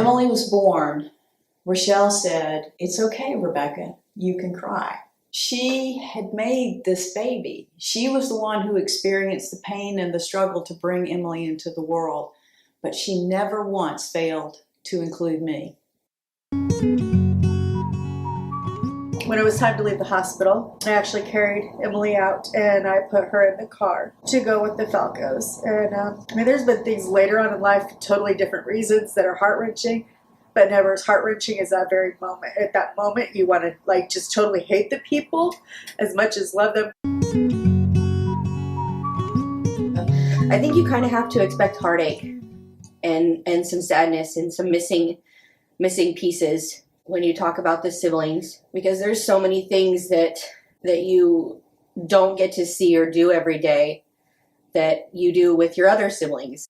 Emily was born, Rochelle said, "It's okay, Rebecca, you can cry." She had made this baby. She was the one who experienced the pain and the struggle to bring Emily into the world, but she never once failed to include me. When it was time to leave the hospital, I actually carried Emily out and I put her in the car to go with the Falcos. And there's been things later on in life, totally different reasons that are heart-wrenching, but never as heart-wrenching as that very moment. At that moment, you want to just totally hate the people as much as love them. I think you kind of have to expect heartache and some sadness and some missing pieces when you talk about the siblings, because there's so many things that you don't get to see or do every day that you do with your other siblings.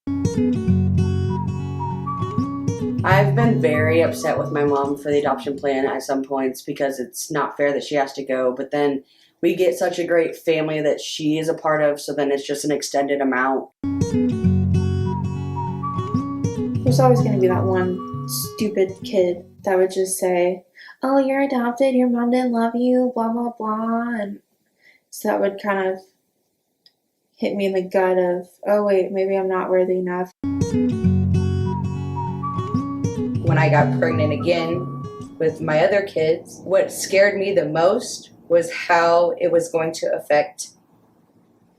I've been very upset with my mom for the adoption plan at some points because it's not fair that she has to go, but then we get such a great family that she is a part of, so then it's just an extended amount. There's always going to be that one stupid kid that would just say, "Oh, you're adopted, your mom didn't love you, blah, blah, blah." And so that would kind of hit me in the gut of, oh, wait, maybe I'm not worthy enough. When I got pregnant again with my other kids, what scared me the most was how it was going to affect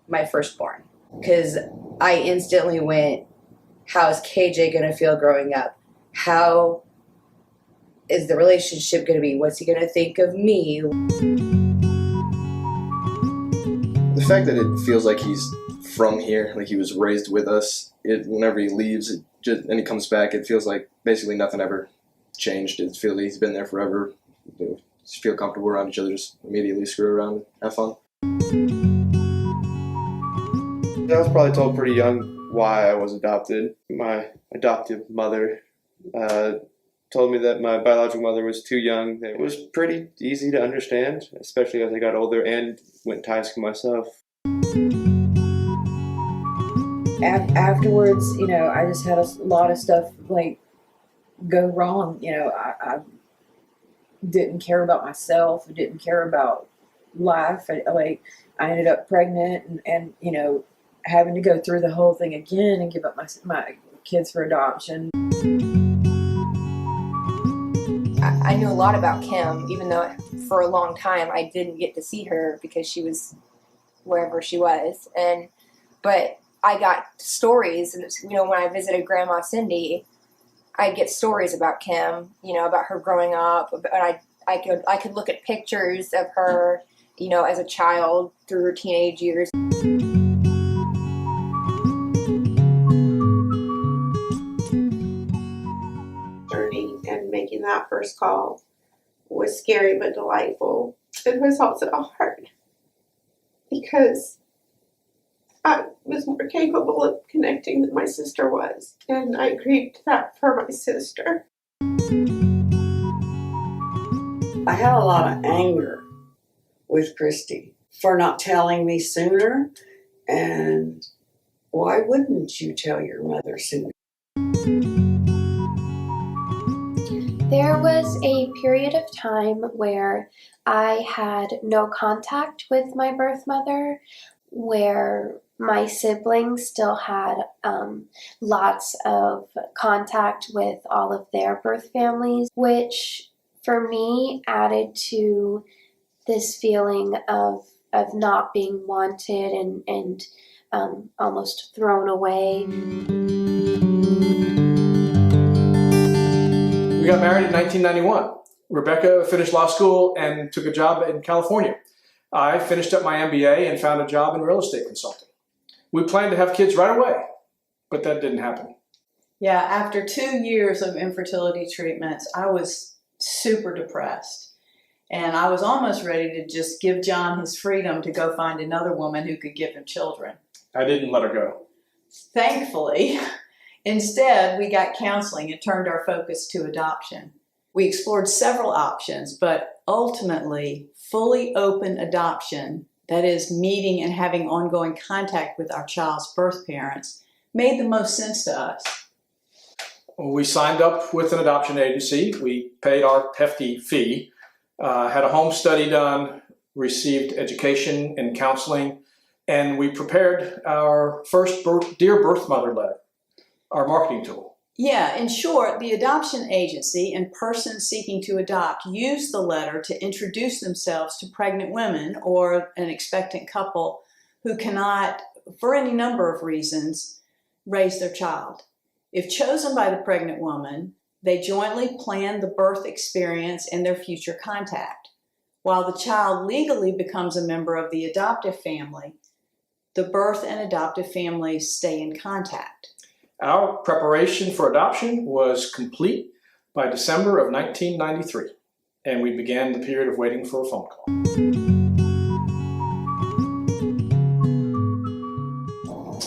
my firstborn. Because I instantly went, how is KJ going to feel growing up? How is the relationship going to be? What's he going to think of me? The fact that it feels like he's from here, like he was raised with us, whenever he leaves and he comes back, it feels like basically nothing ever changed. It feels like he's been there forever. Just feel comfortable around each other, just immediately screw around and have fun. I was probably told pretty young why I was adopted. My adoptive mother told me that my biological mother was too young. It was pretty easy to understand, especially as I got older and went to high school myself. Afterwards, I just had a lot of stuff go wrong. I didn't care about myself. I didn't care about life. I ended up pregnant and having to go through the whole thing again and give up my kids for adoption. I knew a lot about Kim, even though for a long time I didn't get to see her because she was wherever she was. But I got stories, and when I visited Grandma Cindy, I'd get stories about Kim, about her growing up. And I could look at pictures of her, as a child through her teenage years. And making that first call was scary but delightful. It was also hard because I was more capable of connecting than my sister was, and I grieved that for my sister. I had a lot of anger with Christy for not telling me sooner, and why wouldn't you tell your mother sooner? There was a period of time where I had no contact with my birth mother, where my siblings still had lots of contact with all of their birth families, which for me added to this feeling of not being wanted and almost thrown away. We got married in 1991. Rebecca finished law school and took a job in California. I finished up my MBA and found a job in real estate consulting. We planned to have kids right away, but that didn't happen. Yeah, after 2 years of infertility treatments, I was super depressed. And I was almost ready to just give John his freedom to go find another woman who could give him children. I didn't let her go. Thankfully, instead, we got counseling and turned our focus to adoption. We explored several options, but ultimately, fully open adoption, that is, meeting and having ongoing contact with our child's birth parents, made the most sense to us. We signed up with an adoption agency. We paid our hefty fee, had a home study done, received education and counseling, and we prepared our first Dear Birth Mother letter, our marketing tool. Yeah, in short, the adoption agency and persons seeking to adopt use the letter to introduce themselves to pregnant women or an expectant couple who cannot, for any number of reasons, raise their child. If chosen by the pregnant woman, they jointly plan the birth experience and their future contact. While the child legally becomes a member of the adoptive family, the birth and adoptive families stay in contact. Our preparation for adoption was complete by December of 1993, and we began the period of waiting for a phone call.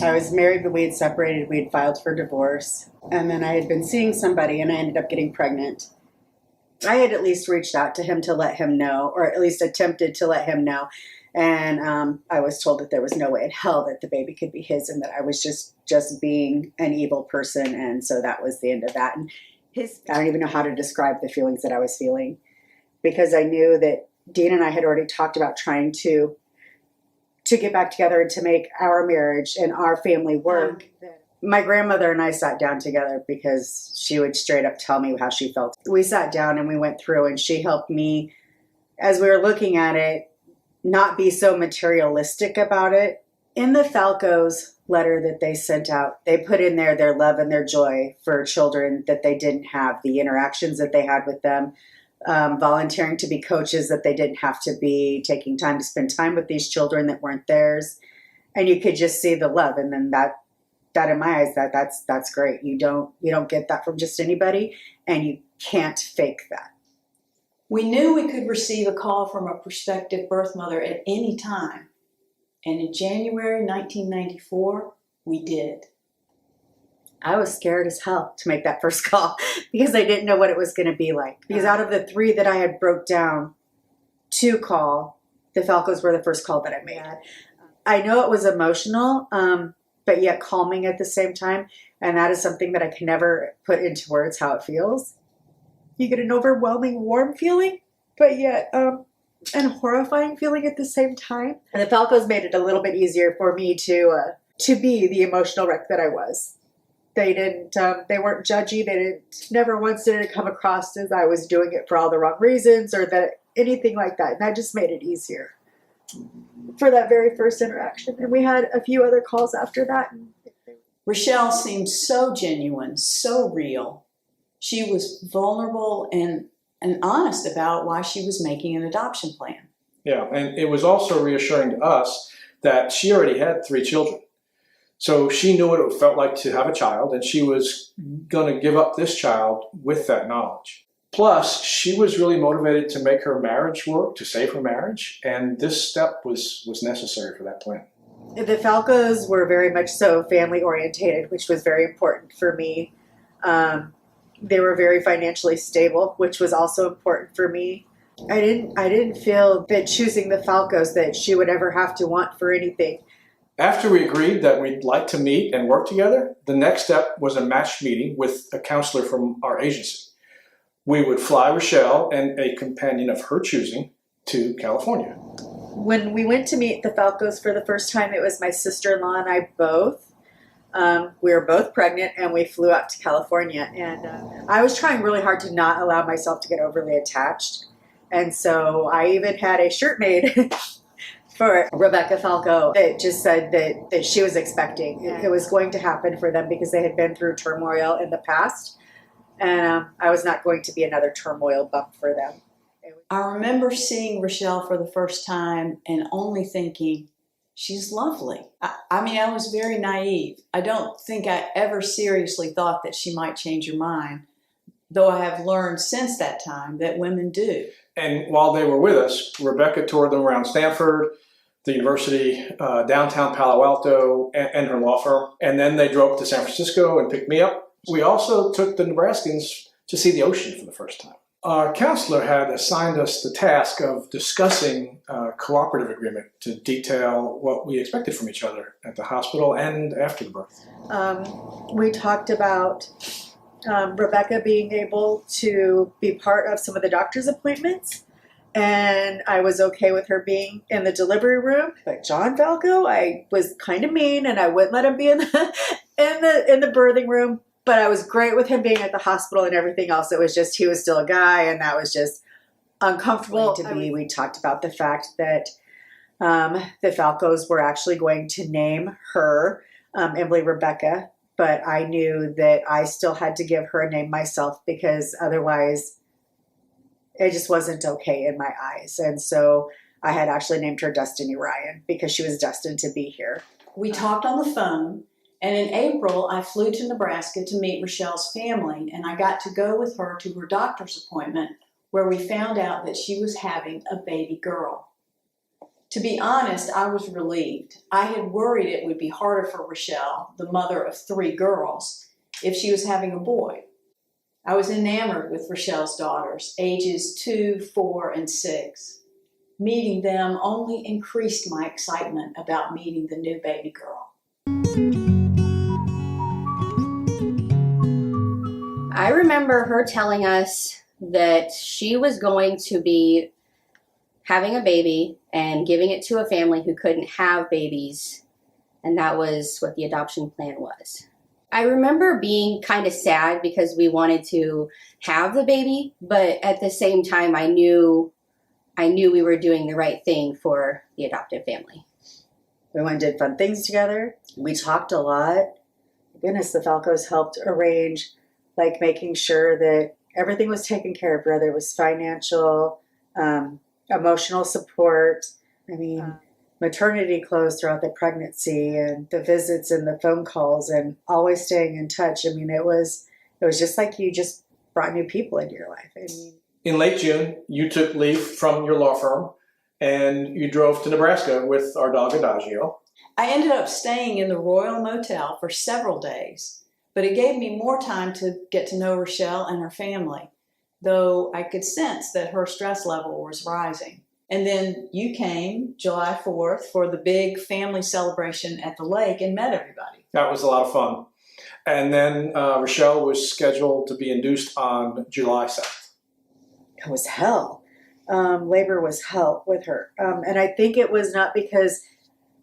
I was married, but we had separated. We had filed for divorce. And then I had been seeing somebody, and I ended up getting pregnant. I had at least reached out to him to let him know, or at least attempted to let him know. And I was told that there was no way in hell that the baby could be his, and that I was just being an evil person. And so that was the end of that. And I don't even know how to describe the feelings that I was feeling, because I knew that Dean and I had already talked about trying to get back together and to make our marriage and our family work. My grandmother and I sat down together because she would straight up tell me how she felt. We sat down and we went through, and she helped me, as we were looking at it, not be so materialistic about it. In the Falco's letter that they sent out, they put in there their love and their joy for children that they didn't have, the interactions that they had with them, volunteering to be coaches that they didn't have to be, taking time to spend time with these children that weren't theirs. And you could just see the love. And then that in my eyes, that's great. You don't get that from just anybody, and you can't fake that. We knew we could receive a call from a prospective birth mother at any time. And in January 1994, we did. I was scared as hell to make that first call because I didn't know what it was going to be like. Because out of the 3 that I had broke down to call, the Falcos were the first call that I made. I know it was emotional, but yet calming at the same time. And that is something that I can never put into words how it feels. You get an overwhelming warm feeling, but yet an horrifying feeling at the same time. And the Falcos made it a little bit easier for me to be the emotional wreck that I was. They weren't judgy. Never once did it come across as I was doing it for all the wrong reasons or that anything like that. And that just made it easier for that very first interaction. And we had a few other calls after that. Rochelle seemed so genuine, so real. She was vulnerable and honest about why she was making an adoption plan. Yeah, and it was also reassuring to us that she already had 3 children. So she knew what it felt like to have a child, and she was going to give up this child with that knowledge. Plus, she was really motivated to make her marriage work, to save her marriage, and this step was necessary for that plan. The Falcos were very much so family orientated, which was very important for me. They were very financially stable, which was also important for me. I didn't feel that choosing the Falcos that she would ever have to want for anything. After we agreed that we'd like to meet and work together, the next step was a matched meeting with a counselor from our agency. We would fly Rochelle and a companion of her choosing to California. When we went to meet the Falcos for the first time, it was my sister-in-law and I both. We were both pregnant, and we flew out to California. And I was trying really hard to not allow myself to get overly attached. And so I even had a shirt made for Rebecca Falco that just said that she was expecting. It was going to happen for them because they had been through turmoil in the past. And I was not going to be another turmoil bump for them. I remember seeing Rochelle for the first time and only thinking, she's lovely. I mean, I was very naive. I don't think I ever seriously thought that she might change her mind, though I have learned since that time that women do. And while they were with us, Rebecca toured them around Stanford, the university, downtown Palo Alto, and her law firm. And then they drove to San Francisco and picked me up. We also took the Nebraskans to see the ocean for the first time. Our counselor had assigned us the task of discussing a cooperative agreement to detail what we expected from each other at the hospital and after the birth. We talked about Rebecca being able to be part of some of the doctor's appointments. And I was okay with her being in the delivery room. But John Falco, I was kind of mean, and I wouldn't let him be in the birthing room. But I was great with him being at the hospital and everything else. It was just he was still a guy, and that was just uncomfortable to be. We talked about the fact that the Falcos were actually going to name her Emily Rebecca, but I knew that I still had to give her a name myself because otherwise it just wasn't okay in my eyes. And so I had actually named her Destiny Ryan because she was destined to be here. We talked on the phone, and in April, I flew to Nebraska to meet Rochelle's family, and I got to go with her to her doctor's appointment where we found out that she was having a baby girl. To be honest, I was relieved. I had worried it would be harder for Rochelle, the mother of 3 girls, if she was having a boy. I was enamored with Rochelle's daughters, ages 2, 4, and 6. Meeting them only increased my excitement about meeting the new baby girl. I remember her telling us that she was going to be having a baby and giving it to a family who couldn't have babies, and that was what the adoption plan was. I remember being kind of sad because we wanted to have the baby, but at the same time I knew we were doing the right thing for the adoptive family. We went and did fun things together. We talked a lot. Goodness, the Falcos helped arrange, like making sure that everything was taken care of, whether it was financial, emotional support. I mean, maternity clothes throughout the pregnancy and the visits and the phone calls and always staying in touch. I mean, it was just like you just brought new people into your life. I mean, In late June, you took leave from your law firm and you drove to Nebraska with our dog Adagio. I ended up staying in the Royal Motel for several days, but it gave me more time to get to know Rochelle and her family, though I could sense that her stress level was rising. And then you came July 4th for the big family celebration at the lake and met everybody. That was a lot of fun. And then Rochelle was scheduled to be induced on July 7th. it was hell. Labor was hell with her. And I think it was not because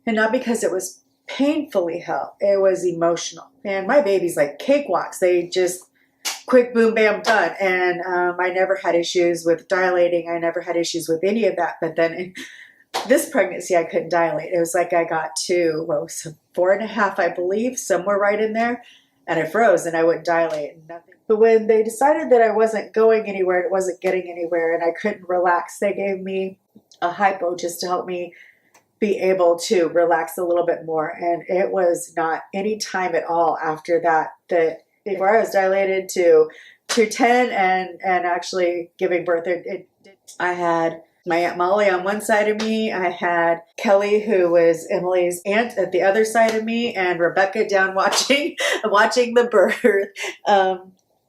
it was painfully hell. It was emotional. And my baby's like cakewalks. They just quick, boom, bam, done. And I never had issues with dilating. I never had issues with any of that. But then in this pregnancy, I couldn't dilate. It was like I got to, 4.5, I believe, somewhere right in there. And I froze and I wouldn't dilate and nothing. But when they decided that I wasn't going anywhere, it wasn't getting anywhere, and I couldn't relax, they gave me a hypo just to help me be able to relax a little bit more. And it was not any time at all after that before I was dilated to 10 and actually giving birth. I had my Aunt Molly on one side of me. I had Kelly, who was Emily's aunt, at the other side of me, and Rebecca down watching the birth.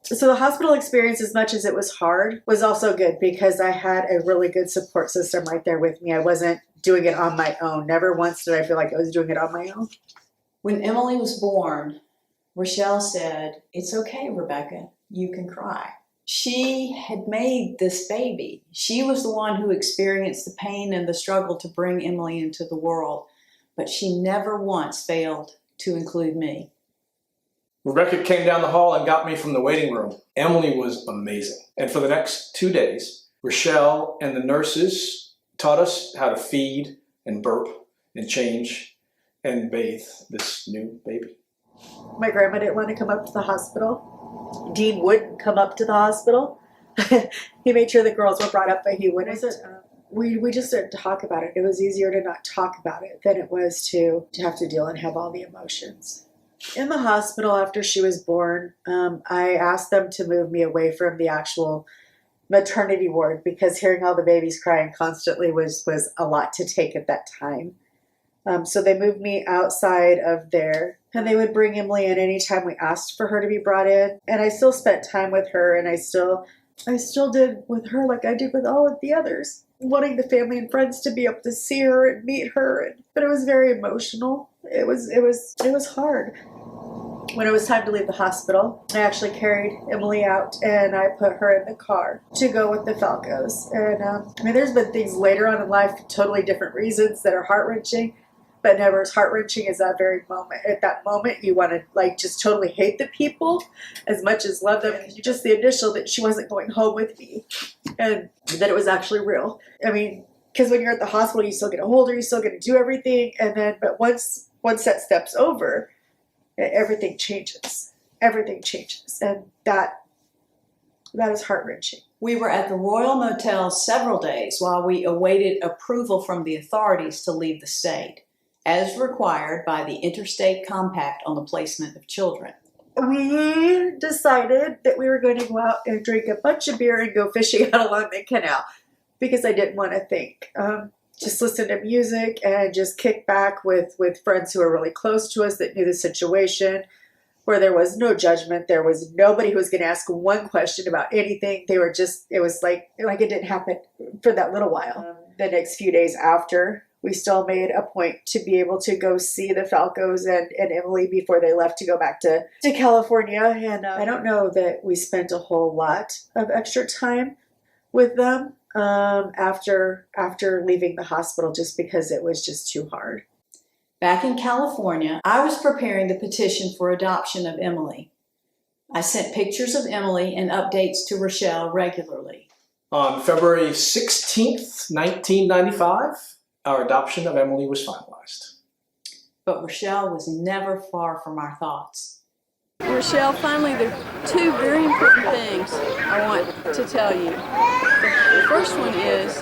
So the hospital experience, as much as it was hard, was also good because I had a really good support system right there with me. I wasn't doing it on my own. Never once did I feel like I was doing it on my own. When Emily was born, Rochelle said, "It's okay, Rebecca, you can cry." She had made this baby. She was the one who experienced the pain and the struggle to bring Emily into the world, but she never once failed to include me. Rebecca came down the hall and got me from the waiting room. Emily was amazing. And for the next 2 days, Rochelle and the nurses taught us how to feed and burp and change and bathe this new baby. My grandma didn't want to come up to the hospital. Dean wouldn't come up to the hospital. He made sure the girls were brought up, but he wouldn't. We just didn't talk about it. It was easier to not talk about it than it was to have to deal and have all the emotions. In the hospital after she was born, I asked them to move me away from the actual maternity ward because hearing all the babies crying constantly was a lot to take at that time. So they moved me outside of there, and they would bring Emily in anytime we asked for her to be brought in. And I still spent time with her, and I still did with her like I did with all of the others, wanting the family and friends to be able to see her and meet her. But it was very emotional. It was hard. when it was time to leave the hospital, I actually carried Emily out and I put her in the car to go with the Falcos. And I mean, there's been things later on in life, totally different reasons that are heart-wrenching, but never as heart-wrenching as that very moment. At that moment, you want to like just totally hate the people as much as love them. And just the initial that she wasn't going home with me and that it was actually real. I mean, because when you're at the hospital, you still get to hold her, you still get to do everything. And then, but once that step's over, everything changes. Everything changes. And that is heart-wrenching. We were at the Royal Motel several days while we awaited approval from the authorities to leave the state, as required by the Interstate Compact on the Placement of Children. We decided that we were going to go out and drink a bunch of beer and go fishing out along the canal because I didn't want to think. Just listen to music and just kick back with friends who were really close to us that knew the situation, where there was no judgment. There was nobody who was going to ask one question about anything. They were just, it was like it didn't happen for that little while. The next few days after, we still made a point to be able to go see the Falcos and Emily before they left to go back to California. And I don't know that we spent a whole lot of extra time with them after leaving the hospital, just because it was just too hard. Back in California, I was preparing the petition for adoption of Emily. I sent pictures of Emily and updates to Rochelle regularly. On February 16th, 1995, our adoption of Emily was finalized. But Rochelle was never far from our thoughts. Rochelle, finally, there are two very important things I want to tell you. The first one is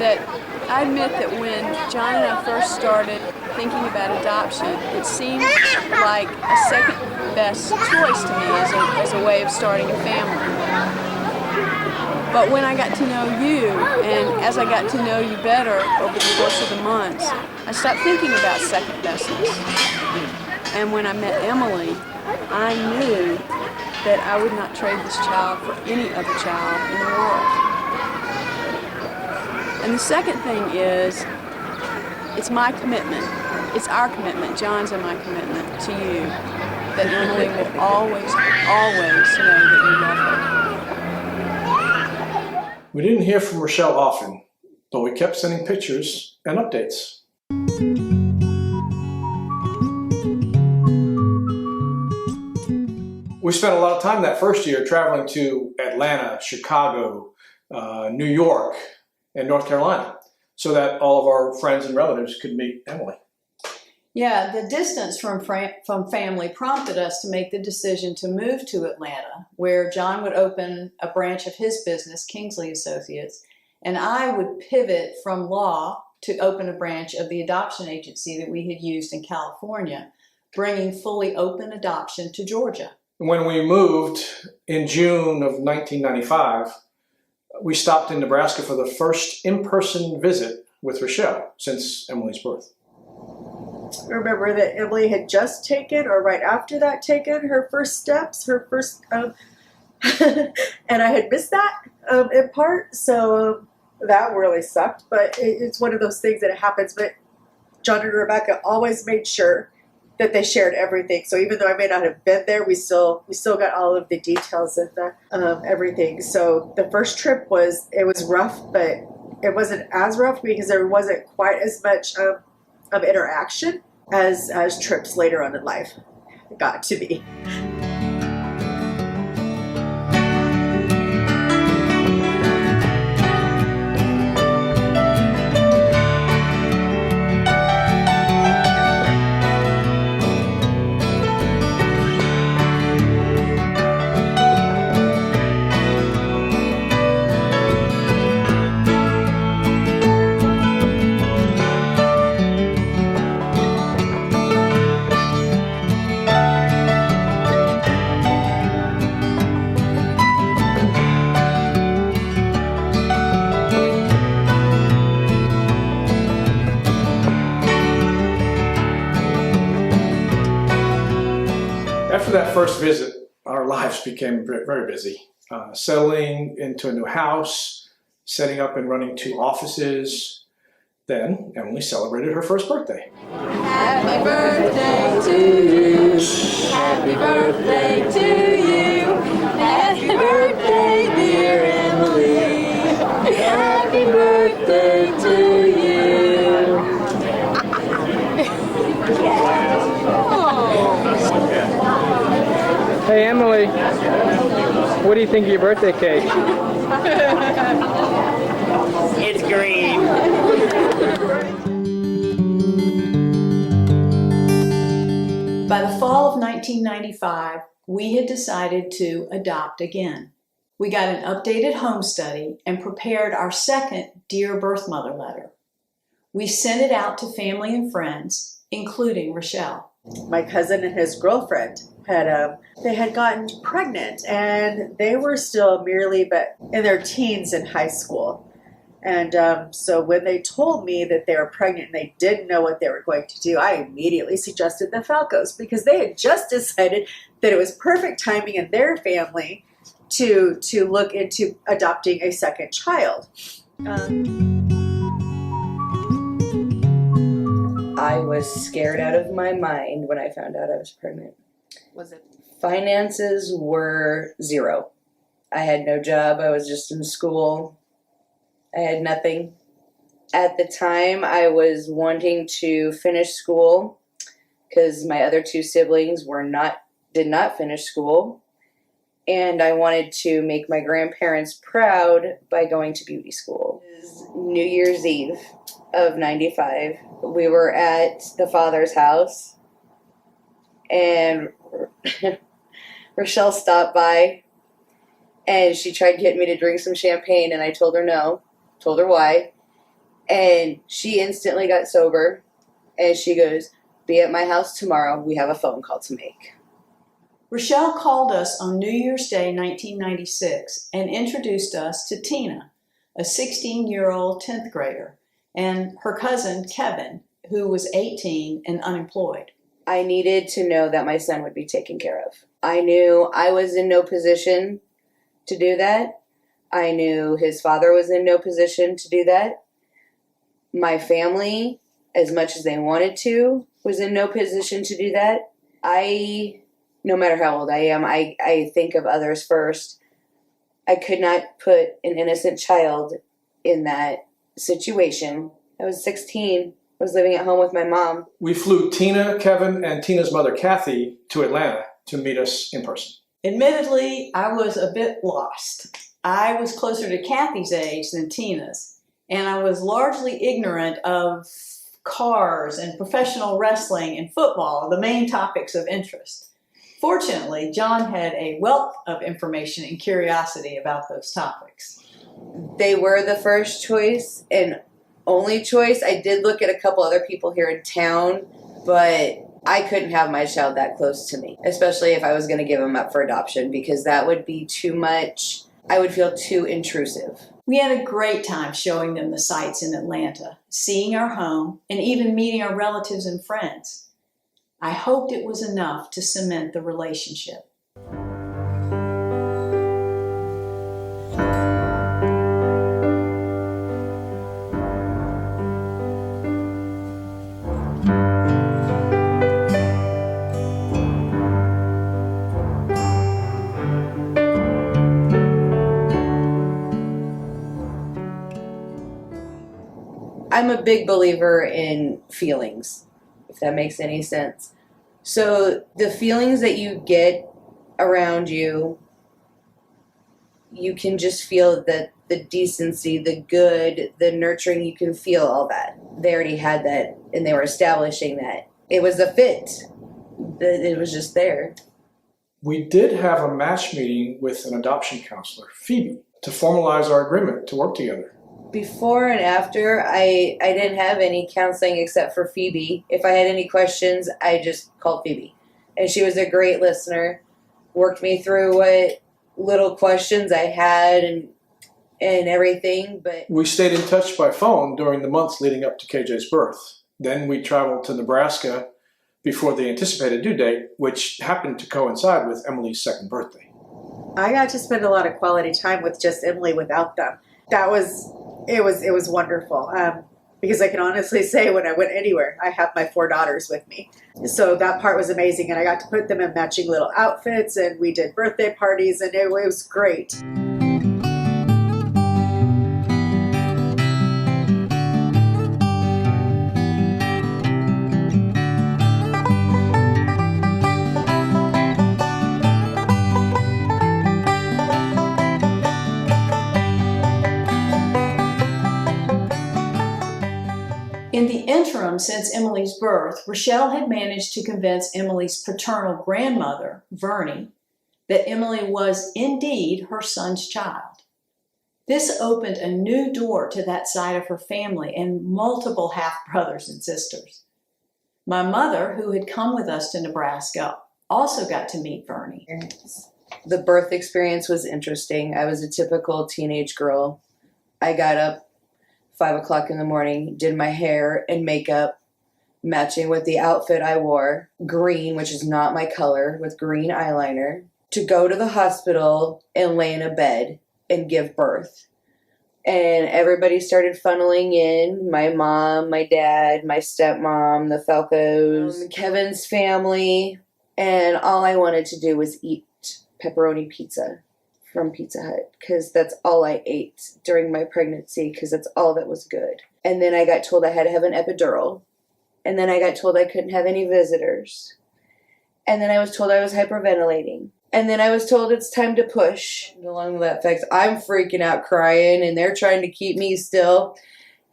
that I admit that when John and I first started thinking about adoption, it seemed like a second best choice to me as a way of starting a family. But when I got to know you, and as I got to know you better over the course of the months, I stopped thinking about second bestness. And when I met Emily, I knew that I would not trade this child for any other child in the world. And the second thing is, it's my commitment, it's our commitment, John's and my commitment to you, that Emily will always, always know that we love her. We didn't hear from Rochelle often, but we kept sending pictures and updates. We spent a lot of time that first year traveling to Atlanta, Chicago, New York, and North Carolina, so that all of our friends and relatives could meet Emily. Yeah, the distance from family prompted us to make the decision to move to Atlanta, where John would open a branch of his business, Kingsley Associates, and I would pivot from law to open a branch of the adoption agency that we had used in California, bringing fully open adoption to Georgia. When we moved in June of 1995, we stopped in Nebraska for the first in-person visit with Rochelle since Emily's birth. I remember that Emily had just taken, or right after that taken, her first steps, and I had missed that in part, so that really sucked, but it's one of those things that it happens. But John and Rebecca always made sure that they shared everything. So even though I may not have been there, we still got all of the details of the everything. So the first trip was rough, but it wasn't as rough because there wasn't quite as much of interaction as trips later on in life got to be. After that first visit, our lives became very busy. Settling into a new house, setting up and running 2 offices, Then Emily celebrated her first birthday. Happy birthday to you. Happy birthday to you. Happy birthday, dear Emily. Happy birthday to you. Hey Emily, what do you think of your birthday cake? It's green. By the fall of 1995, we had decided to adopt again. We got an updated home study and prepared our second Dear Birth Mother letter. We sent it out to family and friends, including Rochelle. My cousin and his girlfriend had gotten pregnant, and they were still merely but in their teens in high school. And so when they told me that they were pregnant and they didn't know what they were going to do, I immediately suggested the Falcos, because they had just decided that it was perfect timing in their family to look into adopting a second child. I was scared out of my mind when I found out I was pregnant. Was it? Finances were zero. I had no job. I was just in school. I had nothing. At the time, I was wanting to finish school because my other two siblings did not finish school. And I wanted to make my grandparents proud by going to beauty school. It was New Year's Eve of 95. We were at the father's house, and Rochelle stopped by, and she tried getting me to drink some champagne, and I told her no, told her why, and she instantly got sober, and she goes, "Be at my house tomorrow, we have a phone call to make." Rochelle called us on New Year's Day 1996 and introduced us to Tina, a 16-year-old 10th grader, and her cousin Kevin, who was 18 and unemployed. I needed to know that my son would be taken care of. I knew I was in no position to do that. I knew his father was in no position to do that. My family, as much as they wanted to, was in no position to do that. No matter how old I am, I think of others first. I could not put an innocent child in that situation. I was 16. I was living at home with my mom. We flew Tina, Kevin, and Tina's mother, Kathy, to Atlanta to meet us in person. Admittedly, I was a bit lost. I was closer to Kathy's age than Tina's, and I was largely ignorant of cars and professional wrestling and football, the main topics of interest. Fortunately, John had a wealth of information and curiosity about those topics. They were the first choice and only choice. I did look at a couple other people here in town, but I couldn't have my child that close to me, especially if I was going to give him up for adoption, because that would be too much. I would feel too intrusive. We had a great time showing them the sights in Atlanta, seeing our home, and even meeting our relatives and friends. I hoped it was enough to cement the relationship. I'm a big believer in feelings, if that makes any sense. So the feelings that you get around you, you can just feel the decency, the good, the nurturing, you can feel all that. They already had that, and they were establishing that. It was a fit. It was just there. We did have a match meeting with an adoption counselor, Phoebe, to formalize our agreement to work together. Before and after, I didn't have any counseling except for Phoebe. If I had any questions, I just called Phoebe. And she was a great listener, worked me through what little questions I had and everything. But we stayed in touch by phone during the months leading up to KJ's birth. Then we traveled to Nebraska before the anticipated due date, which happened to coincide with Emily's second birthday. I got to spend a lot of quality time with just Emily without them. It was wonderful. because I can honestly say when I went anywhere, I have my 4 daughters with me. So that part was amazing, and I got to put them in matching little outfits, and we did birthday parties, and it was great. In the interim since Emily's birth, Rochelle had managed to convince Emily's paternal grandmother, Vernie, that Emily was indeed her son's child. This opened a new door to that side of her family and multiple half-brothers and sisters. My mother, who had come with us to Nebraska, also got to meet Vernie. The birth experience was interesting. I was a typical teenage girl. I got up 5 o'clock in the morning, did my hair and makeup, matching with the outfit I wore, green, which is not my color, with green eyeliner, to go to the hospital and lay in a bed and give birth. And everybody started funneling in. My mom, my dad, my stepmom, the Falcos, Kevin's family. And all I wanted to do was eat pepperoni pizza from Pizza Hut, because that's all I ate during my pregnancy, because that's all that was good. And then I got told I had to have an epidural. And then I got told I couldn't have any visitors. And then I was told I was hyperventilating. And then I was told it's time to push. And along with that fact, I'm freaking out crying, and they're trying to keep me still.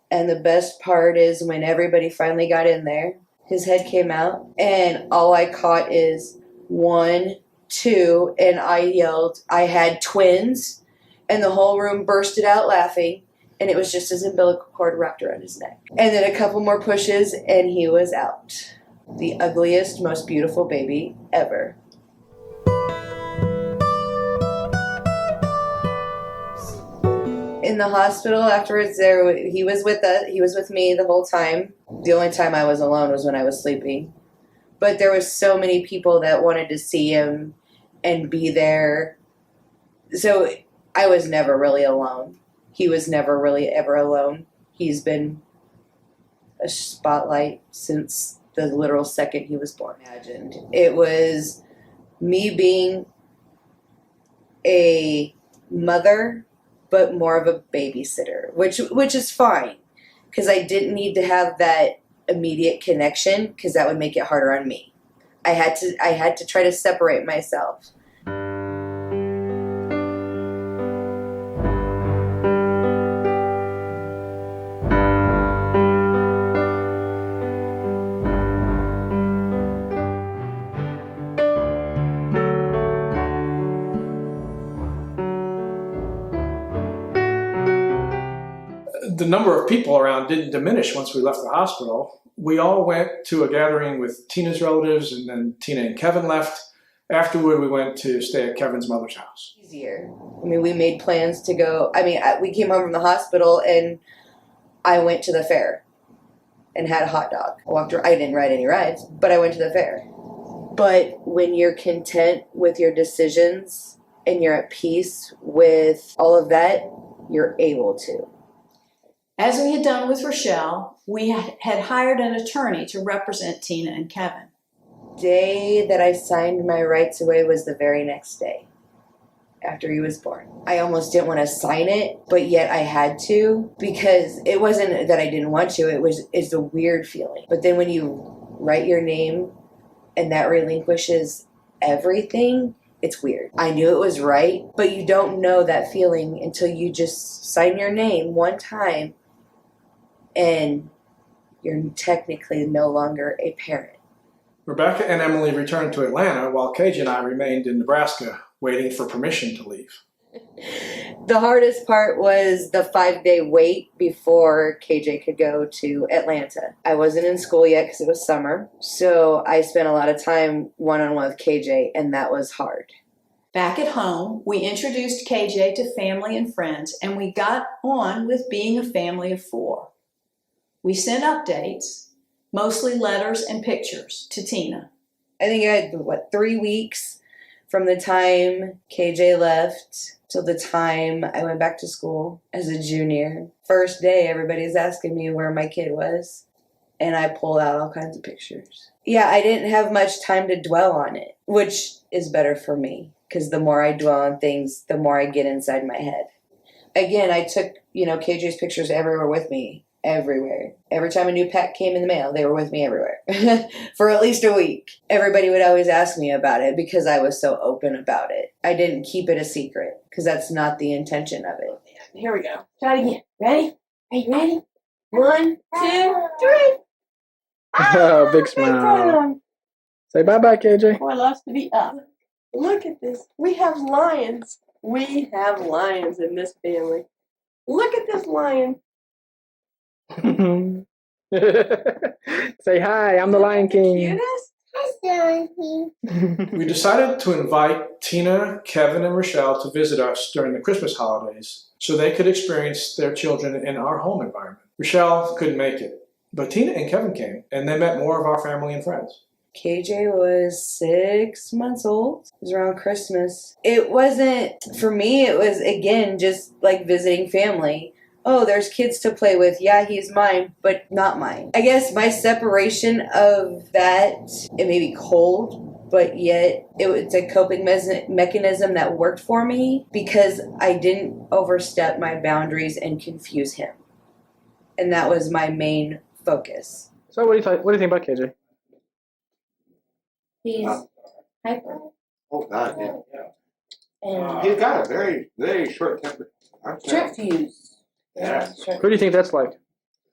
And the best part is when everybody finally got in there, his head came out, and all I caught is 1, 2, and I yelled, I had twins, and the whole room bursted out laughing, and it was just his umbilical cord wrapped around his neck. And then a couple more pushes, and he was out. The ugliest, most beautiful baby ever. In the hospital afterwards, he was with us. He was with me the whole time. The only time I was alone was when I was sleeping. But there was so many people that wanted to see him and be there. So I was never really alone. He was never really ever alone. He's been a spotlight since the literal second he was born. Imagined. It was me being a mother, but more of a babysitter, which is fine, because I didn't need to have that immediate connection, because that would make it harder on me. I had to try to separate myself. The number of people around didn't diminish once we left the hospital. We all went to a gathering with Tina's relatives, and then Tina and Kevin left. Afterward, we went to stay at Kevin's mother's house. Easier. I mean, we made plans to go. We came home from the hospital, and I went to the fair and had a hot dog. I didn't ride any rides, but I went to the fair. But when you're content with your decisions and you're at peace with all of that, you're able to. As we had done with Rochelle, we had hired an attorney to represent Tina and Kevin. Day that I signed my rights away was the very next day after he was born. I almost didn't want to sign it, but yet I had to, because it wasn't that I didn't want to, it's a weird feeling. But then when you write your name and that relinquishes everything, it's weird. I knew it was right, but you don't know that feeling until you just sign your name one time and you're technically no longer a parent. Rebecca and Emily returned to Atlanta while KJ and I remained in Nebraska waiting for permission to leave. The hardest part was the 5-day wait before KJ could go to Atlanta. I wasn't in school yet because it was summer, so I spent a lot of time one-on-one with KJ, and that was hard. Back at home, we introduced KJ to family and friends, and we got on with being a family of 4. We sent updates, mostly letters and pictures, to Tina. I think I had, 3 weeks from the time KJ left till the time I went back to school as a junior. First day, everybody's asking me where my kid was, and I pulled out all kinds of pictures. Yeah, I didn't have much time to dwell on it, which is better for me, because the more I dwell on things, the more I get inside my head. Again, I took, KJ's pictures everywhere with me. Everywhere. Every time a new pack came in the mail, they were with me everywhere for at least a week. Everybody would always ask me about it because I was so open about it. I didn't keep it a secret because that's not the intention of it. Here we go. Try it again. Ready? Are you ready? 1, 2, 3. Oh, big smile. Say bye-bye, KJ. Boy loves to be up. Look at this. We have lions. We have lions in this family. Look at this lion. Say hi, I'm the Lion King. We decided to invite Tina, Kevin, and Rochelle to visit us during the Christmas holidays so they could experience their children in our home environment. Rochelle couldn't make it, but Tina and Kevin came, and they met more of our family and friends. KJ was 6 months old. It was around Christmas. It wasn't, for me, it was, again, just like visiting family. Oh, there's kids to play with. Yeah, he's mine, but not mine. I guess my separation of that, it may be cold, but yet it's a coping mechanism that worked for me because I didn't overstep my boundaries and confuse him. And that was my main focus. So what do you think about KJ? He's hyper. Oh, God, yeah. And He's got a very, very short temper. short fuse. Yeah. Who do you think that's like?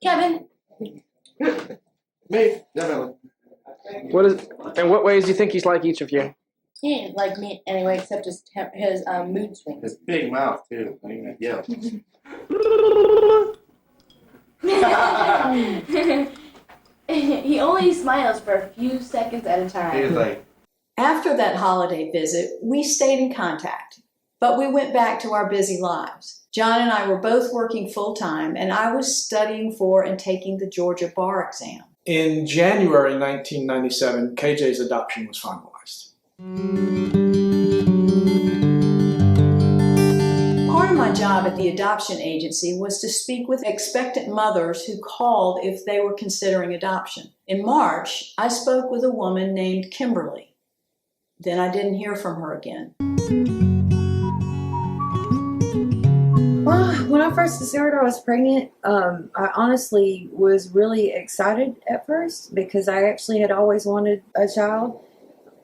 Kevin. Me, definitely. In what ways do you think he's like each of you? He ain't like me anyway, except his mood swings. His big mouth, too. I mean, yeah. He only smiles for a few seconds at a time. He's like, After that holiday visit, we stayed in contact, but we went back to our busy lives. John and I were both working full-time, and I was studying for and taking the Georgia bar exam. In January 1997, KJ's adoption was finalized. Part of my job at the adoption agency was to speak with expectant mothers who called if they were considering adoption. In March, I spoke with a woman named Kimberly. Then I didn't hear from her again. Well, when I first discovered I was pregnant, I honestly was really excited at first because I actually had always wanted a child.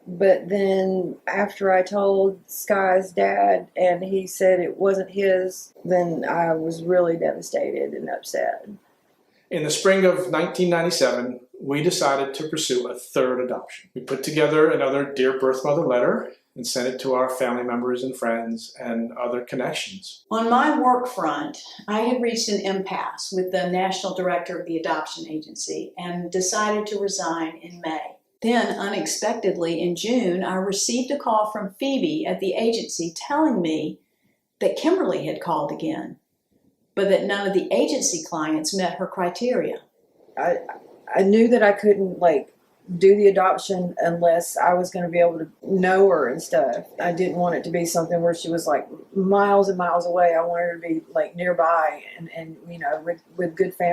But then after I told Sky's dad and he said it wasn't his, then I was really devastated and upset. In the spring of 1997, we decided to pursue a third adoption. We put together another Dear Birth Mother letter and sent it to our family members and friends and other connections. On my work front, I had reached an impasse with the national director of the adoption agency and decided to resign in May. Then, unexpectedly, in June, I received a call from Phoebe at the agency telling me that Kimberly had called again, but that none of the agency clients met her criteria. I knew that I couldn't, do the adoption unless I was going to be able to know her and stuff. I didn't want it to be something where she was miles and miles away. I wanted her to be nearby and with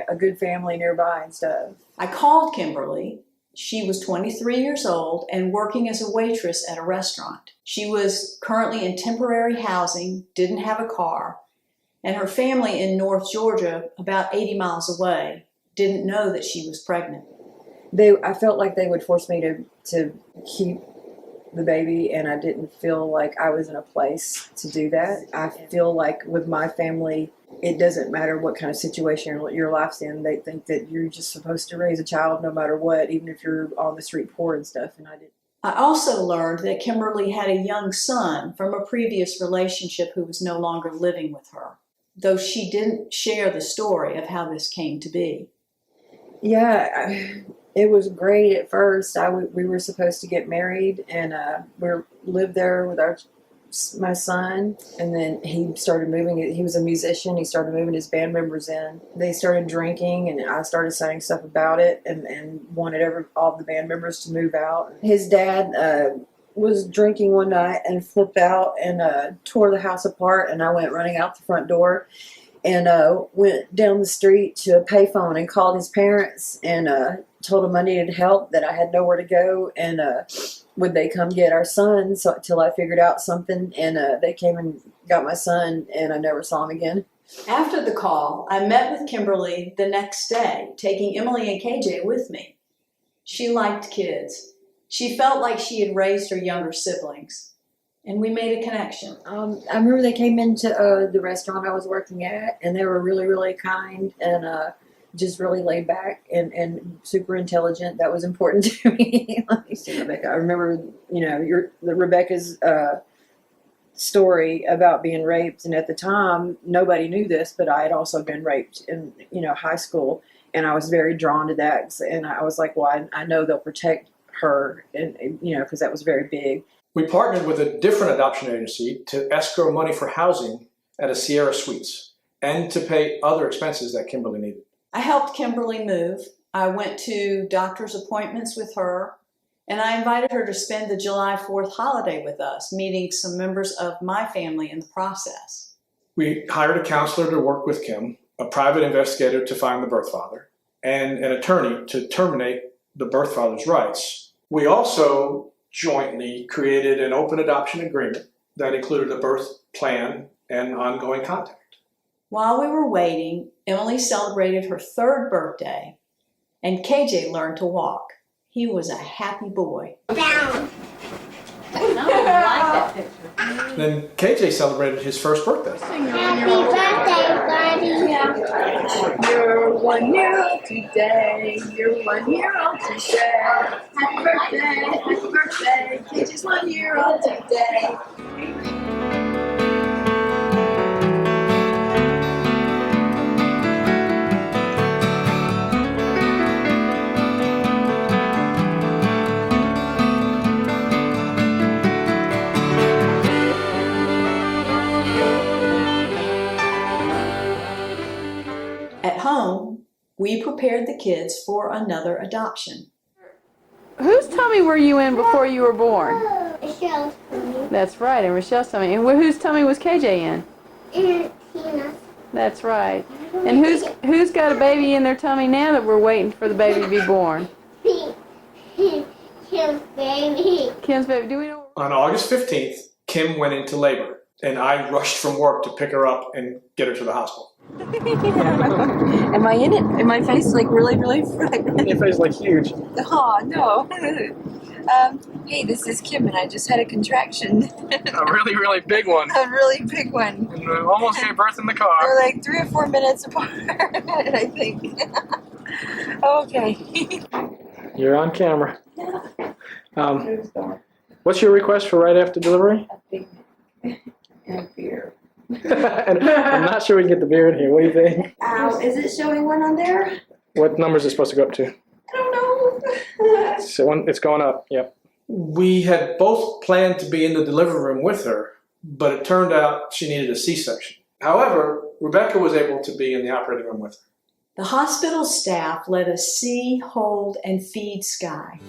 a good family nearby and stuff. I called Kimberly. She was 23 years old and working as a waitress at a restaurant. She was currently in temporary housing, didn't have a car, and her family in North Georgia, about 80 miles away, didn't know that she was pregnant. I felt like they would force me to keep the baby, and I didn't feel like I was in a place to do that. I feel like with my family, it doesn't matter what kind of situation your life's in. They think that you're just supposed to raise a child no matter what, even if you're on the street poor and stuff, and I didn't. I also learned that Kimberly had a young son from a previous relationship who was no longer living with her, though she didn't share the story of how this came to be. Yeah, it was great at first. We were supposed to get married, and we lived there with my son, and then he started moving. He was a musician. He started moving his band members in. They started drinking, and I started saying stuff about it, and wanted all the band members to move out. His dad was drinking one night and flipped out and tore the house apart, and I went running out the front door and went down the street to a payphone and called his parents and told them I needed help, that I had nowhere to go, and would they come get our son till I figured out something. And they came and got my son, and I never saw him again. After the call, I met with Kimberly the next day, taking Emily and KJ with me. She liked kids. She felt like she had raised her younger siblings, and we made a connection. I remember they came into the restaurant I was working at, and they were really, really kind and just really laid back and super intelligent. That was important to me. Let me see, Rebecca. I remember, Rebecca's story about being raped, and at the time nobody knew this, but I had also been raped in high school, and I was very drawn to that, and I was like, well, I know they'll protect her, and because that was very big. We partnered with a different adoption agency to escrow money for housing at a Sierra Suites and to pay other expenses that Kimberly needed. I helped Kimberly move. I went to doctor's appointments with her, and I invited her to spend the July 4th holiday with us, meeting some members of my family in the process. We hired a counselor to work with Kim, a private investigator to find the birth father, and an attorney to terminate the birth father's rights. We also jointly created an open adoption agreement that included a birth plan and ongoing contact. While we were waiting, Emily celebrated her 3rd birthday, and KJ learned to walk. He was a happy boy. Down. Then KJ celebrated his first birthday. Happy birthday, buddy. You're 1 year old today. You're 1 year old today. Happy birthday, happy birthday. KJ's 1 year old today. At home, we prepared the kids for another adoption. Whose tummy were you in before you were born? Michelle's tummy. That's right, and Rochelle's tummy. And whose tummy was KJ in? And Tina. That's right. And who's got a baby in their tummy now that we're waiting for the baby to be born? Kim's baby. Kim's baby. Do we know? On August 15th, Kim went into labor, and I rushed from work to pick her up and get her to the hospital. Am I in it? Am my face really, really frightened? Your face like huge. Oh, no. Hey, this is Kim, and I just had a contraction. A really, really big one. A really big one. And almost gave birth in the car. They're like 3 or 4 minutes apart, I think. Okay. You're on camera. What's your request for right after delivery? And beer. And I'm not sure we can get the beer in here. What do you think? Is it showing one on there? What number is it supposed to go up to? I don't know. So it's going up. Yep. We had both planned to be in the delivery room with her, but it turned out she needed a C-section. However, Rebecca was able to be in the operating room with her. The hospital staff let us see, hold, and feed Sky.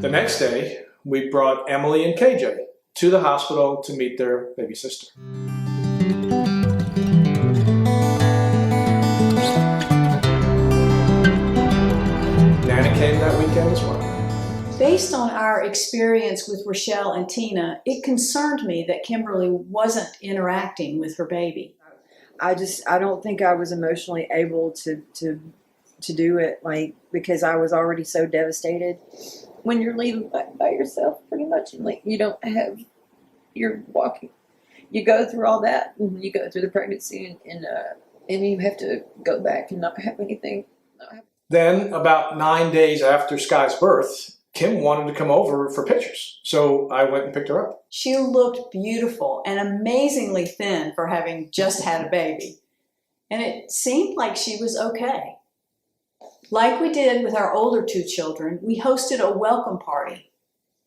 The next day, we brought Emily and KJ to the hospital to meet their baby sister. Nana came that weekend as well. Based on our experience with Rochelle and Tina, it concerned me that Kimberly wasn't interacting with her baby. I don't think I was emotionally able to do it, because I was already so devastated. When you're leaving by yourself, pretty much, and you don't have, you're walking, you go through all that, and you go through the pregnancy, and you have to go back and not have anything. Then, about 9 days after Sky's birth, Kim wanted to come over for pictures, so I went and picked her up. She looked beautiful and amazingly thin for having just had a baby, and it seemed like she was okay. Like we did with our older 2 children, we hosted a welcome party,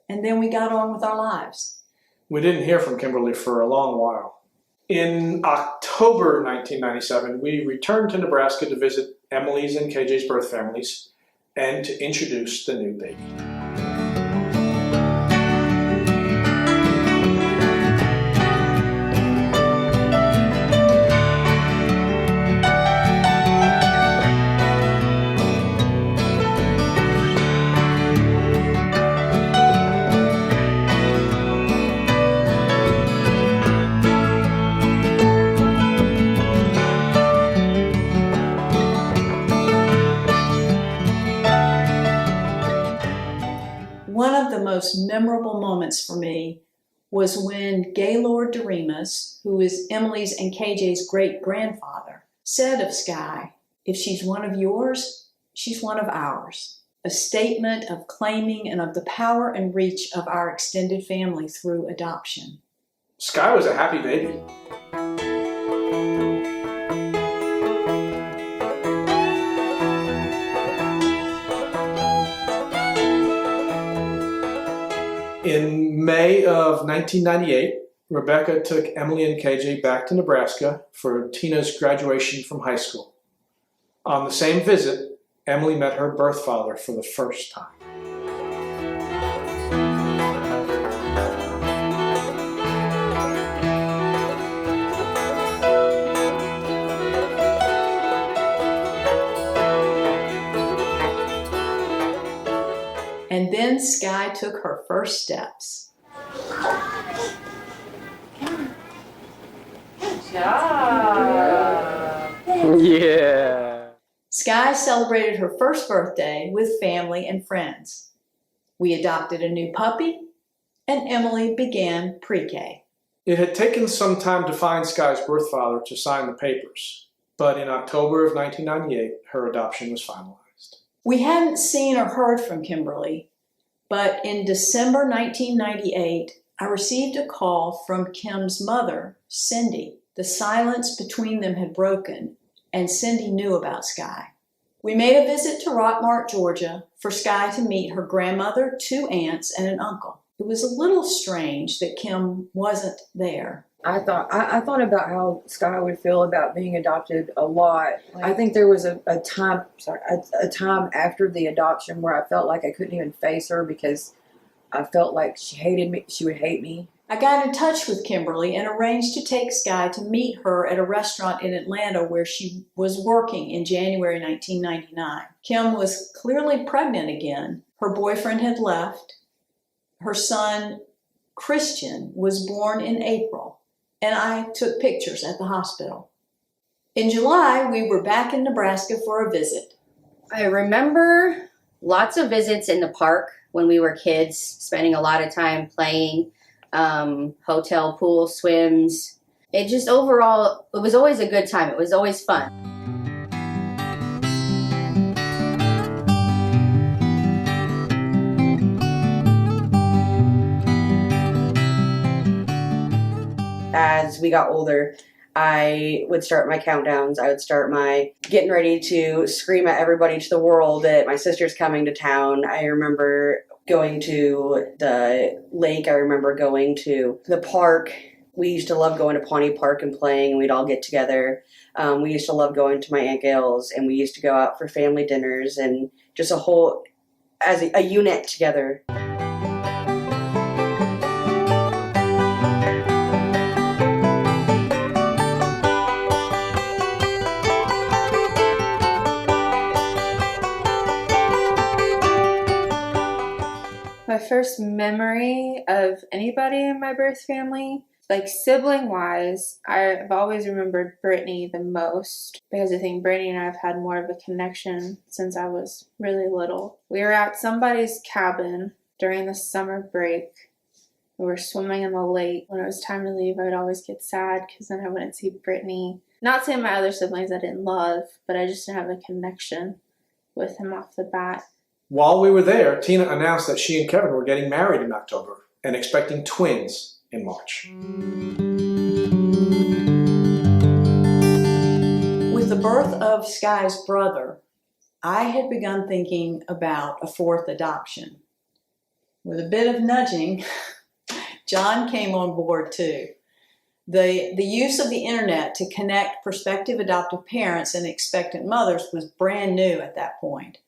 and then we got on with our lives. We didn't hear from Kimberly for a long while. In October 1997, we returned to Nebraska to visit Emily's and KJ's birth families and to introduce the new baby. One of the most memorable moments for me was when Gaylord Doremus, who is Emily's and KJ's great-grandfather, said of Sky, "If she's one of yours, she's one of ours." A statement of claiming and of the power and reach of our extended family through adoption. Sky was a happy baby. In May of 1998, Rebecca took Emily and KJ back to Nebraska for Tina's graduation from high school. On the same visit, Emily met her birth father for the first time. And then Sky took her first steps. Yeah. Sky celebrated her first birthday with family and friends. We adopted a new puppy, and Emily began pre-K. It had taken some time to find Sky's birth father to sign the papers, but in October of 1998, her adoption was finalized. We hadn't seen or heard from Kimberly, but in December 1998, I received a call from Kim's mother, Cindy. The silence between them had broken, and Cindy knew about Sky. We made a visit to Rockmart, Georgia, for Sky to meet her grandmother, 2 aunts, and an uncle. It was a little strange that Kim wasn't there. I thought about how Sky would feel about being adopted a lot. I think there was a time after the adoption where I felt like I couldn't even face her because I felt like she hated me. She would hate me. I got in touch with Kimberly and arranged to take Sky to meet her at a restaurant in Atlanta where she was working in January 1999. Kim was clearly pregnant again. Her boyfriend had left. Her son, Christian, was born in April, and I took pictures at the hospital. In July, we were back in Nebraska for a visit. I remember lots of visits in the park when we were kids, spending a lot of time playing, hotel pool swims. It just overall, it was always a good time. It was always fun. As we got older, I would start my countdowns. I would start my getting ready to scream at everybody to the world that my sister's coming to town. I remember going to the lake. I remember going to the park. We used to love going to Pawnee Park and playing, and we'd all get together. We used to love going to my Aunt Gail's, and we used to go out for family dinners and just as a unit together. My first memory of anybody in my birth family, like sibling-wise, I've always remembered Brittany the most because I think Brittany and I have had more of a connection since I was really little. We were at somebody's cabin during the summer break. We were swimming in the lake. When it was time to leave, I would always get sad because then I wouldn't see Brittany. Not saying my other siblings I didn't love, but I just didn't have a connection with him off the bat. While we were there, Tina announced that she and Kevin were getting married in October and expecting twins in March. With the birth of Sky's brother, I had begun thinking about a fourth adoption. With a bit of nudging, John came on board too. The use of the internet to connect prospective adoptive parents and expectant mothers was brand new at that point.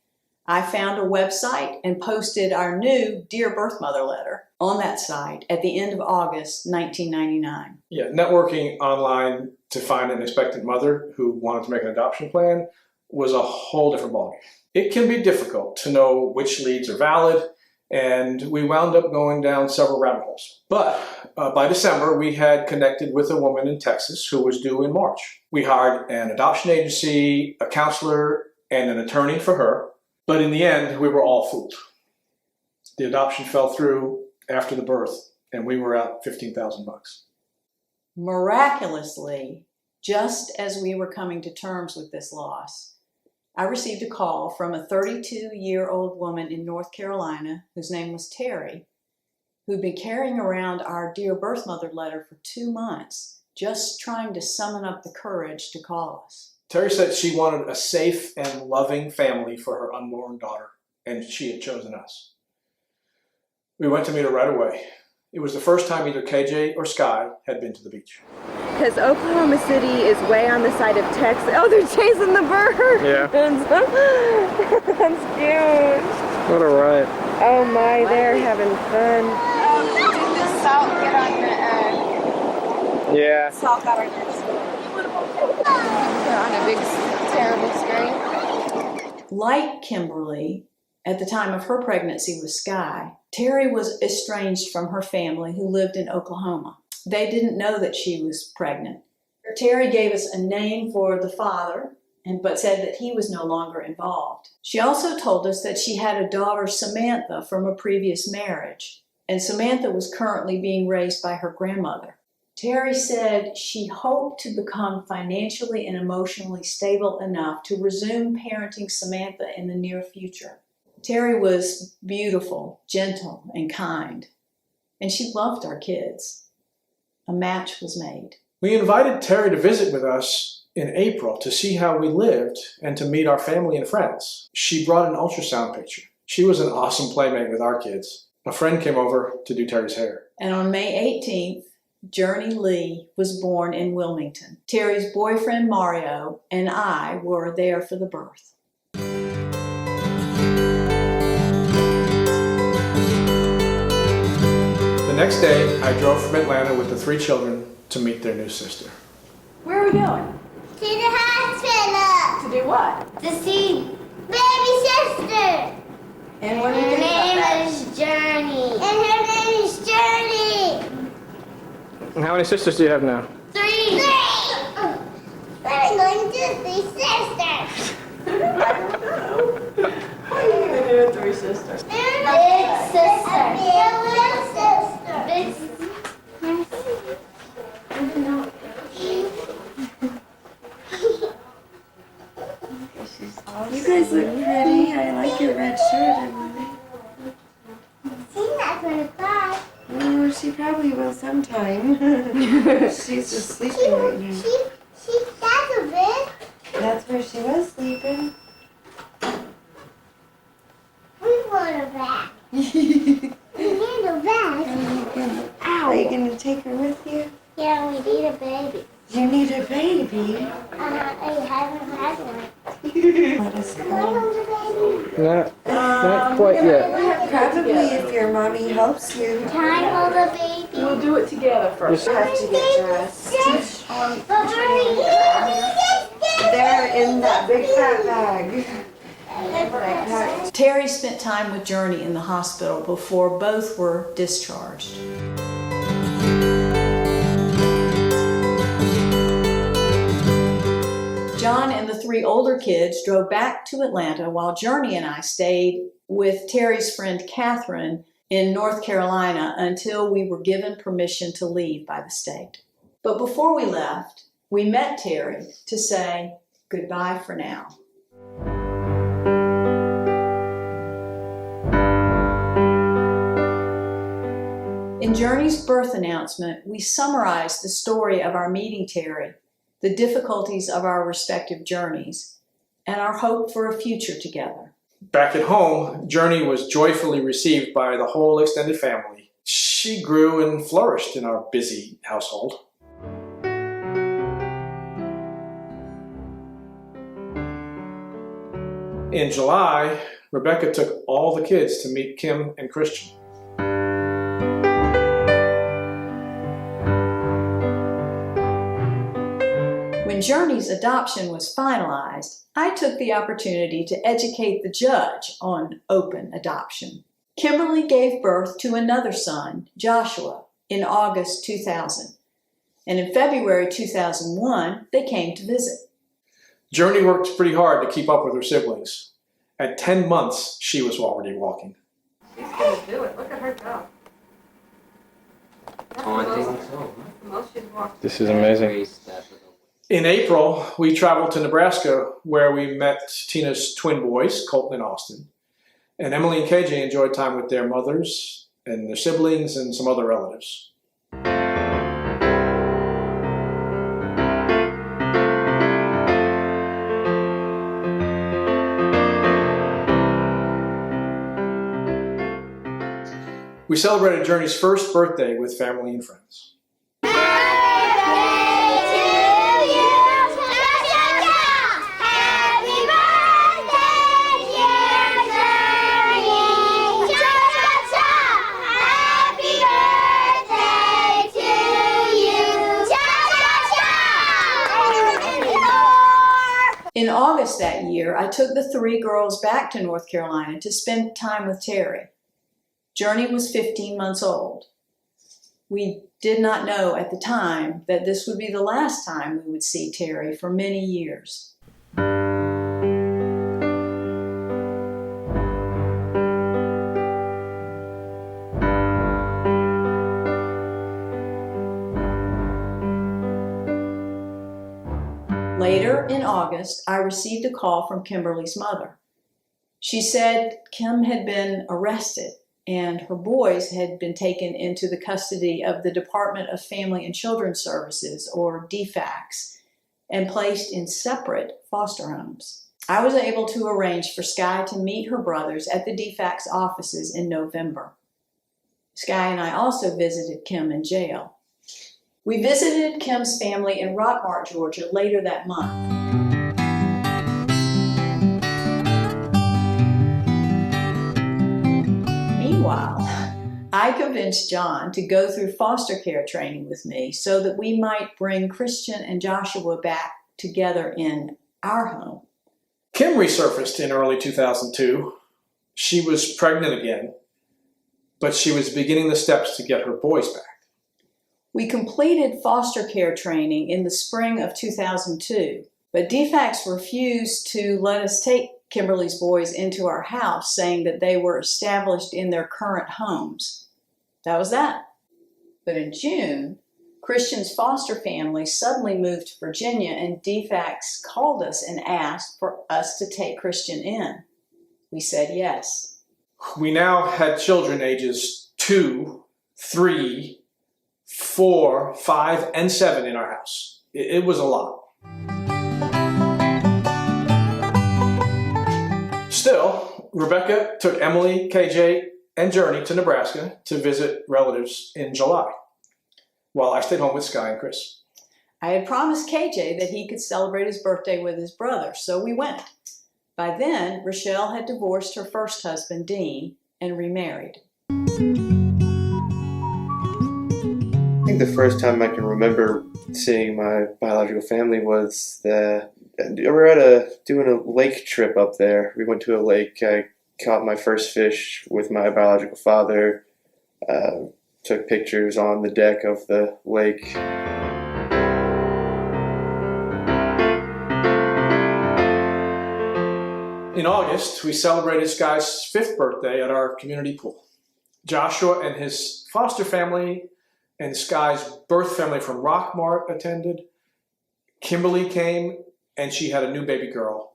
I found a website and posted our new Dear Birth Mother letter on that site at the end of August 1999. Yeah, networking online to find an expectant mother who wanted to make an adoption plan was a whole different ballgame. It can be difficult to know which leads are valid, and we wound up going down several rabbit holes. But by December, we had connected with a woman in Texas who was due in March. We hired an adoption agency, a counselor, and an attorney for her. But in the end, we were all fooled. The adoption fell through after the birth, and we were out $15,000. Miraculously, just as we were coming to terms with this loss, I received a call from a 32-year-old woman in North Carolina whose name was Terry, who'd been carrying around our Dear Birth Mother letter for 2 months, just trying to summon up the courage to call us. Terry said she wanted a safe and loving family for her unborn daughter, and she had chosen us. We went to meet her right away. It was the first time either KJ or Sky had been to the beach. Because Oklahoma City is way on the side of Texas. Oh, they're chasing the bird! Yeah. That's cute. What a ride. Oh my, they're having fun. Did the salt get on your, Yeah. salt got on your skin? They're on a big, terrible screen. Like Kimberly, at the time of her pregnancy with Sky, Terry was estranged from her family who lived in Oklahoma. They didn't know that she was pregnant. Terry gave us a name for the father, but said that he was no longer involved. She also told us that she had a daughter, Samantha, from a previous marriage, and Samantha was currently being raised by her grandmother. Terry said she hoped to become financially and emotionally stable enough to resume parenting Samantha in the near future. Terry was beautiful, gentle, and kind, and she loved our kids. A match was made. We invited Terry to visit with us in April to see how we lived and to meet our family and friends. She brought an ultrasound picture. She was an awesome playmate with our kids. A friend came over to do Terry's hair. And on May 18th, Journey Lee was born in Wilmington. Terry's boyfriend, Mario, and I were there for the birth. The next day, I drove from Atlanta with the 3 children to meet their new sister. Where are we going? To the hospital. To do what? To see baby sister. And what are you Her doing about that? name is Journey. And her name is Journey. And how many sisters do you have now? 3. We're going to see sisters. What are you going to do with 3 sisters? Big sister. Little sister. Big sister. You guys look pretty. I like your red shirt, Emily. She's not going to cry. Oh, she probably will sometime. She's just sleeping right now. That's a bit. That's where she was sleeping. We want her back. We need her back. Are you going to take her with you? Yeah, we need a baby. You need a baby? I haven't had one. Let us Can I hold a baby? Not quite yet. Probably if your mommy helps you. Can I hold a baby? We'll do it together first. You have to get dressed. But we're They're in that big fat bag. Terry spent time with Journey in the hospital before both were discharged. John and the 3 older kids drove back to Atlanta while Journey and I stayed with Terry's friend Catherine in North Carolina until we were given permission to leave by the state. But before we left, we met Terry to say goodbye for now. In Journey's birth announcement, we summarized the story of our meeting Terry, the difficulties of our respective journeys, and our hope for a future together. Back at home, Journey was joyfully received by the whole extended family. She grew and flourished in our busy household. In July, Rebecca took all the kids to meet Kim and Christian. When Journey's adoption was finalized, I took the opportunity to educate the judge on open adoption. Kimberly gave birth to another son, Joshua, in August 2000. And in February 2001, they came to visit. Journey worked pretty hard to keep up with her siblings. At 10 months, she was already walking. She's gonna do it. Look at her go. This is amazing. In April, we traveled to Nebraska, where we met Tina's twin boys, Colton and Austin. And Emily and KJ enjoyed time with their mothers and their siblings and some other relatives. We celebrated Journey's first birthday with family and friends. In August that year, I took the three girls back to North Carolina to spend time with Terry. Journey was 15 months old. We did not know at the time that this would be the last time we would see Terry for many years. Later in August, I received a call from Kimberly's mother. She said Kim had been arrested and her boys had been taken into the custody of the Department of Family and Children's Services, or DFACS, and placed in separate foster homes. I was able to arrange for Sky to meet her brothers at the DFACS offices in November. Sky and I also visited Kim in jail. We visited Kim's family in Rockmart, Georgia later that month. Meanwhile, I convinced John to go through foster care training with me so that we might bring Christian and Joshua back together in our home. Kim resurfaced in early 2002. She was pregnant again, but she was beginning the steps to get her boys back. We completed foster care training in the spring of 2002, but DFACS refused to let us take Kimberly's boys into our house, saying that they were established in their current homes. That was that. But in June, Christian's foster family suddenly moved to Virginia, and DFACS called us and asked for us to take Christian in. We said yes. We now had children ages 2, 3, 4, 5, and 7 in our house. It was a lot. Still, Rebecca took Emily, KJ, and Journey to Nebraska to visit relatives in July, while I stayed home with Sky and Chris. I had promised KJ that he could celebrate his birthday with his brother, so we went. By then, Rochelle had divorced her first husband, Dean, and remarried. I think the first time I can remember seeing my biological family was we were doing a lake trip up there. We went to a lake. I caught my first fish with my biological father. Took pictures on the deck of the lake. In August, we celebrated Sky's 5th birthday at our community pool. Joshua and his foster family and Sky's birth family from Rockmart attended. Kimberly came, and she had a new baby girl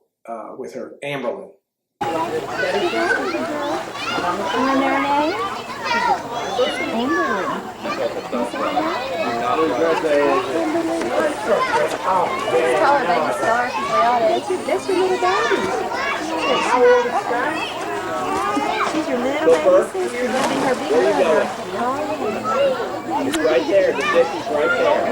with her, Amberlyn. Call her baby Star if they ought to. That's your little baby. How old is Sky? She's your little baby sister. You'll be her big brother. Oh, It's right there. The dick is right there.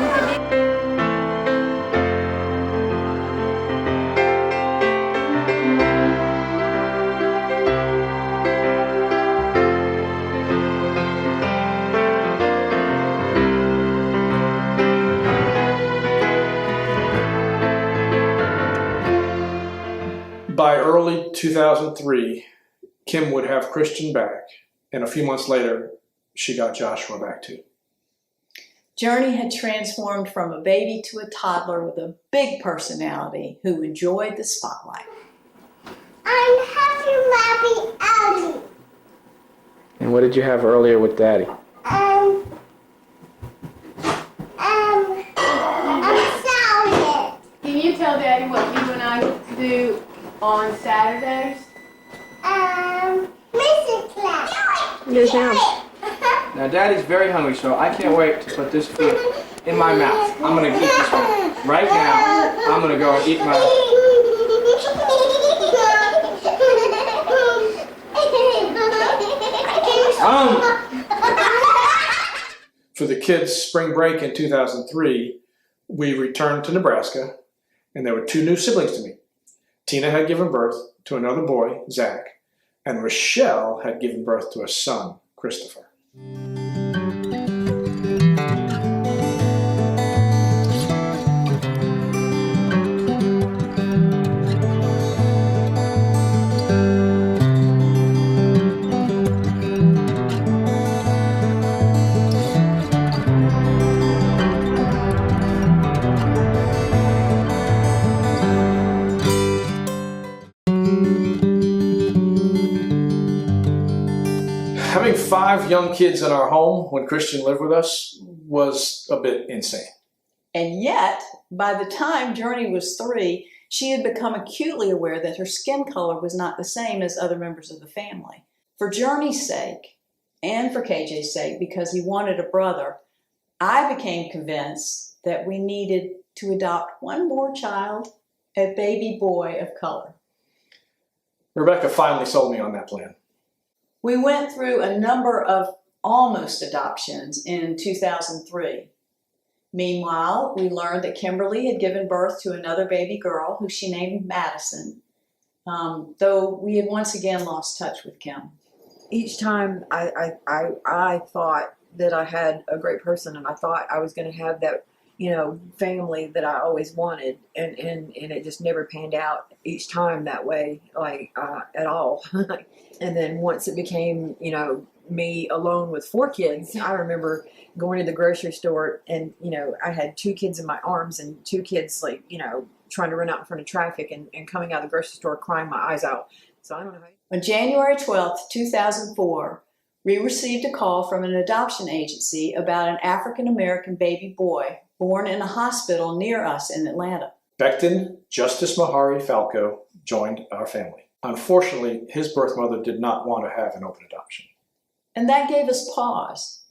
By early 2003, Kim would have Christian back, and a few months later, she got Joshua back too. Journey had transformed from a baby to a toddler with a big personality who enjoyed the spotlight. I'm happy, Mommy, Ellie. And what did you have earlier with Daddy? I'm sorry. Can you tell Daddy what you and I do on Saturdays? Music class. Yes, ma'am. Now, Daddy's very hungry, so I can't wait to put this food in my mouth. I'm going to eat this one. Right now, I'm going to go and eat my... For the kids' spring break in 2003, we returned to Nebraska, and there were 2 new siblings to meet. Tina had given birth to another boy, Zach, and Rochelle had given birth to a son, Christopher. Having 5 young kids in our home when Christian lived with us was a bit insane. And yet, by the time Journey was 3, she had become acutely aware that her skin color was not the same as other members of the family. For Journey's sake, and for KJ's sake, because he wanted a brother, I became convinced that we needed to adopt one more child, a baby boy of color. Rebecca finally sold me on that plan. We went through a number of almost adoptions in 2003. Meanwhile, we learned that Kimberly had given birth to another baby girl who she named Madison, though we had once again lost touch with Kim. Each time I thought that I had a great person, and I thought I was going to have that, family that I always wanted, and it just never panned out each time that way, at all. And then once it became, me alone with 4 kids, I remember going to the grocery store and, I had 2 kids in my arms and 2 kids, trying to run out in front of traffic and coming out of the grocery store crying my eyes out. So I don't know how. On January 12th, 2004, we received a call from an adoption agency about an African-American baby boy born in a hospital near us in Atlanta. Becton Justice Mahari Falco joined our family. Unfortunately, his birth mother did not want to have an open adoption. And that gave us pause.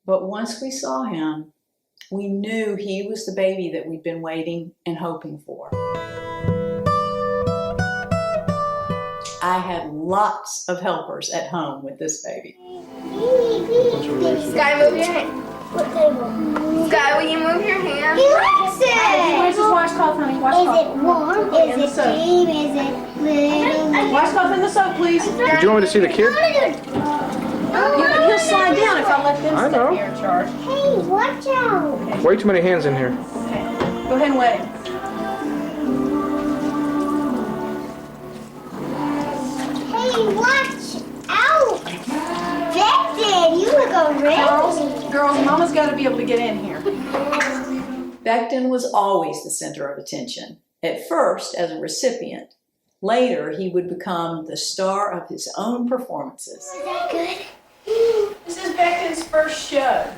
But once we saw him, we knew he was the baby that we'd been waiting and hoping for. I had lots of helpers at home with this baby. Sky, move your hand. What table? Sky, will you move your hand? He likes it! Where's his washcloth, honey? Washcloth. Is it warm? Is it deep? Is it little? Washcloth in the soap, please. Did you want me to see the kid? He'll slide down if I let them I step know. here in charge. Hey, watch out! Way too many hands in here. Okay. Go ahead and wet him. Hey, watch out! Becton, you look already. Girls, Mama's got to be able to get in here. Becton was always the center of attention, at first as a recipient. Later, he would become the star of his own performances. Is that good? This is Becton's first show.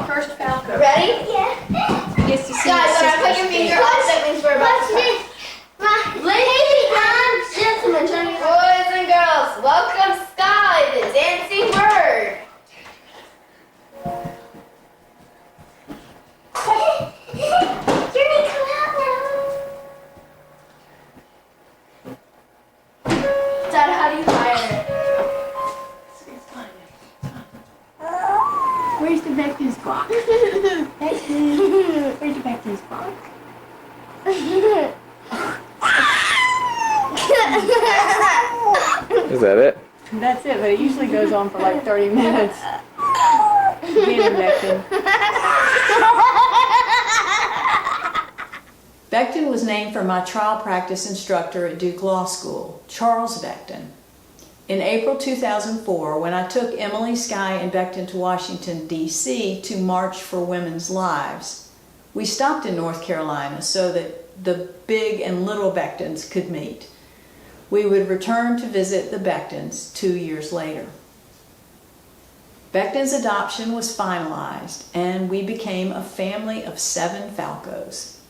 First Falco. Ready? Yeah. He gets to see Guys, his when I put sister's your finger dance. on, that means we're about to start. Ladies and gentlemen, boys and girls, welcome Sky, the dancing bird. Is that it? That's it, but it usually goes on for like 30 minutes. Being Becton. Becton was named for my trial practice instructor at Duke Law School, Charles Becton. In April 2004, when I took Emily, Skye, and Becton to Washington, D.C. to March for Women's Lives, we stopped in North Carolina so that the big and little Bectons could meet. We would return to visit the Bectons 2 years later. Becton's adoption was finalized, and we became a family of 7 Falcos.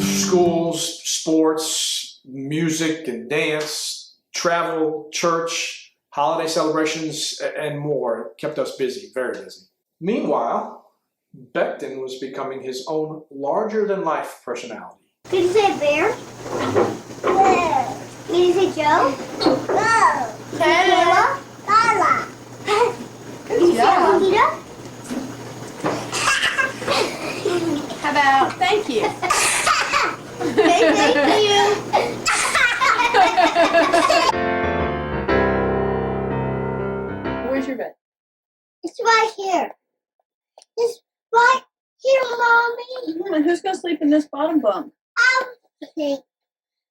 Schools, sports, music and dance, travel, church, holiday celebrations, and more kept us busy, very busy. Meanwhile, Becton was becoming his own larger-than-life personality. Did you say bear? Bear. Did you say Joe? No. Kayla? Lala. Did you say Juanita? How about thank you? Thank you. Where's your bed? It's right here. It's right here, Mommy. And who's going to sleep in this bottom bunk? I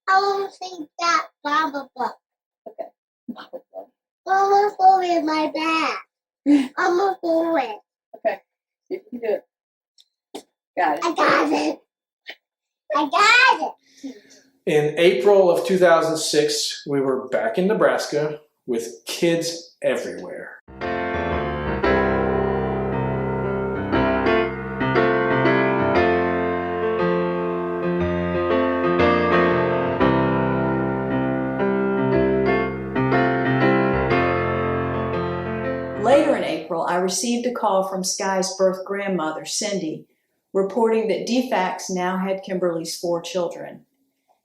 want to think that Baba book. Okay. I'm going to go in my bag. I'm going to go in. Okay. See if you can do it. Got it. I got it. I got it. In April of 2006, we were back in Nebraska with kids everywhere. Later in April, I received a call from Skye's birth grandmother, Cindy, reporting that DFACS now had Kimberly's 4 children.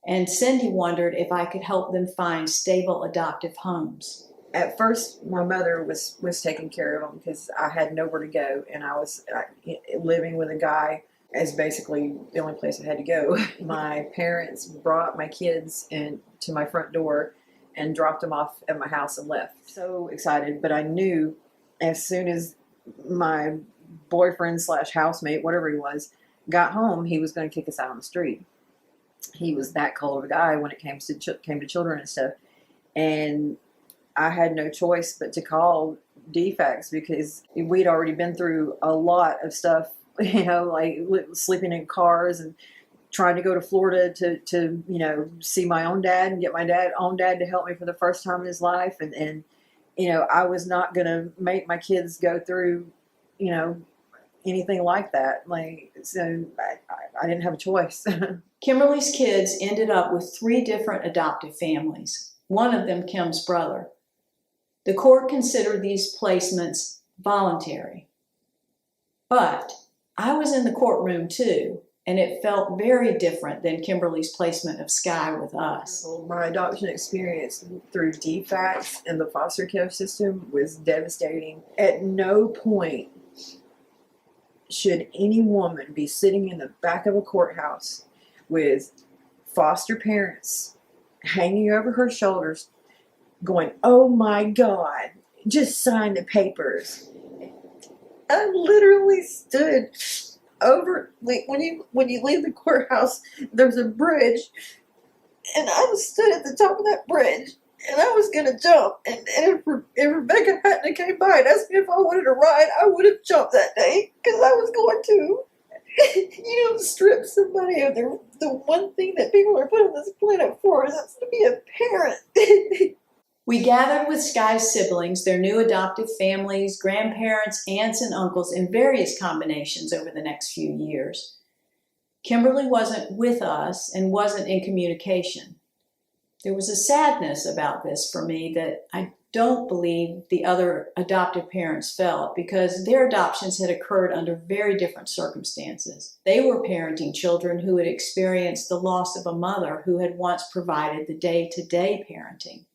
And Cindy wondered if I could help them find stable adoptive homes. At first, my mother was taking care of them because I had nowhere to go, and I was living with a guy as basically the only place I had to go. My parents brought my kids to my front door and dropped them off at my house and left. So excited, but I knew as soon as my boyfriend / housemate, whatever he was, got home, he was going to kick us out on the street. He was that cold of a guy when it came to children and stuff. And I had no choice but to call DFACS because we'd already been through a lot of stuff, you know, like sleeping in cars and trying to go to Florida to you know, see my own dad and get my own dad to help me for the first time in his life. And you know, I was not going to make my kids go through, you know, anything like that. Like, so I didn't have a choice. Kimberly's kids ended up with 3 different adoptive families, one of them Kim's brother. The court considered these placements voluntary. But I was in the courtroom too, and it felt very different than Kimberly's placement of Skye with us. My adoption experience through DFACS and the foster care system was devastating. At no point should any woman be sitting in the back of a courthouse with foster parents hanging over her shoulders going, "Oh my God, just sign the papers." I literally stood over, like, when you leave the courthouse, there's a bridge, and I was stood at the top of that bridge, and I was going to jump, and if Rebecca hadn't came by and asked me if I wanted to ride, I would have jumped that day, because I was going to. You don't strip somebody of the one thing that people are put on this planet for, and that's to be a parent. We gathered with Skye's siblings, their new adoptive families, grandparents, aunts, and uncles in various combinations over the next few years. Kimberly wasn't with us and wasn't in communication. There was a sadness about this for me that I don't believe the other adoptive parents felt because their adoptions had occurred under very different circumstances. They were parenting children who had experienced the loss of a mother who had once provided the day-to-day parenting.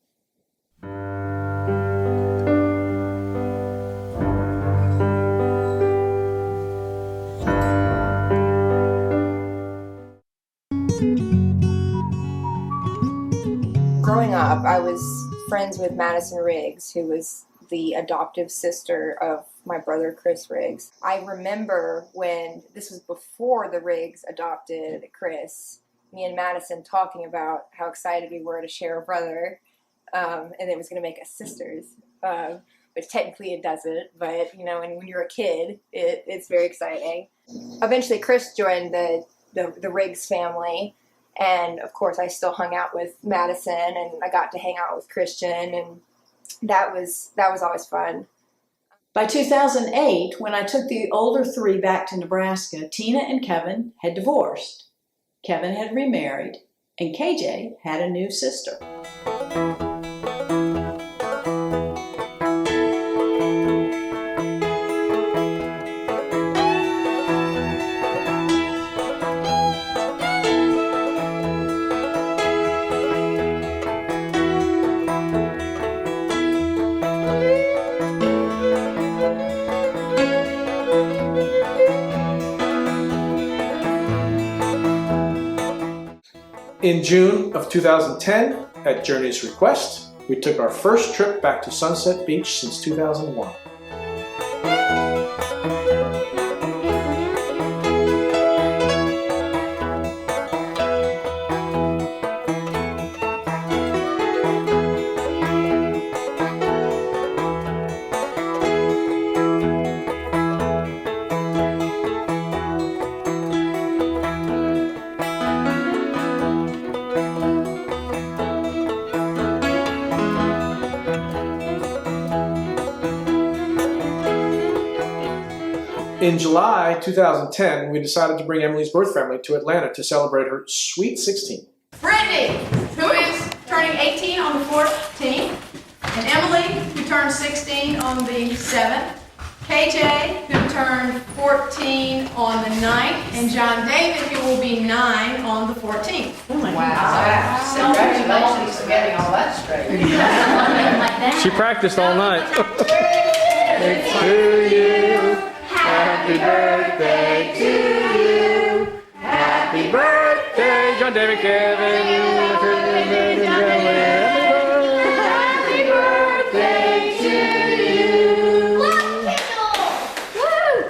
growing up, I was friends with Madison Riggs, who was the adoptive sister of my brother Chris Riggs. I remember when this was before the Riggs adopted Chris, me and Madison talking about how excited we were to share a brother, and it was going to make us sisters, which technically it doesn't, but you know, and when you're a kid, it's very exciting. Eventually Chris joined the Riggs family, and of course I still hung out with Madison, and I got to hang out with Christian, and that was always fun. By 2008, when I took the older three back to Nebraska, Tina and Kevin had divorced. Kevin had remarried, and KJ had a new sister. In June of 2010, at Journey's request, we took our first trip back to Sunset Beach since 2001. In July 2010, we decided to bring Emily's birth family to Atlanta to celebrate her sweet 16. Brittany, who is turning 18 on the 14th, and Emily, who turned 16 on the 7th, KJ, who turned 14 on the 9th, and John David, who will be 9 on the 14th. Oh my Wow. Congratulations for getting all that straight. She practiced all night. To you. Happy birthday to you. Happy birthday, John David Kevin. Happy birthday to you.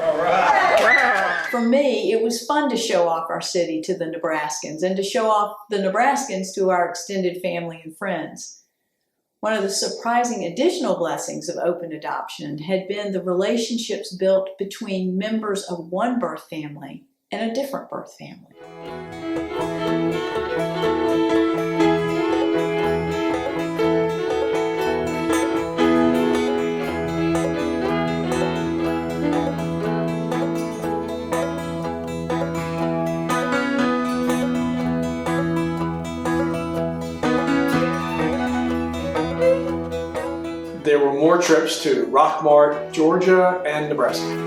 All right. For me, it was fun to show off our city to the Nebraskans and to show off the Nebraskans to our extended family and friends. One of the surprising additional blessings of open adoption had been the relationships built between members of one birth family and a different birth family. There were more trips to Rockmart, Georgia, and Nebraska.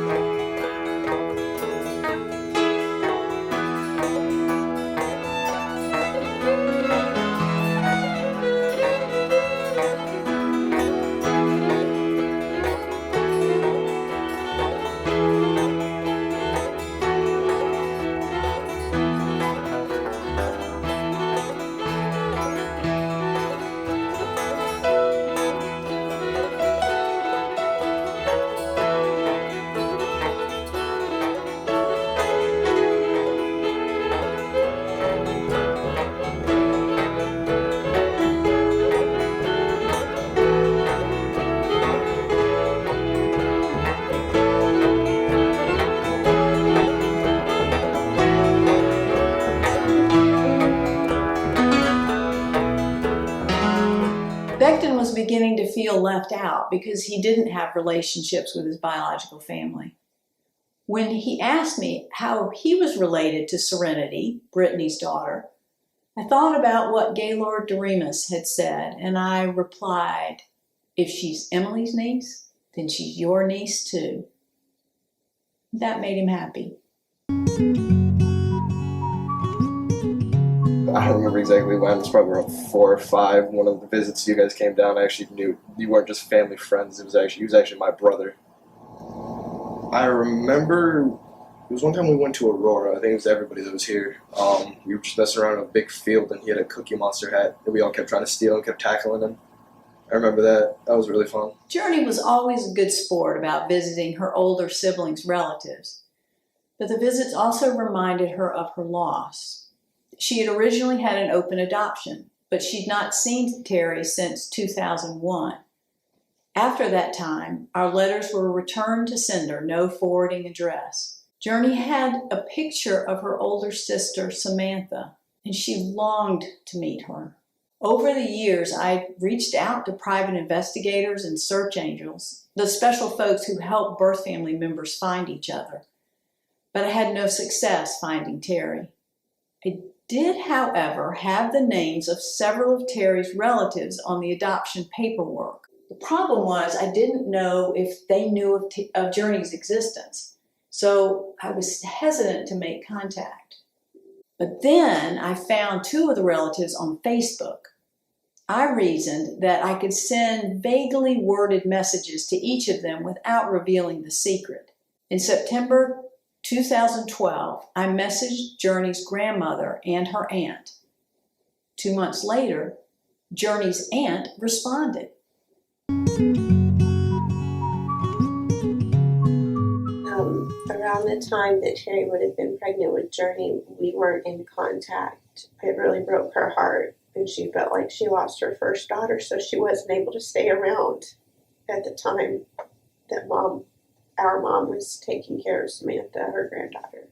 Becton was beginning to feel left out because he didn't have relationships with his biological family. When he asked me how he was related to Serenity, Brittany's daughter, I thought about what Gaylord Doremus had said, and I replied, if she's Emily's niece, then she's your niece too. That made him happy. I don't remember exactly when. It was probably around 4 or 5. One of the visits you guys came down, I actually knew you weren't just family friends. He was actually my brother. I remember It was one time we went to Aurora. I think it was everybody that was here. We were just messing around in a big field, and he had a Cookie Monster hat that we all kept trying to steal and kept tackling him. I remember that. That was really fun. Journey was always a good sport about visiting her older siblings' relatives, but the visits also reminded her of her loss. She had originally had an open adoption, but she'd not seen Terry since 2001. After that time, our letters were returned to sender, no forwarding address. Journey had a picture of her older sister, Samantha, and she longed to meet her. Over the years, I reached out to private investigators and search angels, the special folks who help birth family members find each other, but I had no success finding Terry. I did, however, have the names of several of Terry's relatives on the adoption paperwork. The problem was I didn't know if they knew of Journey's existence, so I was hesitant to make contact. But then I found two of the relatives on Facebook. I reasoned that I could send vaguely worded messages to each of them without revealing the secret. In September 2012, I messaged Journey's grandmother and her aunt. 2 months later, Journey's aunt responded. Around the time that Terry would have been pregnant with Journey, we weren't in contact. It really broke her heart, and she felt like she lost her first daughter, so she wasn't able to stay around at the time that our mom was taking care of Samantha, her granddaughter.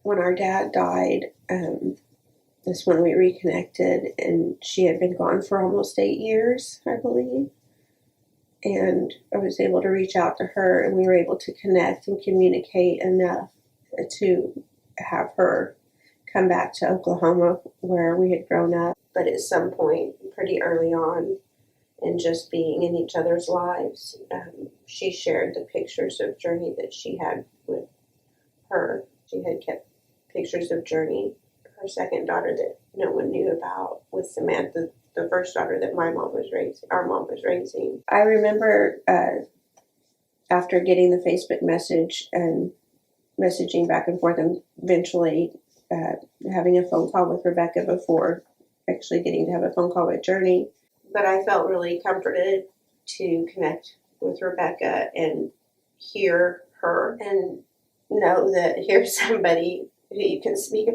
When our dad died, that's when we reconnected, and she had been gone for almost 8 years, I believe. And I was able to reach out to her, and we were able to connect and communicate enough to have her come back to Oklahoma where we had grown up. But at some point, pretty early on, and just being in each other's lives, she shared the pictures of Journey that she had with her. She had kept pictures of Journey, her second daughter that no one knew about, with Samantha, the first daughter that our mom was raising. I remember after getting the Facebook message and messaging back and forth, and eventually having a phone call with Rebecca before actually getting to have a phone call with Journey. But I felt really comforted to connect with Rebecca and hear her and know that here's somebody who you can speak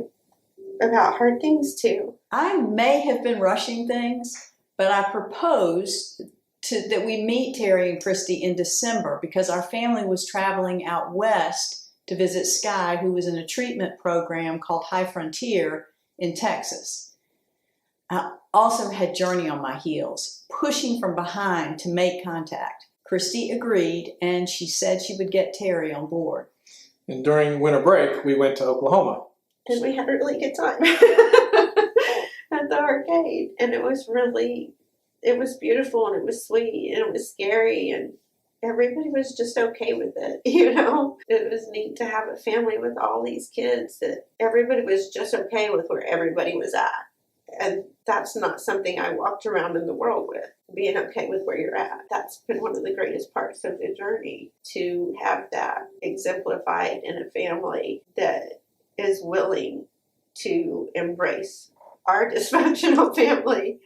about hard things to. I may have been rushing things, but I proposed that we meet Terry and Christy in December because our family was traveling out west to visit Sky, who was in a treatment program called High Frontier in Texas. I also had Journey on my heels, pushing from behind to make contact. Christy agreed, and she said she would get Terry on board. And during winter break, we went to Oklahoma. And we had a really good time at the arcade. And it was beautiful, and it was sweet, and it was scary, and everybody was just okay with it, you know? It was neat to have a family with all these kids that everybody was just okay with where everybody was at. And that's not something I walked around in the world with, being okay with where you're at. That's been one of the greatest parts of the journey, to have that exemplified in a family that is willing to embrace our dysfunctional family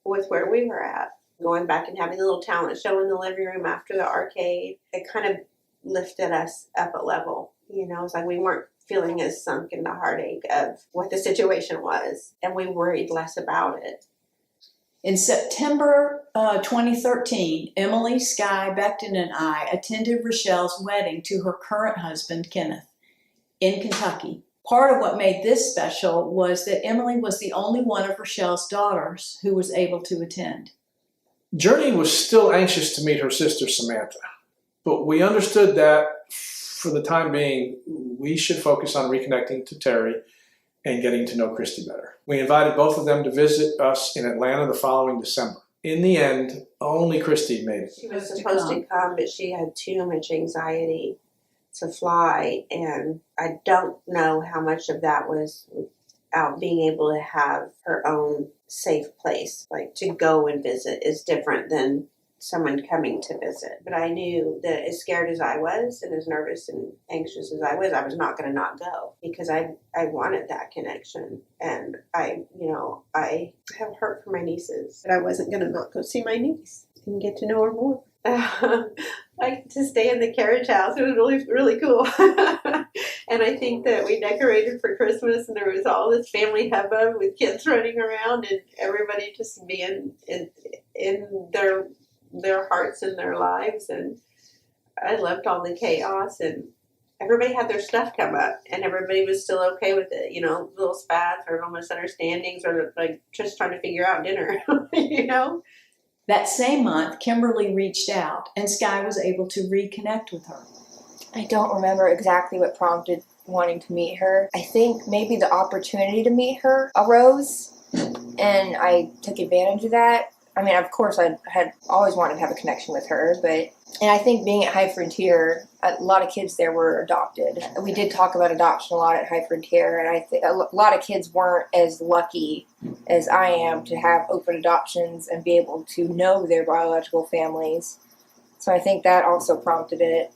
with where we were at. Going back and having a little talent show in the living room after the arcade, it kind of lifted us up a level. You know, it's like we weren't feeling as sunk in the heartache of what the situation was, and we worried less about it. In September 2013, Emily, Sky, Becton, and I attended Rochelle's wedding to her current husband, Kenneth, in Kentucky. Part of what made this special was that Emily was the only one of Rochelle's daughters who was able to attend. Journey was still anxious to meet her sister Samantha, but we understood that for the time being, we should focus on reconnecting to Terry and getting to know Christy better. We invited both of them to visit us in Atlanta the following December. In the end, only Christy made it. She was supposed to come, but she had too much anxiety to fly, and I don't know how much of that was out being able to have her own safe place. Like, to go and visit is different than someone coming to visit. But I knew that as scared as I was and as nervous and anxious as I was not going to not go because I wanted that connection. And I have heart for my nieces, but I wasn't going to not go see my niece and get to know her more. Like to stay in the carriage house. It was really, really cool. And I think that we decorated for Christmas and there was all this family hubbub with kids running around and everybody just being in their hearts and their lives. And I loved all the chaos and everybody had their stuff come up and everybody was still okay with it, little spats or little misunderstandings or like just trying to figure out dinner, That same month, Kimberly reached out and Sky was able to reconnect with her. I don't remember exactly what prompted wanting to meet her. I think maybe the opportunity to meet her arose and I took advantage of that. I mean, of course, I had always wanted to have a connection with her, and I think being at High Frontier, a lot of kids there were adopted. We did talk about adoption a lot at High Frontier, and I think a lot of kids weren't as lucky as I am to have open adoptions and be able to know their biological families. So I think that also prompted it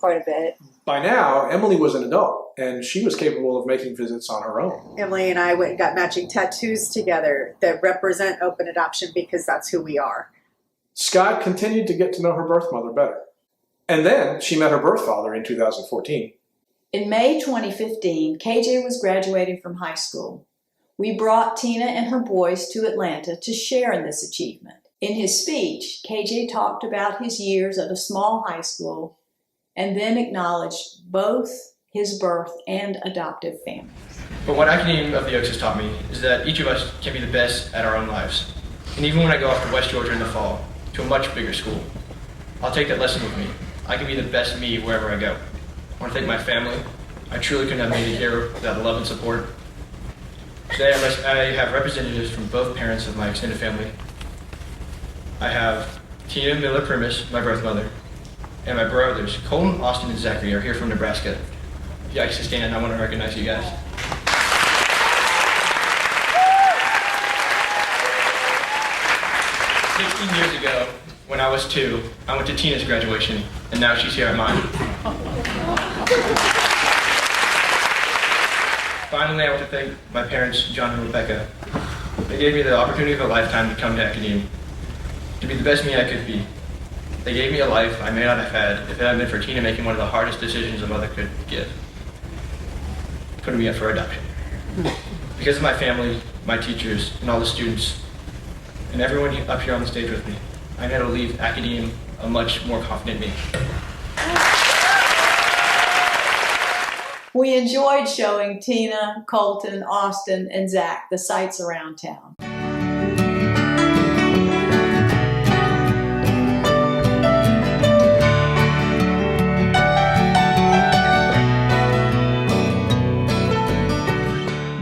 quite a bit. By now, Emily was an adult, and she was capable of making visits on her own. Emily and I went and got matching tattoos together that represent open adoption because that's who we are. Scott continued to get to know her birth mother better. And then she met her birth father in 2014. In May 2015, KJ was graduating from high school. We brought Tina and her boys to Atlanta to share in this achievement. In his speech, KJ talked about his years at a small high school and then acknowledged both his birth and adoptive families. But what Academe of the Oaks has taught me is that each of us can be the best at our own lives. And even when I go off to West Georgia in the fall, to a much bigger school, I'll take that lesson with me. I can be the best me wherever I go. I want to thank my family. I truly couldn't have made it here without the love and support. Today I have representatives from both parents of my extended family. I have Tina Miller Primus, my birth mother, and my brothers, Colton, Austin, and Zachary, are here from Nebraska. If you guys can stand, I want to recognize you guys. 16 years ago, when I was 2, I went to Tina's graduation, and now she's here at mine. Finally, I want to thank my parents, John and Rebecca. They gave me the opportunity of a lifetime to come to Academe, to be the best me I could be. They gave me a life I may not have had if it hadn't been for Tina making one of the hardest decisions a mother could give, putting me up for adoption. Because of my family, my teachers, and all the students, and everyone up here on the stage with me, I know to leave Academe a much more confident me. We enjoyed showing Tina, Colton, Austin, and Zach the sights around town.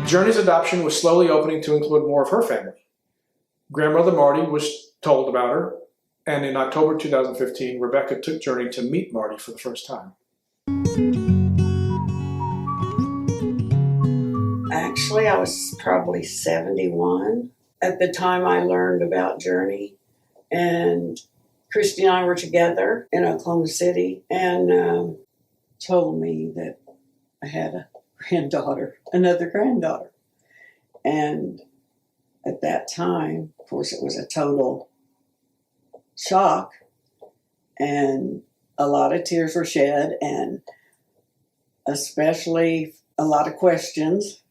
Journey's adoption was slowly opening to include more of her family. Grandmother Marty was told about her, and in October 2015, Rebecca took Journey to meet Marty for the first time. Actually, I was probably 71 at the time I learned about Journey, and Christy and I were together in Oklahoma City and told me that I had a granddaughter, another granddaughter. And at that time, of course, it was a total shock, and a lot of tears were shed, and especially a lot of questions,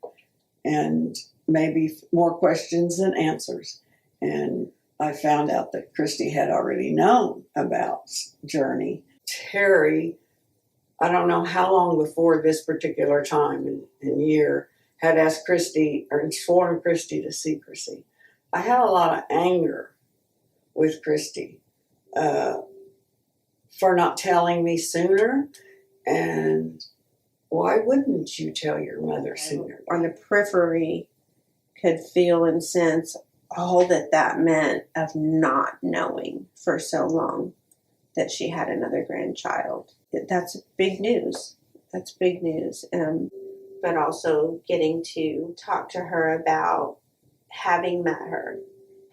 and maybe more questions than answers. And I found out that Christy had already known about Journey. Terry, I don't know how long before this particular time and year, had asked Christy or sworn Christy to secrecy. I had a lot of anger with Christy for not telling me sooner, and why wouldn't you tell your mother sooner? On the periphery, could feel and sense all that meant of not knowing for so long that she had another grandchild. That's big news. That's big news. But also getting to talk to her about having met her,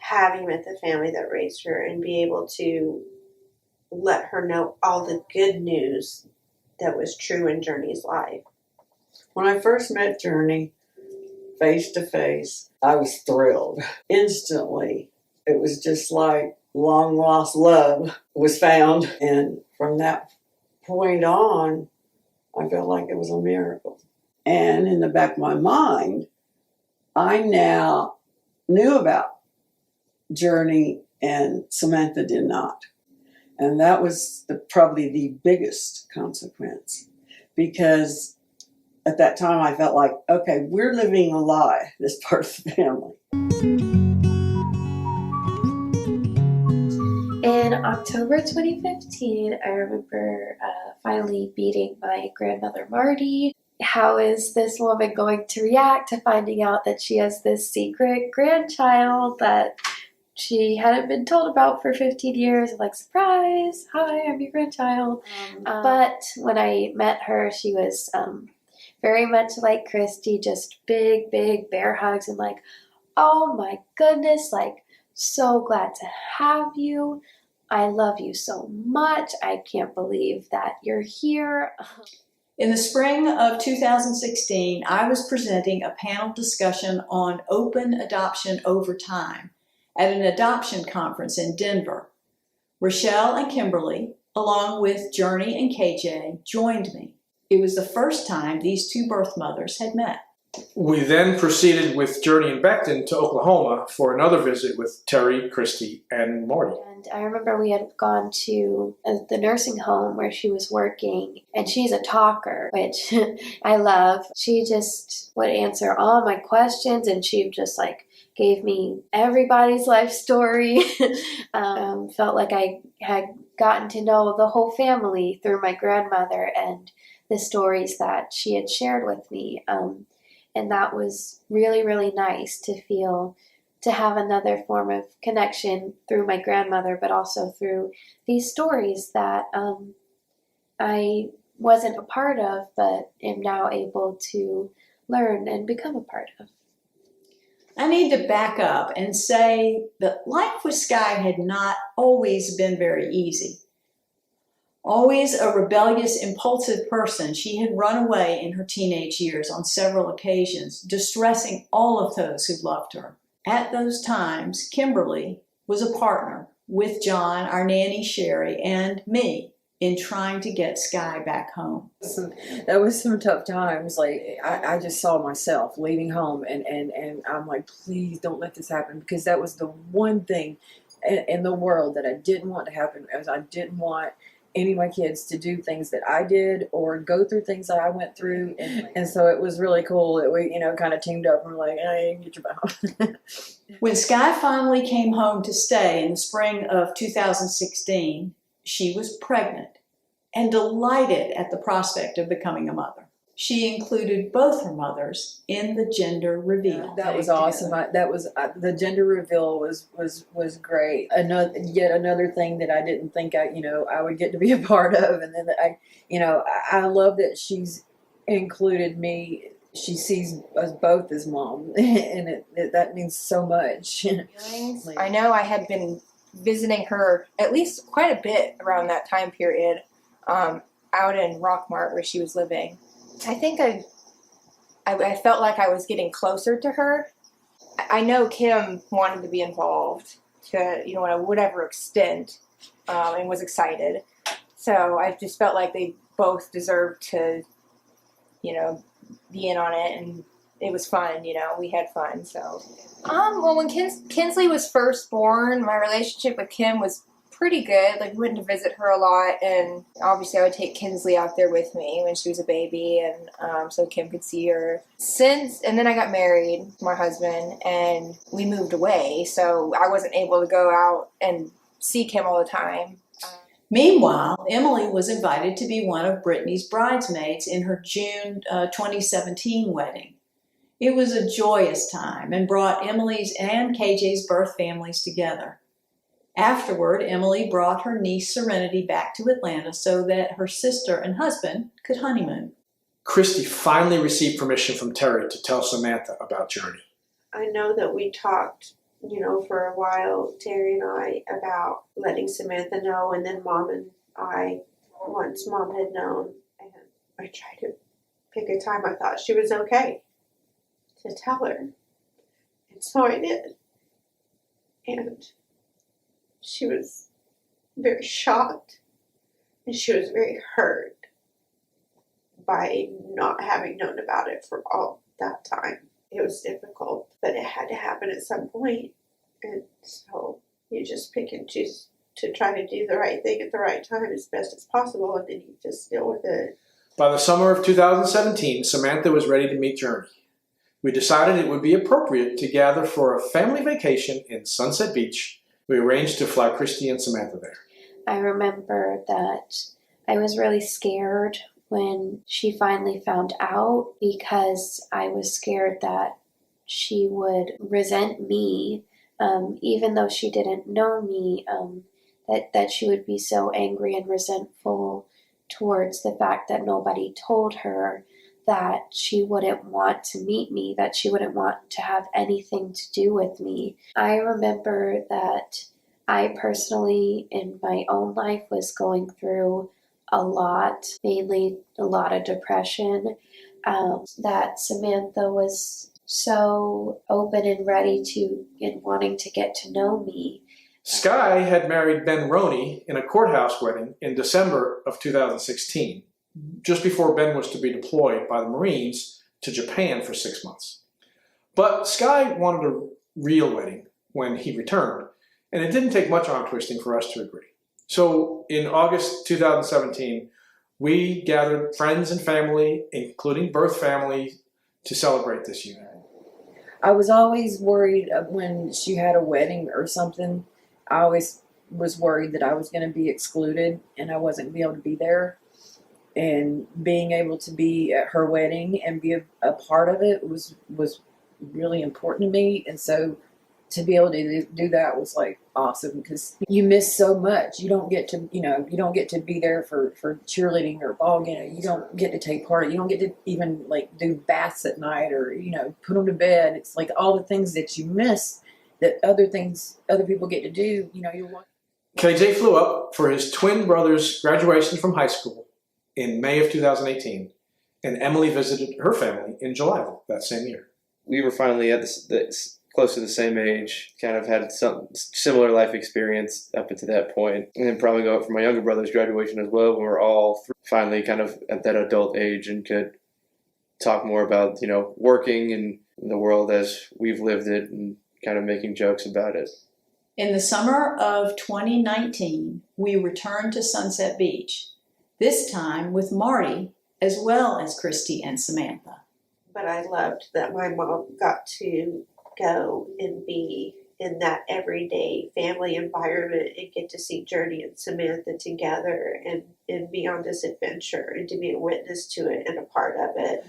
having met the family that raised her and be able to let her know all the good news that was true in Journey's life. When I first met Journey face to face, I was thrilled. Instantly, it was just like long lost love was found. And from that point on, I felt like it was a miracle. And in the back of my mind, I now knew about Journey and Samantha did not. And that was probably the biggest consequence, because at that time I felt like, okay, we're living a lie, this part of the family. In October 2015, I remember finally meeting my grandmother Marty. How is this woman going to react to finding out that she has this secret grandchild that she hadn't been told about for 15 years? I'm like, surprise, hi, I'm your grandchild. But when I met her, she was very much like Christy, just big, big bear hugs and like, oh my goodness, like, so glad to have you. I love you so much. I can't believe that you're here. In the spring of 2016, I was presenting a panel discussion on open adoption over time at an adoption conference in Denver. Rochelle and Kimberly, along with Journey and KJ, joined me. It was the first time these two birth mothers had met. We then proceeded with Journey and Becton to Oklahoma for another visit with Terry, Christy, and Marty. And I remember we had gone to the nursing home where she was working, and she's a talker, which I love. She just would answer all my questions, and she just like gave me everybody's life story. Felt like I had gotten to know the whole family through my grandmother and the stories that she had shared with me. And that was really, really nice to feel, to have another form of connection through my grandmother, but also through these stories that I wasn't a part of, but am now able to learn and become a part of. I need to back up and say that life with Sky had not always been very easy. Always a rebellious, impulsive person, she had run away in her teenage years on several occasions, distressing all of those who loved her. At those times, Kimberly was a partner with John, our nanny Sherry, and me in trying to get Sky back home. That was some tough times. Like I just saw myself leaving home, and I'm like, please don't let this happen, because that was the one thing in the world that I didn't want to happen, as I didn't want any of my kids to do things that I did or go through things that I went through. And so it was really cool that we, kind of teamed up and were like, hey, get your back. When Sky finally came home to stay in the spring of 2016, she was pregnant and delighted at the prospect of becoming a mother. She included both her mothers in the gender reveal. That was awesome. The gender reveal was great. Yet another thing that I didn't think I would get to be a part of. And then I love that she's included me. She sees us both as mom, and that means so much. I know I had been visiting her at least quite a bit around that time period, out in Rockmart where she was living. I think I felt like I was getting closer to her. I know Kim wanted to be involved to, whatever extent, and was excited. So I just felt like they both deserved to, be in on it, and it was fun, we had fun, so. Well, when Kinsley was first born, my relationship with Kim was pretty good. Like, we went to visit her a lot, and obviously I would take Kinsley out there with me when she was a baby, and so Kim could see her. And then I got married to my husband, and we moved away, so I wasn't able to go out and see Kim all the time. Meanwhile, Emily was invited to be one of Brittany's bridesmaids in her June 2017 wedding. It was a joyous time and brought Emily's and KJ's birth families together. Afterward, Emily brought her niece Serenity back to Atlanta so that her sister and husband could honeymoon. Christy finally received permission from Terry to tell Samantha about Journey. I know that we talked for a while, Terry and I, about letting Samantha know, and then Mom and I, once Mom had known, and I tried to pick a time I thought she was okay to tell her. And so I did. And she was very shocked, and she was very hurt by not having known about it for all that time. It was difficult, but it had to happen at some point. And so you just pick and choose to try to do the right thing at the right time as best as possible, and then you just deal with it. By the summer of 2017, Samantha was ready to meet Journey. We decided it would be appropriate to gather for a family vacation in Sunset Beach. We arranged to fly Christy and Samantha there. I remember that I was really scared when she finally found out, because I was scared that she would resent me, even though she didn't know me, that she would be so angry and resentful towards the fact that nobody told her, that she wouldn't want to meet me, that she wouldn't want to have anything to do with me. I remember that I personally, in my own life, was going through a lot, mainly a lot of depression, that Samantha was so open and ready to and wanting to get to know me. Sky had married Ben Roney in a courthouse wedding in December of 2016, just before Ben was to be deployed by the Marines to Japan for 6 months. But Sky wanted a real wedding when he returned, and it didn't take much arm twisting for us to agree. So in August 2017, we gathered friends and family, including birth family, to celebrate this union. I was always worried when she had a wedding or something. I always was worried that I was going to be excluded and I wasn't going to be able to be there. And being able to be at her wedding and be a part of it was really important to me. And so to be able to do that was like awesome, because you miss so much. You don't get to, you don't get to be there for cheerleading or ball game. You don't get to take part. You don't get to even like do baths at night or, put them to bed. It's like all the things that you miss that other people get to do, KJ flew up for his twin brother's graduation from high school in May of 2018, and Emily visited her family in July of that same year. We were finally at close to the same age, kind of had some similar life experience up until that point, and then probably go up for my younger brother's graduation as well, when we were all finally kind of at that adult age and could talk more about, working and the world as we've lived it and kind of making jokes about it. In the summer of 2019, we returned to Sunset Beach, this time with Marty as well as Christy and Samantha. But I loved that my mom got to go and be in that everyday family environment and get to see Journey and Samantha together and be on this adventure and to be a witness to it and a part of it.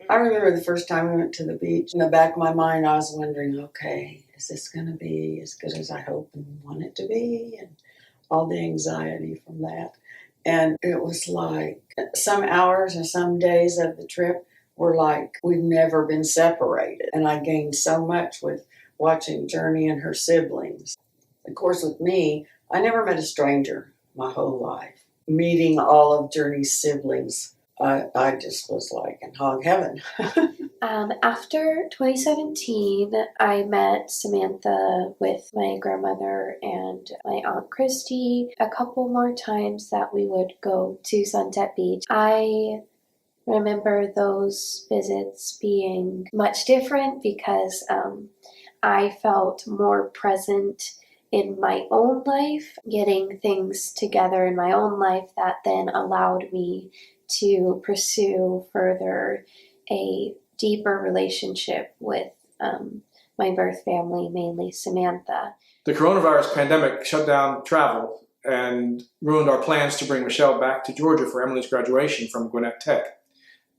I remember the first time we went to the beach. In the back of my mind, I was wondering, okay, is this going to be as good as I hope and want it to be? And all the anxiety from that. And it was like some hours or some days of the trip were like we've never been separated. And I gained so much with watching Journey and her siblings. Of course, with me, I never met a stranger my whole life. Meeting all of Journey's siblings, I just was like in hog heaven. After 2017, I met Samantha with my grandmother and my Aunt Christy a couple more times that we would go to Sunset Beach. I remember those visits being much different because I felt more present in my own life, getting things together in my own life that then allowed me to pursue further a deeper relationship with my birth family, mainly Samantha. The coronavirus pandemic shut down travel and ruined our plans to bring Michelle back to Georgia for Emily's graduation from Gwinnett Tech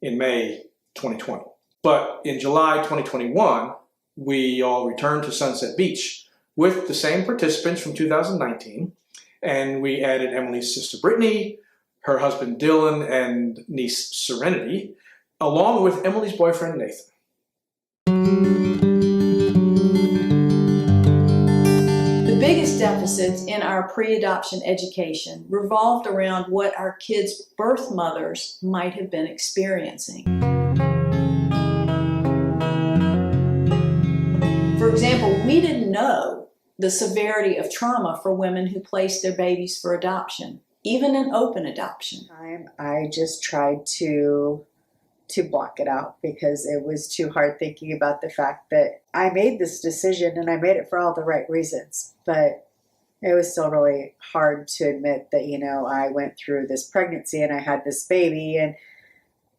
in May 2020. But in July 2021, we all returned to Sunset Beach with the same participants from 2019, and we added Emily's sister Brittany, her husband Dylan, and niece Serenity, along with Emily's boyfriend Nathan. deficits in our pre-adoption education revolved around what our kids' birth mothers might have been experiencing. For example, we didn't know the severity of trauma for women who placed their babies for adoption, even in open adoption. I just tried to block it out because it was too hard thinking about the fact that I made this decision and I made it for all the right reasons. But it was still really hard to admit that, I went through this pregnancy and I had this baby and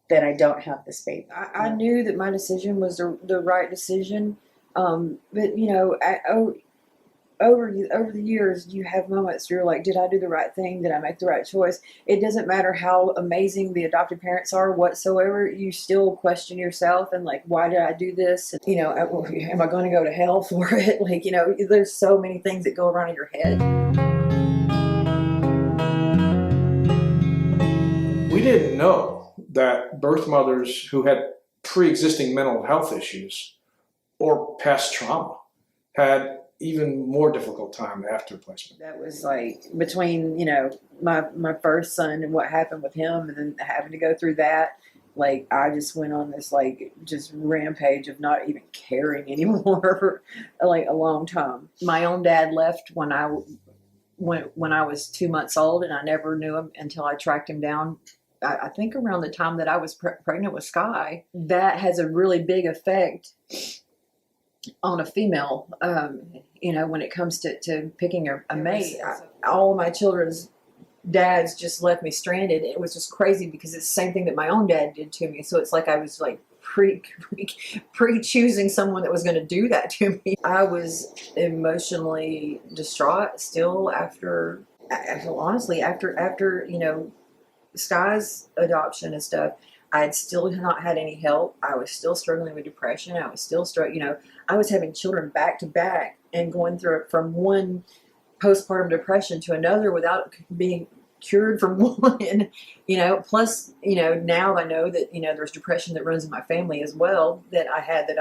then I don't have this baby. I knew that my decision was the right decision. But, over the years, you have moments where you're like, did I do the right thing? Did I make the right choice? It doesn't matter how amazing the adopted parents are whatsoever. You still question yourself and like, why did I do this? And, am I going to go to hell for it? Like, there's so many things that go around in your head. We didn't know that birth mothers who had pre-existing mental health issues or past trauma had even more difficult time after placement. That was like between, my first son and what happened with him and then having to go through that. Like I just went on this just rampage of not even caring anymore for a long time. My own dad left when I was 2 months old and I never knew him until I tracked him down. I think around the time that I was pregnant with Sky. That has a really big effect on a female, when it comes to picking a mate. All of my children's dads just left me stranded. It was just crazy because it's the same thing that my own dad did to me. So it's like I was like pre-choosing someone that was going to do that to me. I was emotionally distraught still after Sky's adoption and stuff. I had still not had any help. I was still struggling with depression. I was still I was having children back to back and going through it from one postpartum depression to another without being cured from one, plus, now I know that, there's depression that runs in my family as well that I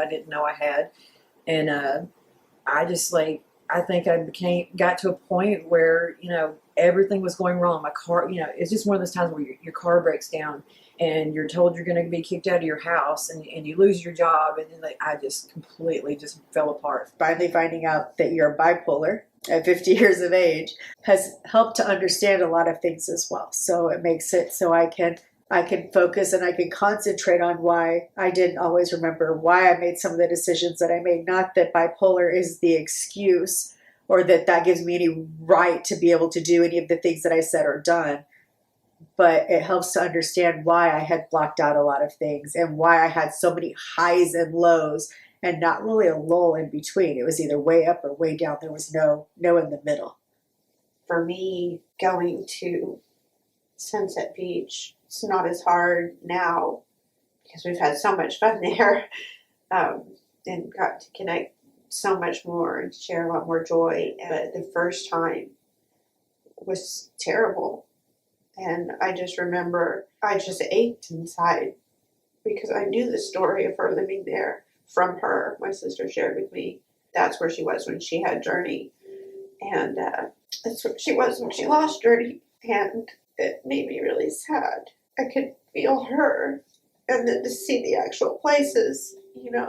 didn't know I had. And, I just I think I got to a point where, everything was going wrong. My car, it's just one of those times where your car breaks down and you're told you're going to be kicked out of your house and you lose your job. And then I just completely just fell apart. Finally finding out that you're bipolar at 50 years of age has helped to understand a lot of things as well. So it makes it so I can focus and I can concentrate on why I didn't always remember why I made some of the decisions that I made. Not that bipolar is the excuse or that gives me any right to be able to do any of the things that I said or done. But it helps to understand why I had blocked out a lot of things and why I had so many highs and lows and not really a lull in between. It was either way up or way down. There was no in the middle. For me, going to Sunset Beach, it's not as hard now because we've had so much fun there and got to connect so much more and share a lot more joy. But the first time was terrible. And I just remember I just ached inside because I knew the story of her living there from her. My sister shared with me that's where she was when she had Journey. And that's where she was when she lost Journey. And it made me really sad. I could feel her. And then to see the actual places,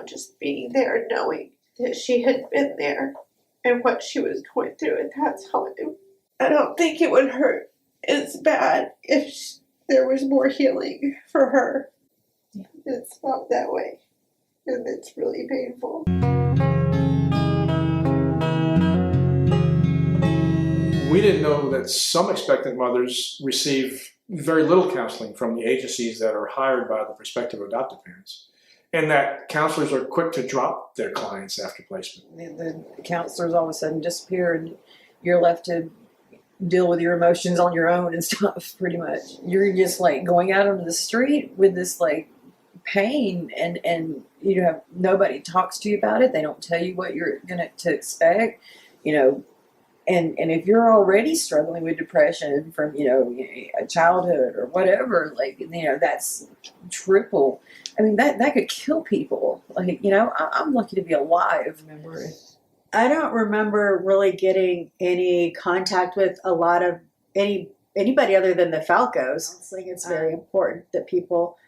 just being there, knowing that she had been there and what she was going through. And that's how I don't think it would hurt as bad if there was more healing for her. Yeah. It's not that way. And it's really painful. We didn't know that some expectant mothers receive very little counseling from the agencies that are hired by the prospective adoptive parents, and that counselors are quick to drop their clients after placement. The counselors all of a sudden disappear and you're left to deal with your emotions on your own and stuff, pretty much. You're just going out onto the street with this pain and nobody talks to you about it. They don't tell you what you're to expect, and if you're already struggling with depression from, a childhood or whatever, that's triple. I mean, that could kill people. I'm lucky to be alive. Remember, I don't remember really getting any contact with a lot of anybody other than the Falcos. I think it's very important that people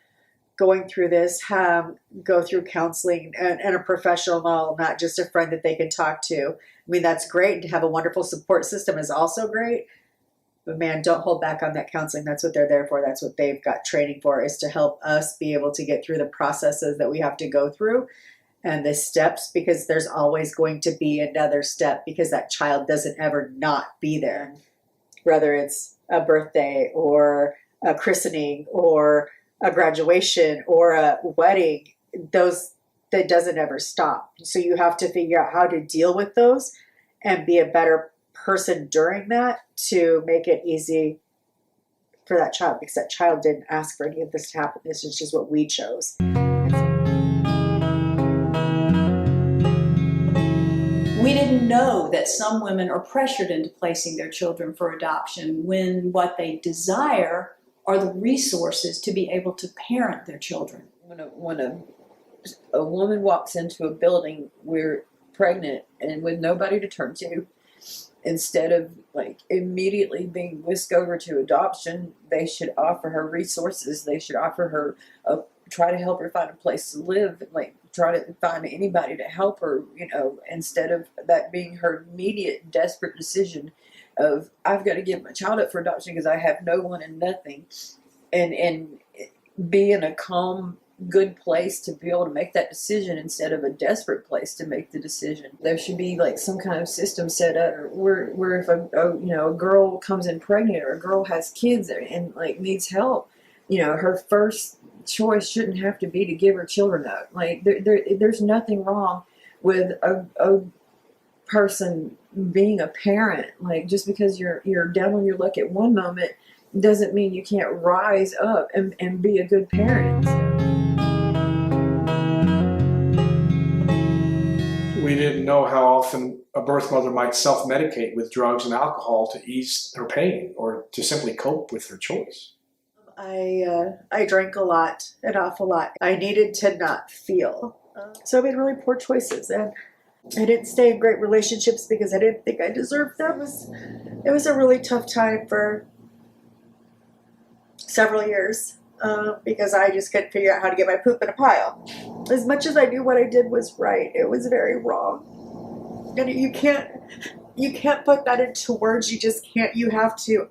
going through this go through counseling and a professional, not just a friend that they can talk to. I mean, that's great, and to have a wonderful support system is also great. But man, don't hold back on that counseling. That's what they're there for. That's what they've got training for, is to help us be able to get through the processes that we have to go through and the steps, because there's always going to be another step, because that child doesn't ever not be there. Whether it's a birthday or a christening or a graduation or a wedding, that doesn't ever stop. So you have to figure out how to deal with those and be a better person during that to make it easy for that child, because that child didn't ask for any of this to happen. This is just what we chose. We didn't know that some women are pressured into placing their children for adoption when what they desire are the resources to be able to parent their children. When a woman walks into a building, we're pregnant and with nobody to turn to, instead of like immediately being whisked over to adoption, they should offer her resources. They should offer her try to help her find a place to live, like try to find anybody to help her, instead of that being her immediate desperate decision of, I've got to give my child up for adoption because I have no one and nothing, and be in a calm, good place to be able to make that decision instead of a desperate place to make the decision. There should be like some kind of system set up where if a girl comes in pregnant, or a girl has kids and like needs help, her first choice shouldn't have to be to give her children up. Like there's nothing wrong with a person being a parent. Like just because you're down on your luck at one moment doesn't mean you can't rise up and be a good parent. We didn't know how often a birth mother might self-medicate with drugs and alcohol to ease her pain or to simply cope with her choice. I drank a lot, an awful lot. I needed to not feel. So I made really poor choices, and I didn't stay in great relationships because I didn't think I deserved them. It was a really tough time for several years because I just couldn't figure out how to get my poop in a pile. As much as I knew what I did was right, it was very wrong. And you can't put that into words. You just can't. You have to.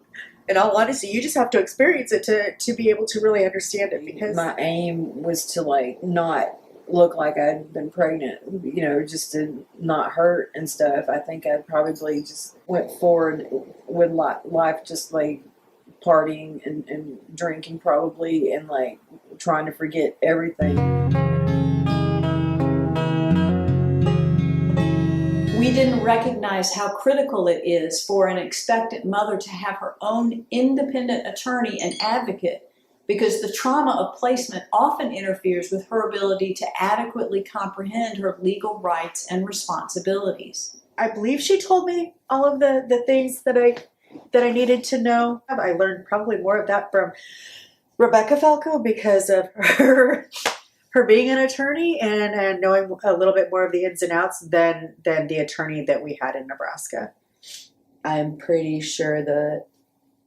In all honesty, you just have to experience it to be able to really understand it. Because my aim was to like not look like I'd been pregnant, just to not hurt and stuff. I think I probably just went forward with life just like partying and drinking probably, and like trying to forget everything. We didn't recognize how critical it is for an expectant mother to have her own independent attorney and advocate, because the trauma of placement often interferes with her ability to adequately comprehend her legal rights and responsibilities. I believe she told me all of the things that I needed to know. I learned probably more of that from Rebecca Falco because of her being an attorney and knowing a little bit more of the ins and outs than the attorney that we had in Nebraska. I'm pretty sure the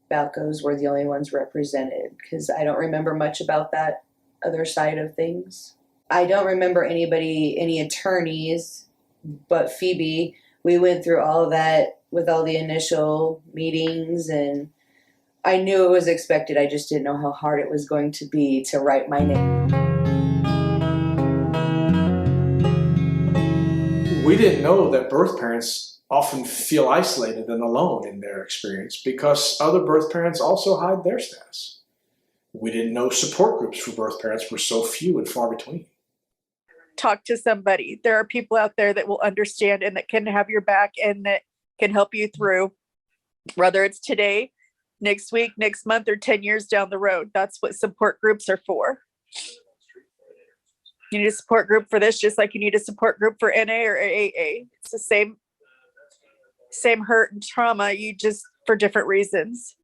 Falcos were the only ones represented, because I don't remember much about that other side of things. I don't remember any attorneys, but Phoebe. We went through all of that with all the initial meetings, and I knew it was expected. I just didn't know how hard it was going to be to write my name. We didn't know that birth parents often feel isolated and alone in their experience because other birth parents also hide their status. We didn't know support groups for birth parents were so few and far between. Talk to somebody. There are people out there that will understand and that can have your back and that can help you through, whether it's today, next week, next month, or 10 years down the road. That's what support groups are for. You need a support group for this, just like you need a support group for NA or AA. It's the same hurt and trauma, you just for different reasons.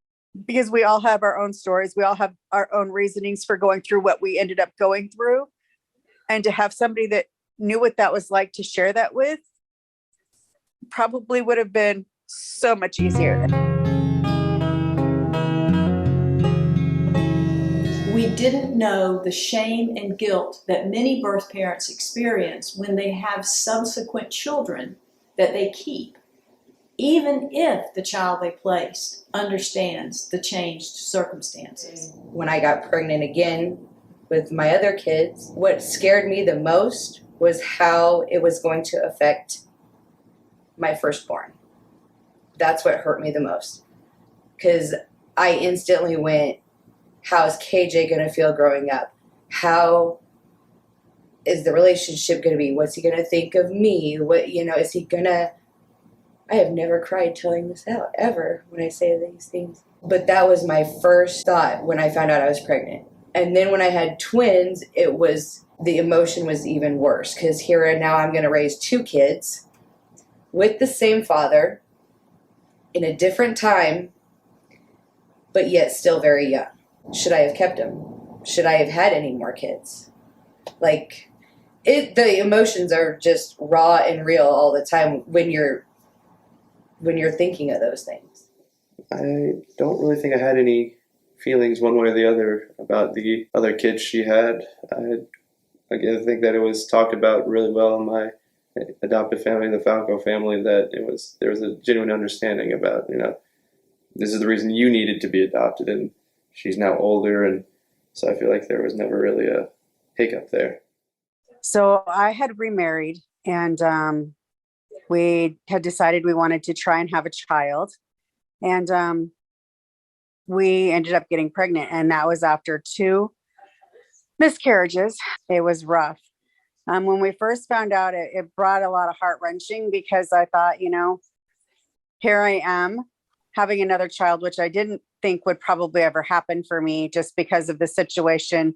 Because we all have our own stories. We all have our own reasonings for going through what we ended up going through. And to have somebody that knew what that was like to share that with, probably would have been so much easier. We didn't know the shame and guilt that many birth parents experience when they have subsequent children that they keep, even if the child they placed understands the changed circumstances. When I got pregnant again with my other kids, what scared me the most was how it was going to affect my firstborn. That's what hurt me the most. Because I instantly went, how's KJ going to feel growing up? How is the relationship going to be? What's he going to think of me? What, is he going to... I have never cried telling this out, ever, when I say these things. But that was my first thought when I found out I was pregnant. And then when I had twins, the emotion was even worse. Because here and now I'm going to raise 2 kids with the same father in a different time, but yet still very young. Should I have kept him? Should I have had any more kids? The emotions are just raw and real all the time when you're thinking of those things. I don't really think I had any feelings one way or the other about the other kids she had. I think that it was talked about really well in my adoptive family, the Falco family, that there was a genuine understanding about, this is the reason you needed to be adopted, and she's now older, and so I feel like there was never really a hiccup there. So I had remarried, and we had decided we wanted to try and have a child, and we ended up getting pregnant, and that was after 2 miscarriages. It was rough. When we first found out, it brought a lot of heart-wrenching, because I thought, here I am having another child, which I didn't think would probably ever happen for me, just because of the situation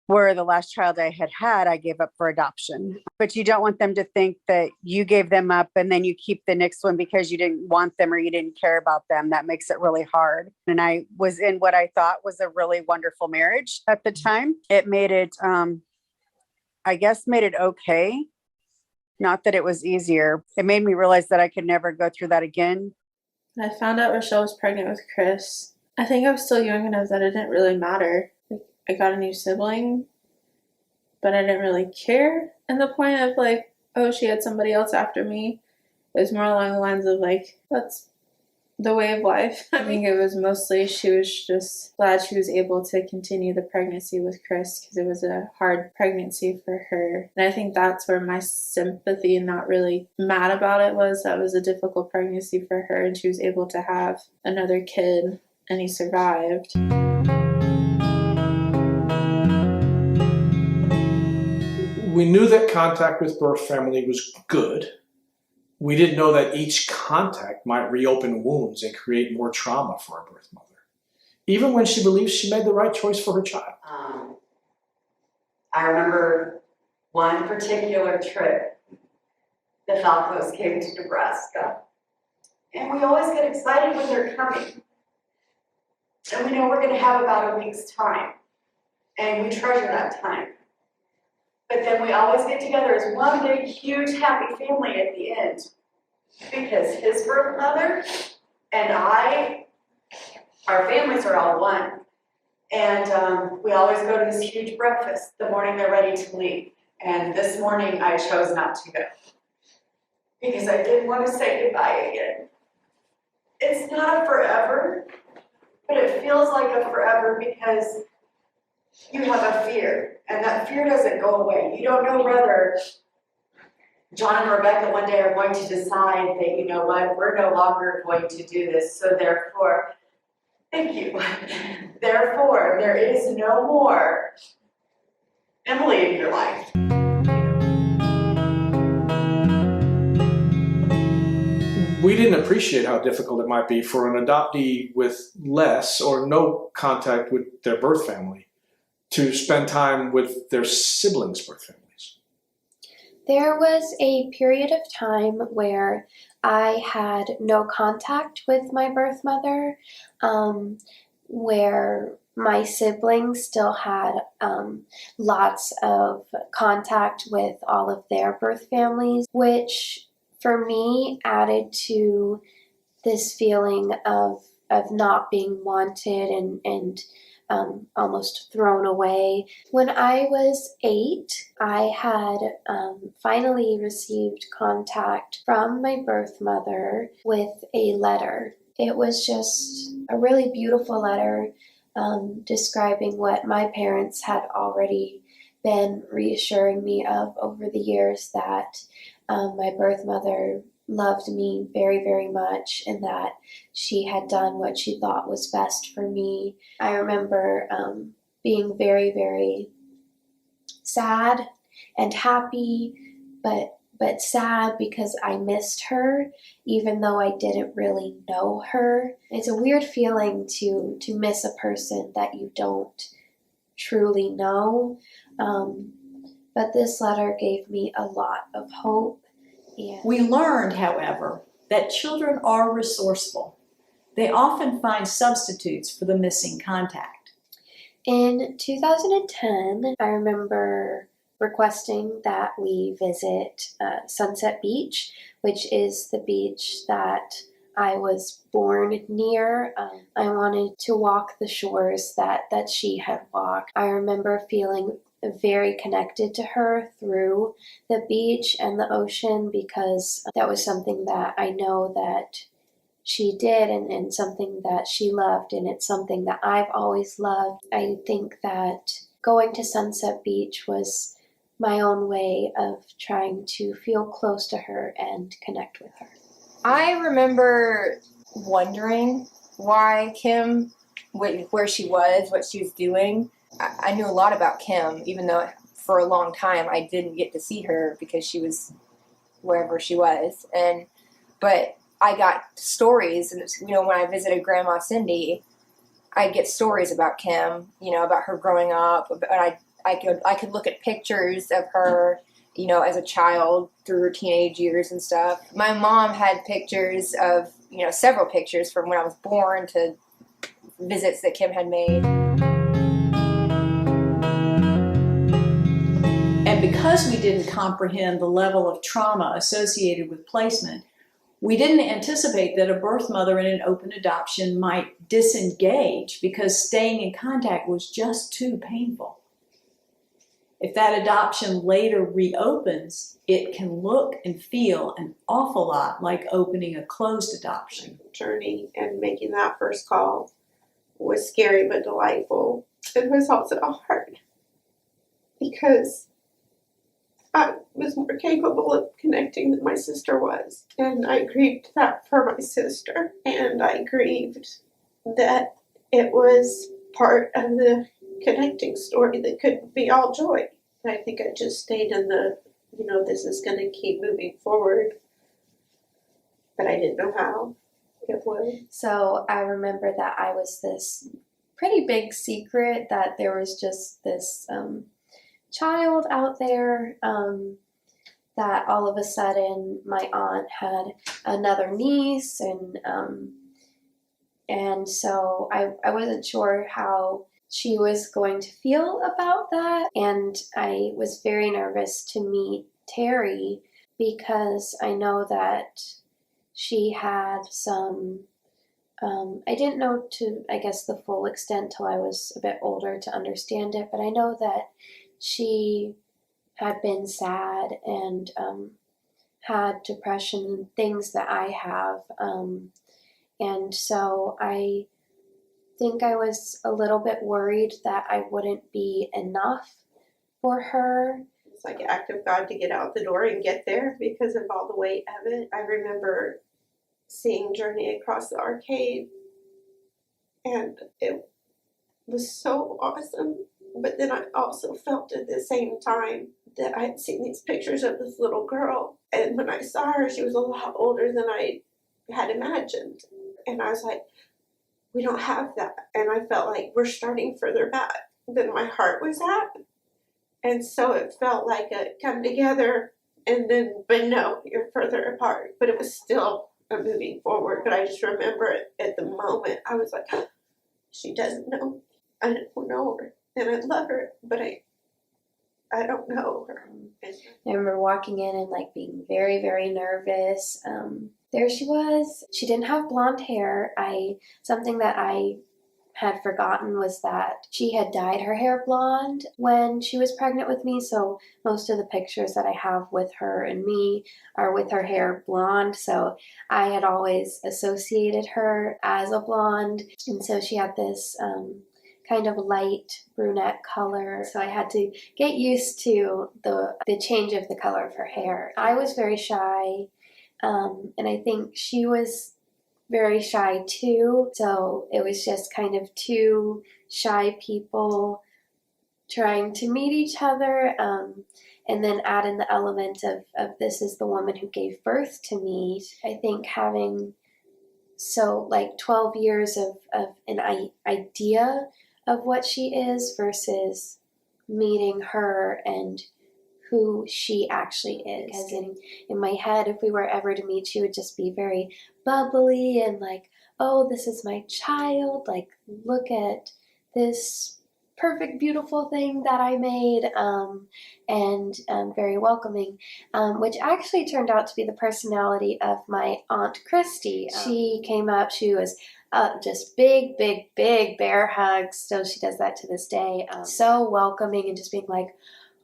where the last child I had, I gave up for adoption. But you don't want them to think that you gave them up and then you keep the next one because you didn't want them or you didn't care about them. That makes it really hard. And I was in what I thought was a really wonderful marriage at the time. It made it, made it okay. Not that it was easier. It made me realize that I could never go through that again. I found out Rochelle was pregnant with Chris. I think I was still young enough that it didn't really matter. I got a new sibling, but I didn't really care. And the point of she had somebody else after me, it was more along the lines of that's the way of life. I think it was mostly she was just glad she was able to continue the pregnancy with Chris, because it was a hard pregnancy for her. And I think that's where my sympathy and not really mad about it was. That was a difficult pregnancy for her, and she was able to have another kid, and he survived. We knew that contact with birth family was good. We didn't know that each contact might reopen wounds and create more trauma for our birth mother, even when she believes she made the right choice for her child. I remember one particular trip, the Falcos came to Nebraska, and we always get excited when they're coming. And we know we're going to have about a week's time, and we treasure that time. But then we always get together as one big, huge, happy family at the end. Because his birth mother and I, our families are all one. And we always go to this huge breakfast the morning they're ready to leave. And this morning I chose not to go, because I didn't want to say goodbye again. It's not a forever, but it feels like a forever, because you have a fear, and that fear doesn't go away. You don't know whether John and Rebecca one day are going to decide that, you know what, we're no longer going to do this, so therefore, thank you. Therefore, there is no more Emily in your life. We didn't appreciate how difficult it might be for an adoptee with less or no contact with their birth family to spend time with their siblings' birth families. There was a period of time where I had no contact with my birth mother, where my siblings still had lots of contact with all of their birth families, which for me, added to this feeling of not being wanted and almost thrown away. When I was 8, I had finally received contact from my birth mother with a letter. It was just a really beautiful letter describing what my parents had already been reassuring me of over the years, that my birth mother loved me very, very much and that she had done what she thought was best for me. I remember being very, very sad and happy, but sad because I missed her, even though I didn't really know her. It's a weird feeling to miss a person that you don't truly know. But this letter gave me a lot of hope. And we learned, however, that children are resourceful. They often find substitutes for the missing contact. In 2010, I remember requesting that we visit Sunset Beach, which is the beach that I was born near. I wanted to walk the shores that she had walked. I remember feeling very connected to her through the beach and the ocean, because that was something that I know that she did and something that she loved, and it's something that I've always loved. I think that going to Sunset Beach was my own way of trying to feel close to her and connect with her. I remember wondering why Kim, where she was, what she was doing. I knew a lot about Kim, even though for a long time I didn't get to see her because she was wherever she was. But I got stories, and when I visited Grandma Cindy, I'd get stories about Kim, about her growing up. And I could look at pictures of her, as a child through her teenage years and stuff. My mom had pictures of, several pictures from when I was born to visits that Kim had made. And because we didn't comprehend the level of trauma associated with placement, we didn't anticipate that a birth mother in an open adoption might disengage because staying in contact was just too painful. If that adoption later reopens, it can look and feel an awful lot like opening a closed adoption. Journey and making that first call was scary but delightful. It was also hard because I was more capable of connecting than my sister was. And I grieved that for my sister. And I grieved that it was part of the connecting story that couldn't be all joy. And I think I just stayed in the, this is going to keep moving forward. But I didn't know how it would. So I remember that I was this pretty big secret, that there was just this child out there, that all of a sudden my aunt had another niece, and so I wasn't sure how she was going to feel about that, and I was very nervous to meet Terry because I know that she had some I didn't know to, I guess, the full extent till I was a bit older to understand it, but I know that she had been sad and had depression and things that I have. And so I think I was a little bit worried that I wouldn't be enough for her. It's like an act of God to get out the door and get there because of all the weight of it. I remember seeing Journey across the arcade, and it was so awesome. But then I also felt at the same time that I had seen these pictures of this little girl. And when I saw her, she was a lot older than I had imagined. And I was like, we don't have that. And I felt like we're starting further back than my heart was at. And so it felt like a come together and then, but no, you're further apart. But it was still a moving forward. But I just remember at the moment, I was like, she doesn't know. I don't know her. And I love her, but I don't know her. I remember walking in and like being very, very nervous. There she was. She didn't have blonde hair. Something that I had forgotten was that she had dyed her hair blonde when she was pregnant with me, so most of the pictures that I have with her and me are with her hair blonde, so I had always associated her as a blonde, and so she had this kind of light brunette color, so I had to get used to the change of the color of her hair. I was very shy, and I think she was very shy too, so it was just kind of two shy people trying to meet each other, and then add in the element of this is the woman who gave birth to me. I think having 12 years of an idea of what she is versus meeting her and who she actually is. Because in my head, if we were ever to meet, she would just be very bubbly and like, oh, this is my child, like, look at this perfect, beautiful thing that I made, and very welcoming, which actually turned out to be the personality of my Aunt Christy. She came up, she was just big, big, big bear hugs, still she does that to this day, so welcoming and just being like,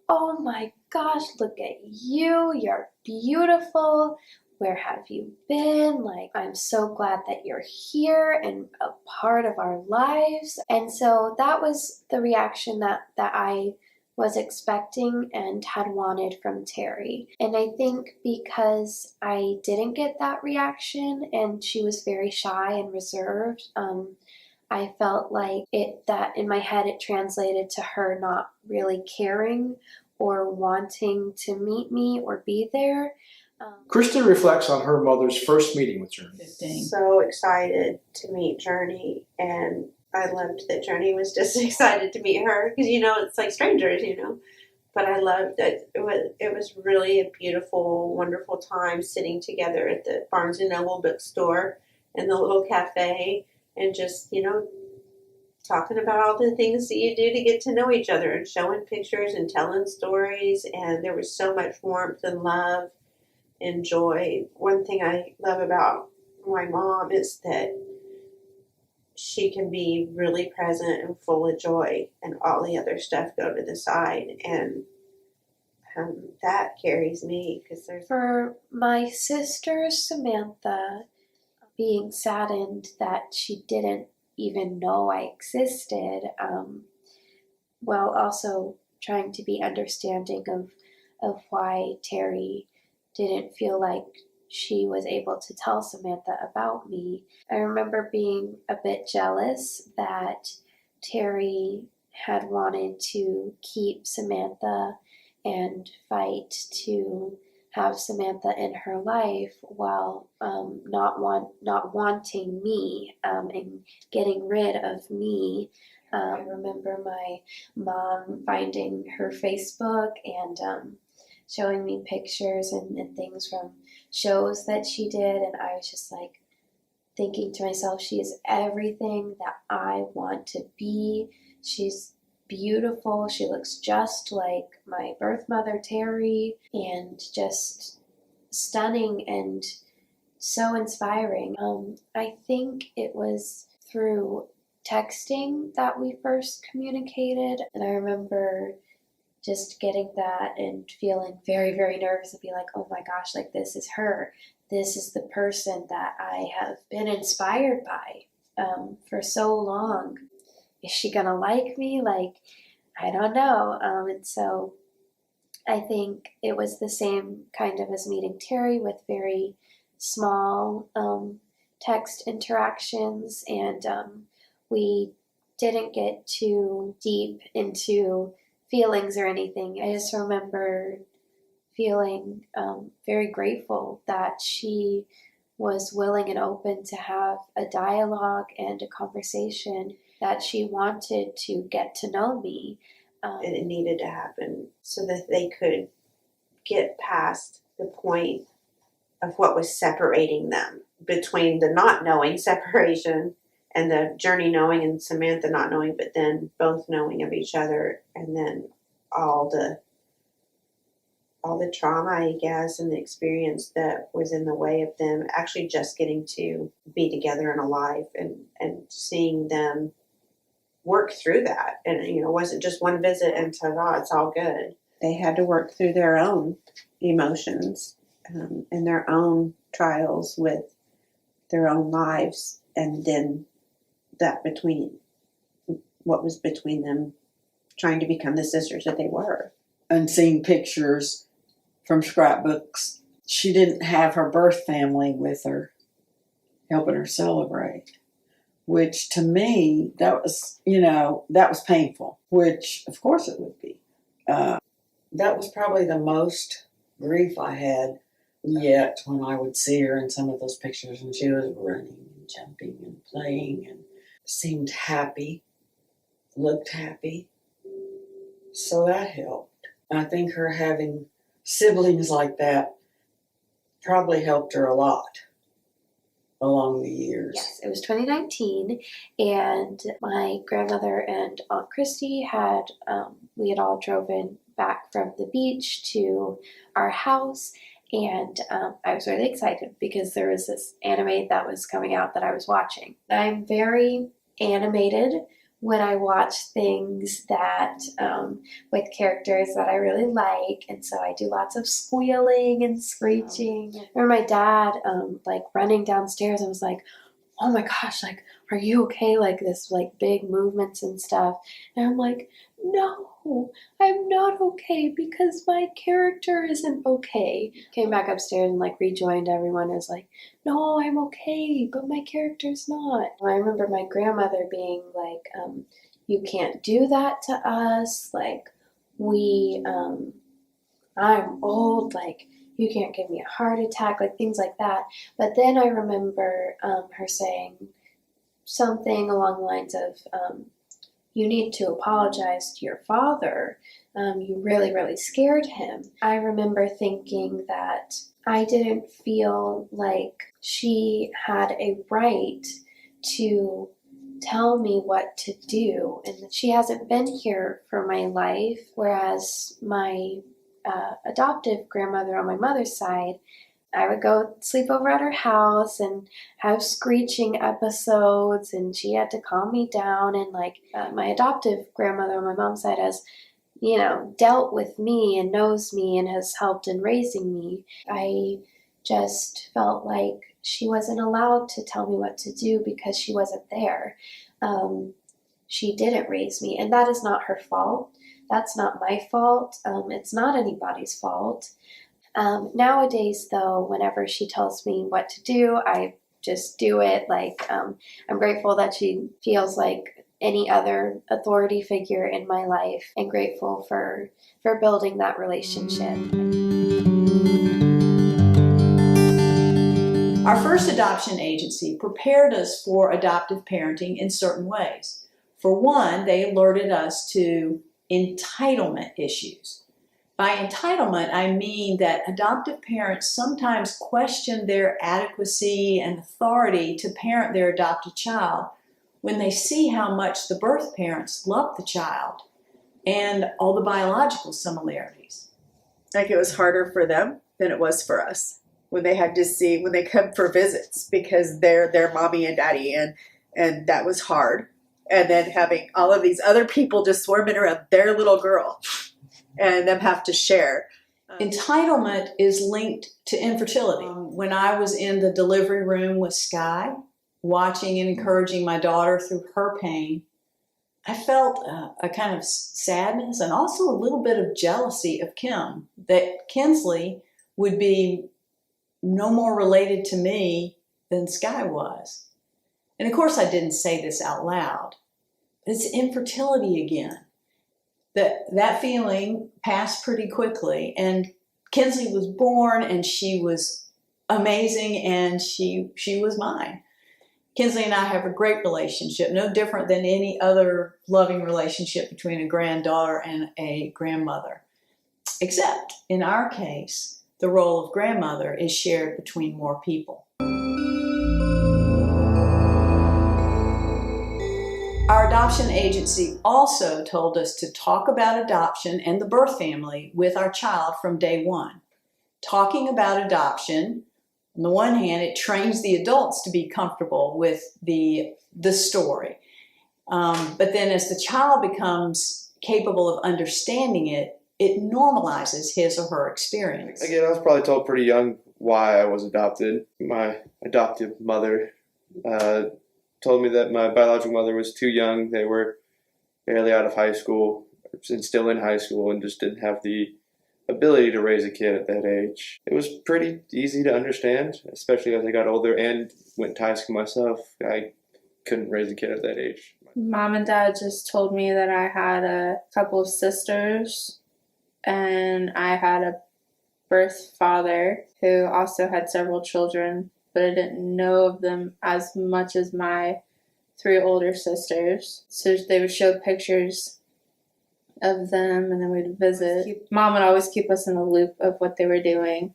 oh my gosh, look at you, you're beautiful, where have you been? Like, I'm so glad that you're here and a part of our lives. And so that was the reaction that I was expecting and had wanted from Terry. And I think because I didn't get that reaction and she was very shy and reserved, I felt like that in my head it translated to her not really caring or wanting to meet me or be there. Krista reflects on her mother's first meeting with Journey. So excited to meet Journey, and I loved that Journey was just excited to meet her because, it's like strangers, But I loved that it was really a beautiful, wonderful time sitting together at the Barnes & Noble bookstore in the little cafe and just, talking about all the things that you do to get to know each other and showing pictures and telling stories. And there was so much warmth and love and joy. One thing I love about my mom is that she can be really present and full of joy, and all the other stuff go to the side. And that carries me because there's... For my sister Samantha, being saddened that she didn't even know I existed, while also trying to be understanding of why Terry didn't feel like she was able to tell Samantha about me. I remember being a bit jealous that Terry had wanted to keep Samantha and fight to have Samantha in her life while not wanting me and getting rid of me. I remember my mom finding her Facebook and showing me pictures and things from shows that she did, and I was just like thinking to myself, she is everything that I want to be. She's beautiful. She looks just like my birth mother, Terry, and just stunning and so inspiring. I think it was through texting that we first communicated, and I remember just getting that and feeling very, very nervous and be like, oh my gosh, like this is her. This is the person that I have been inspired by for so long. Is she gonna like me? Like, I don't know. And so I think it was the same kind of as meeting Terry, with very small text interactions, and we didn't get too deep into feelings or anything. I just remember feeling very grateful that she was willing and open to have a dialogue and a conversation, that she wanted to get to know me. And it needed to happen so that they could get past the point of what was separating them, between the not knowing separation and the Journey knowing and Samantha not knowing, but then both knowing of each other, and then all the all the trauma, I guess, and the experience that was in the way of them actually just getting to be together and alive, and seeing them work through that. And, it wasn't just one visit and ta-da, it's all good. They had to work through their own emotions and their own trials with their own lives, and then that what was between them trying to become the sisters that they were. And seeing pictures from scrapbooks. She didn't have her birth family with her, helping her celebrate, which to me, that was painful, which of course it would be. That was probably the most grief I had yet, when I would see her in some of those pictures and she was running and jumping and playing and seemed happy, looked happy. So that helped. I think her having siblings like that probably helped her a lot along the years. Yes, it was 2019, and my grandmother and Aunt Christy we had all driven back from the beach to our house, and I was really excited because there was this anime that was coming out that I was watching. I'm very animated when I watch things that with characters that I really like, and so I do lots of squealing and screeching. I remember my dad running downstairs and was like, "Oh my gosh, are you okay?" This big movements and stuff, and I'm like, "No, I'm not okay because my character isn't okay." Came back upstairs and rejoined everyone. I was like, "No, I'm okay, but my character's not." I remember my grandmother being like, "You can't do that to us. I'm old. You can't give me a heart attack," things like that. But then I remember her saying something along the lines of, "You need to apologize to your father. You really, really scared him." I remember thinking that I didn't feel like she had a right to tell me what to do, and that she hasn't been here for my life, whereas my adoptive grandmother on my mother's side, I would go sleep over at her house and have screeching episodes, and she had to calm me down. And my adoptive grandmother on my mom's side has, dealt with me and knows me and has helped in raising me. I just felt like she wasn't allowed to tell me what to do because she wasn't there. She didn't raise me, and that is not her fault. That's not my fault. It's not anybody's fault. Nowadays, though, whenever she tells me what to do, I just do it. I'm grateful that she feels like any other authority figure in my life, and grateful for building that relationship. Our first adoption agency prepared us for adoptive parenting in certain ways. For one, they alerted us to entitlement issues. By entitlement, I mean that adoptive parents sometimes question their adequacy and authority to parent their adopted child when they see how much the birth parents love the child and all the biological similarities. It was harder for them than it was for us when they come for visits, because they're their mommy and daddy, and that was hard. And then having all of these other people just swarming around their little girl and them have to share. Entitlement is linked to infertility. When I was in the delivery room with Sky, watching and encouraging my daughter through her pain, I felt a kind of sadness and also a little bit of jealousy of Kim, that Kinsley would be no more related to me than Sky was. And of course I didn't say this out loud. It's infertility again. That feeling passed pretty quickly, and Kinsley was born, and she was amazing, and she was mine. Kinsley and I have a great relationship, no different than any other loving relationship between a granddaughter and a grandmother. Except, in our case, the role of grandmother is shared between more people. Our adoption agency also told us to talk about adoption and the birth family with our child from day one. Talking about adoption, on the one hand, it trains the adults to be comfortable with the story. But then as the child becomes capable of understanding it, it normalizes his or her experience. Again, I was probably told pretty young why I was adopted. My adoptive mother told me that my biological mother was too young. They were barely out of high school, and still in high school, and just didn't have the ability to raise a kid at that age. It was pretty easy to understand, especially as I got older and went to high school myself. I couldn't raise a kid at that age. Mom and Dad just told me that I had a couple of sisters and I had a birth father who also had several children, but I didn't know of them as much as my 3 older sisters. So they would show pictures of them and then we'd visit. Mom would always keep us in the loop of what they were doing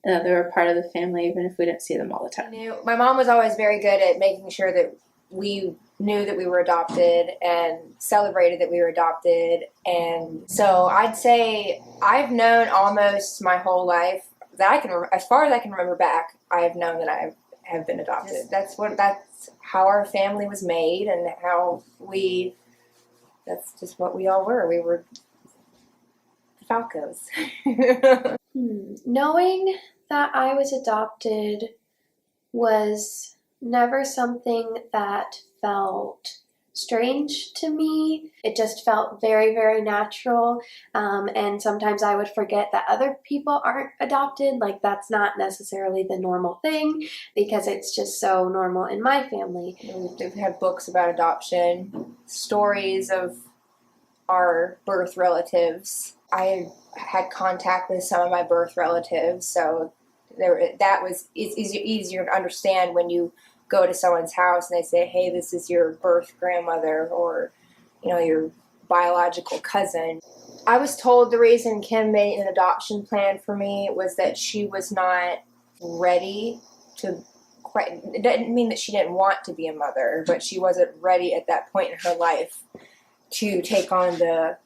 and that they were part of the family even if we didn't see them all the time. My mom was always very good at making sure that we knew that we were adopted and celebrated that we were adopted. And so I'd say I've known almost my whole life that I can, as far as I can remember back, I've known that I have been adopted. That's how our family was made and that's just what we all were. We were the Falcos. Knowing that I was adopted was never something that felt strange to me. It just felt very, very natural. And sometimes I would forget that other people aren't adopted. Like that's not necessarily the normal thing because it's just so normal in my family. We've had books about adoption, stories of our birth relatives. I had contact with some of my birth relatives, so it's easier to understand when you go to someone's house and they say, hey, this is your birth grandmother or, your biological cousin. I was told the reason Kim made an adoption plan for me was that she was not ready to quite, it didn't mean that she didn't want to be a mother, but she wasn't ready at that point in her life to take on the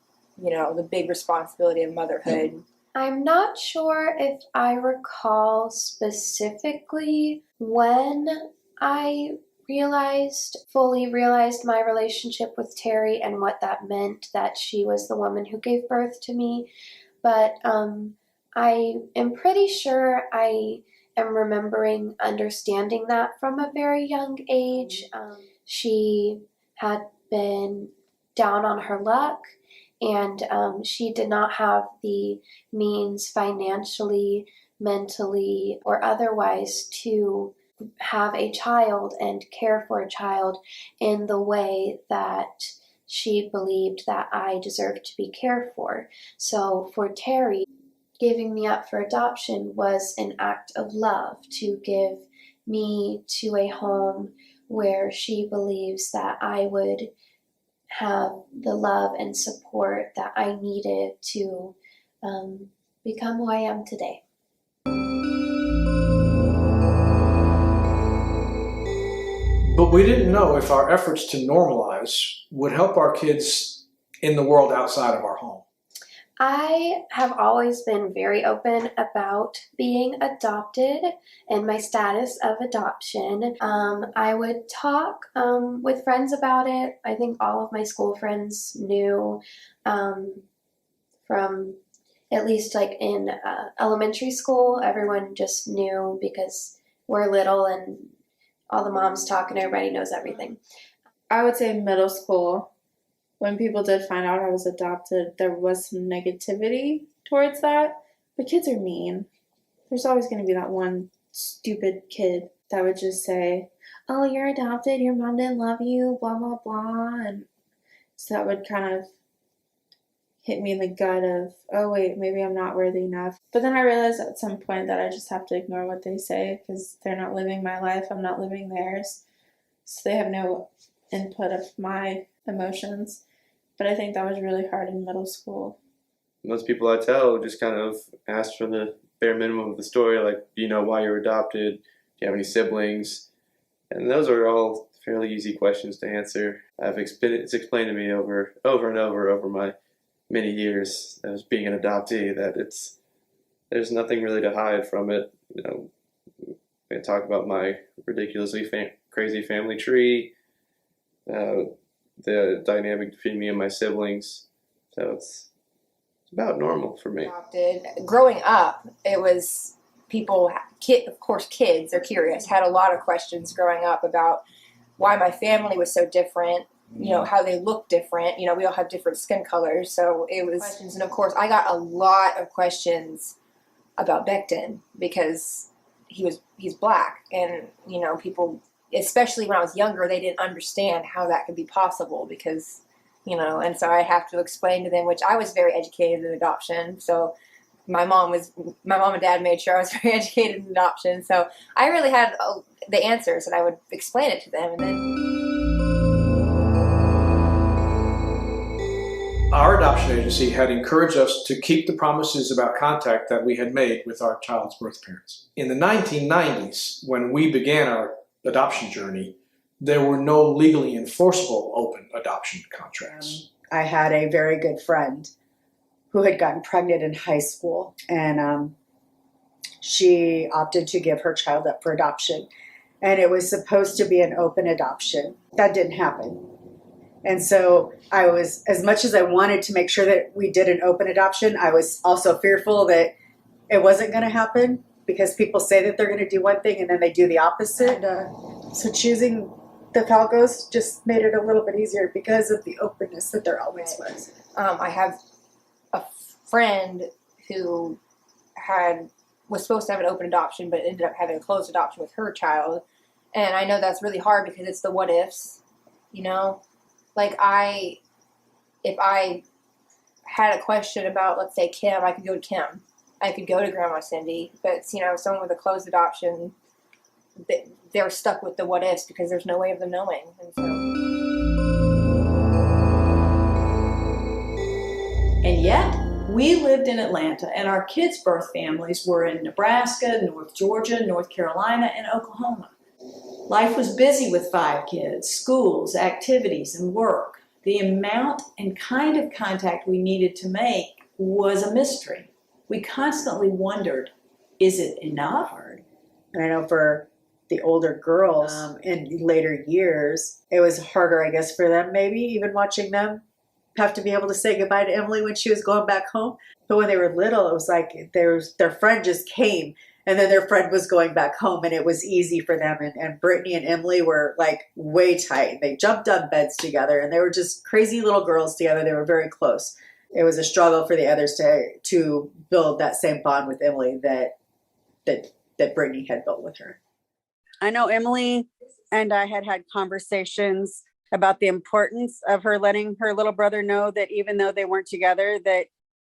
big responsibility of motherhood. I'm not sure if I recall specifically when I fully realized my relationship with Terry and what that meant, that she was the woman who gave birth to me. But I am pretty sure I am remembering understanding that from a very young age. She had been down on her luck and she did not have the means financially, mentally, or otherwise to have a child and care for a child in the way that she believed that I deserved to be cared for. So for Terry, giving me up for adoption was an act of love to give me to a home where she believes that I would have the love and support that I needed to become who I am today. But we didn't know if our efforts to normalize would help our kids in the world outside of our home. I have always been very open about being adopted and my status of adoption. I would talk with friends about it. I think all of my school friends knew from at least like in elementary school. Everyone just knew because we're little and all the moms talk and everybody knows everything. I would say middle school. When people did find out I was adopted, there was some negativity towards that. But kids are mean. There's always going to be that one stupid kid that would just say, oh, you're adopted, your mom didn't love you, blah, blah, blah. And so that would kind of hit me in the gut of, oh, wait, maybe I'm not worthy enough. But then I realized at some point that I just have to ignore what they say because they're not living my life, I'm not living theirs. So they have no input of my emotions. But I think that was really hard in middle school. Most people I tell just kind of ask for the bare minimum of the story, like, do you know why you're adopted? Do you have any siblings? And those are all fairly easy questions to answer. It's explained to me over and over my many years as being an adoptee that there's nothing really to hide from it. You know, I talk about my ridiculously crazy family tree, the dynamic between me and my siblings. So it's about normal for me. Adopted. Growing up, it was of course, kids are curious, had a lot of questions growing up about why my family was so different, you know, how they look different. You know, we all have different skin colors, so it was questions. And of course, I got a lot of questions about Becton because he's black, and you know, people, especially when I was younger, they didn't understand how that could be possible because, you know, and so I have to explain to them, which I was very educated in adoption, so my mom and dad made sure I was very educated in adoption, so I really had the answers, and I would explain it to them. And then our adoption agency had encouraged us to keep the promises about contact that we had made with our child's birth parents. In the 1990s, when we began our adoption journey, there were no legally enforceable open adoption contracts. I had a very good friend who had gotten pregnant in high school, and she opted to give her child up for adoption. And it was supposed to be an open adoption. That didn't happen. And so I was, as much as I wanted to make sure that we did an open adoption, I was also fearful that it wasn't going to happen because people say that they're going to do one thing and then they do the opposite. And, so choosing the Falcos just made it a little bit easier because of the openness that there always was. I have a friend who was supposed to have an open adoption, but ended up having a closed adoption with her child. And I know that's really hard because it's the what ifs, you know? Like if I had a question about, let's say, Kim, I could go to Kim. I could go to Grandma Cindy. But, you know, someone with a closed adoption, they're stuck with the what ifs because there's no way of them knowing. And so. And yet, we lived in Atlanta, and our kids' birth families were in Nebraska, North Georgia, North Carolina, and Oklahoma. Life was busy with 5 kids, schools, activities, and work. The amount and kind of contact we needed to make was a mystery. We constantly wondered, is it enough? And I know for the older girls in later years, it was harder, I guess, for them, maybe even watching them have to be able to say goodbye to Emily when she was going back home. But when they were little, it was like their friend just came, and then their friend was going back home, and it was easy for them. And Brittany and Emily were like way tight. They jumped on beds together, and they were just crazy little girls together. They were very close. It was a struggle for the others to build that same bond with Emily that Brittany had built with her. I know Emily and I had conversations about the importance of her letting her little brother know that even though they weren't together, that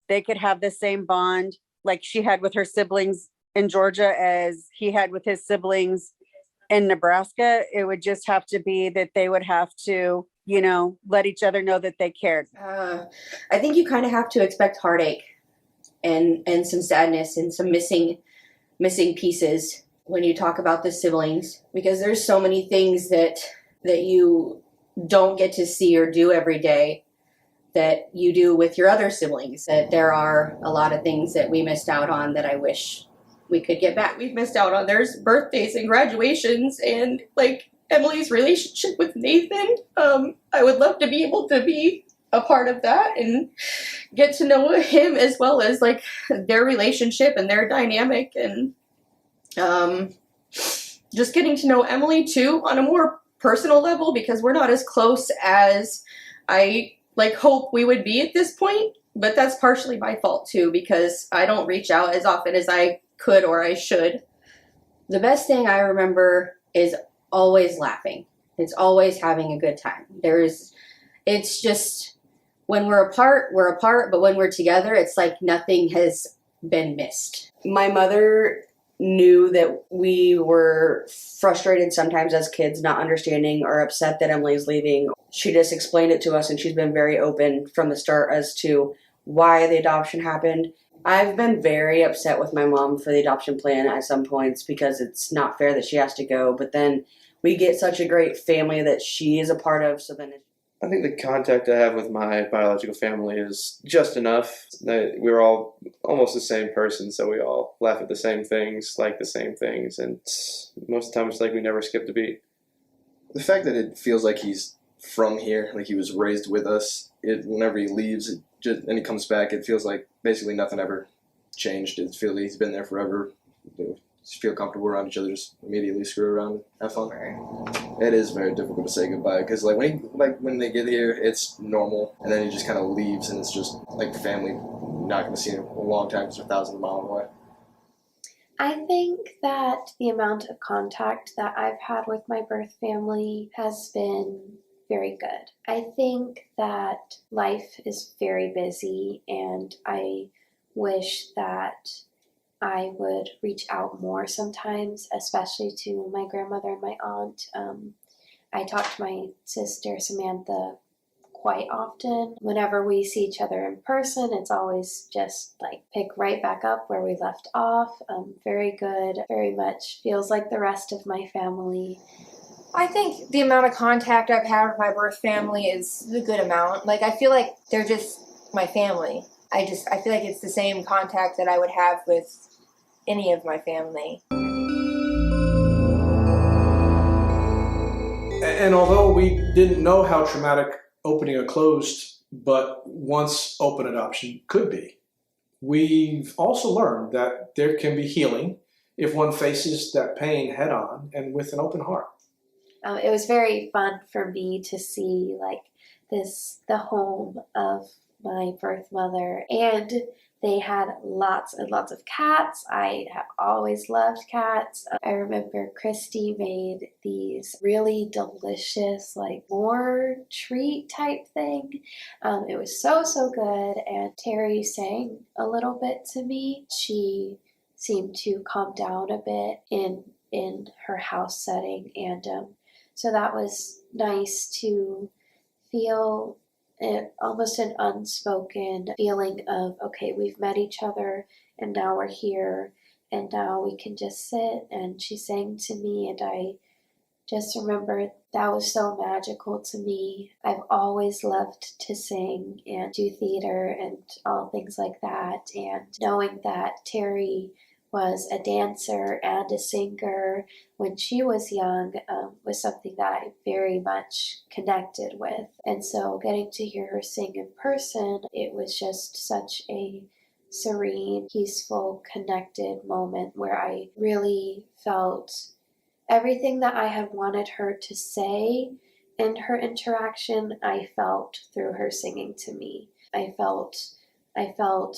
they could have the same bond like she had with her siblings in Georgia as he had with his siblings in Nebraska. It would just have to be that they would have to, you know, let each other know that they cared. I think you kind of have to expect heartache and some sadness and some missing pieces when you talk about the siblings, because there's so many things that you don't get to see or do every day that you do with your other siblings. That there are a lot of things that we missed out on that I wish we could get back. We've missed out on there's birthdays and graduations and like Emily's relationship with Nathan. I would love to be able to be a part of that and get to know him as well as like their relationship and their dynamic, and just getting to know Emily too on a more personal level, because we're not as close as I like hope we would be at this point. But that's partially my fault too, because I don't reach out as often as I could or I should. The best thing I remember is always laughing. It's always having a good time. It's just when we're apart, but when we're together, it's like nothing has been missed. My mother knew that we were frustrated sometimes as kids, not understanding or upset that Emily's leaving. She just explained it to us, and she's been very open from the start as to why the adoption happened. I've been very upset with my mom for the adoption plan at some points because it's not fair that she has to go. But then we get such a great family that she is a part of. So then I think the contact I have with my biological family is just enough. We're all almost the same person, so we all laugh at the same things, like the same things, and most of the time it's like we never skipped a beat. The fact that it feels like he's from here, like he was raised with us, whenever he leaves and he comes back, it feels like basically nothing ever changed. It feels like he's been there forever. Just feel comfortable around each other, just immediately screw around, have fun. It is very difficult to say goodbye because when they get here, it's normal, and then he just kind of leaves, and it's just like family. You're not going to see him a long time because they're thousands of miles away. I think that the amount of contact that I've had with my birth family has been very good. I think that life is very busy, and I wish that I would reach out more sometimes, especially to my grandmother and my aunt. I talk to my sister Samantha quite often. Whenever we see each other in person, it's always just like pick right back up where we left off. Very good, very much feels like the rest of my family. I think the amount of contact I've had with my birth family is a good amount. Like, I feel like they're just my family. I feel like it's the same contact that I would have with any of my family. And although we didn't know how traumatic opening a closed but once open adoption could be, we've also learned that there can be healing if one faces that pain head on and with an open heart. It was very fun for me to see the home of my birth mother, and they had lots and lots of cats. I have always loved cats. I remember Christy made these really delicious, more treat type thing. It was so good, and Terry sang a little bit to me. She seemed to calm down a bit in her house setting, and so that was nice to feel almost an unspoken feeling of, okay, we've met each other and now we're here and now we can just sit. And she sang to me, and I just remember that was so magical to me. I've always loved to sing and do theater and all things like that, and knowing that Terry was a dancer and a singer when she was young was something that I very much connected with. And so getting to hear her sing in person, it was just such a serene, peaceful, connected moment where I really felt everything that I had wanted her to say in her interaction, I felt through her singing to me. I felt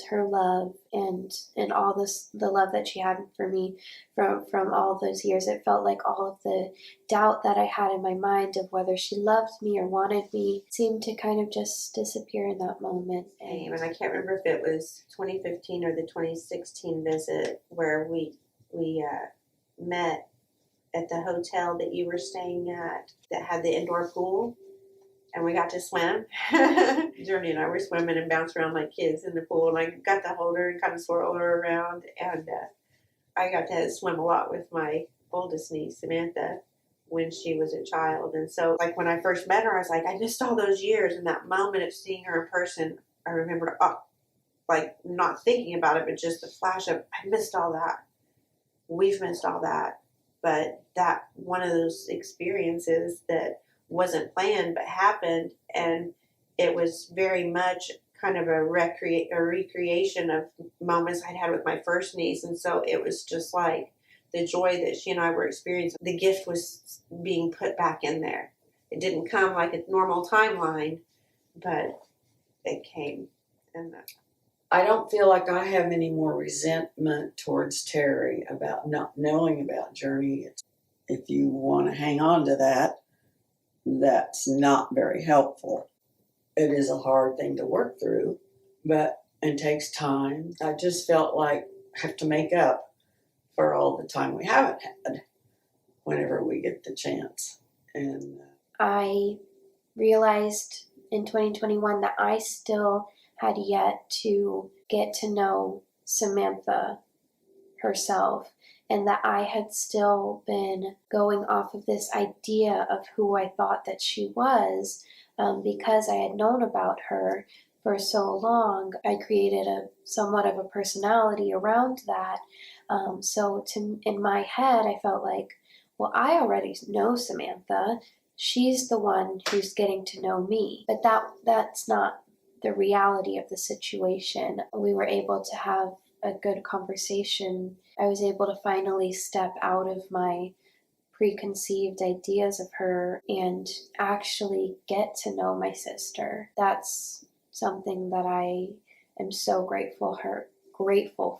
her love and all the love that she had for me from all those years. It felt like all of the doubt that I had in my mind of whether she loved me or wanted me seemed to kind of just disappear in that moment. And I can't remember if it was 2015 or the 2016 visit where we met at the hotel that you were staying at that had the indoor pool. And we got to swim. Journey and I were swimming and bounced around like kids in the pool. And I got to hold her and kind of swirl her around. And I got to swim a lot with my oldest niece, Samantha, when she was a child. And so, when I first met her, I was like, I missed all those years. And that moment of seeing her in person, I remember, not thinking about it, but just the flash of, I missed all that. We've missed all that. But that one of those experiences that wasn't planned but happened, and it was very much kind of a recreation of moments I'd had with my first niece. And so it was just like the joy that she and I were experiencing. The gift was being put back in there. It didn't come like a normal timeline, but it came. And I don't feel like I have any more resentment towards Terry about not knowing about Journey. If you want to hang on to that, that's not very helpful. It is a hard thing to work through, but it takes time. I just felt like I have to make up for all the time we haven't had whenever we get the chance. And I realized in 2021 that I still had yet to get to know Samantha herself. and that I had still been going off of this idea of who I thought that she was, because I had known about her for so long. I created a somewhat of a personality around that. In my head, I felt like, well, I already know Samantha. She's the one who's getting to know me. But that's not the reality of the situation. We were able to have a good conversation. I was able to finally step out of my preconceived ideas of her and actually get to know my sister. That's something that I am so grateful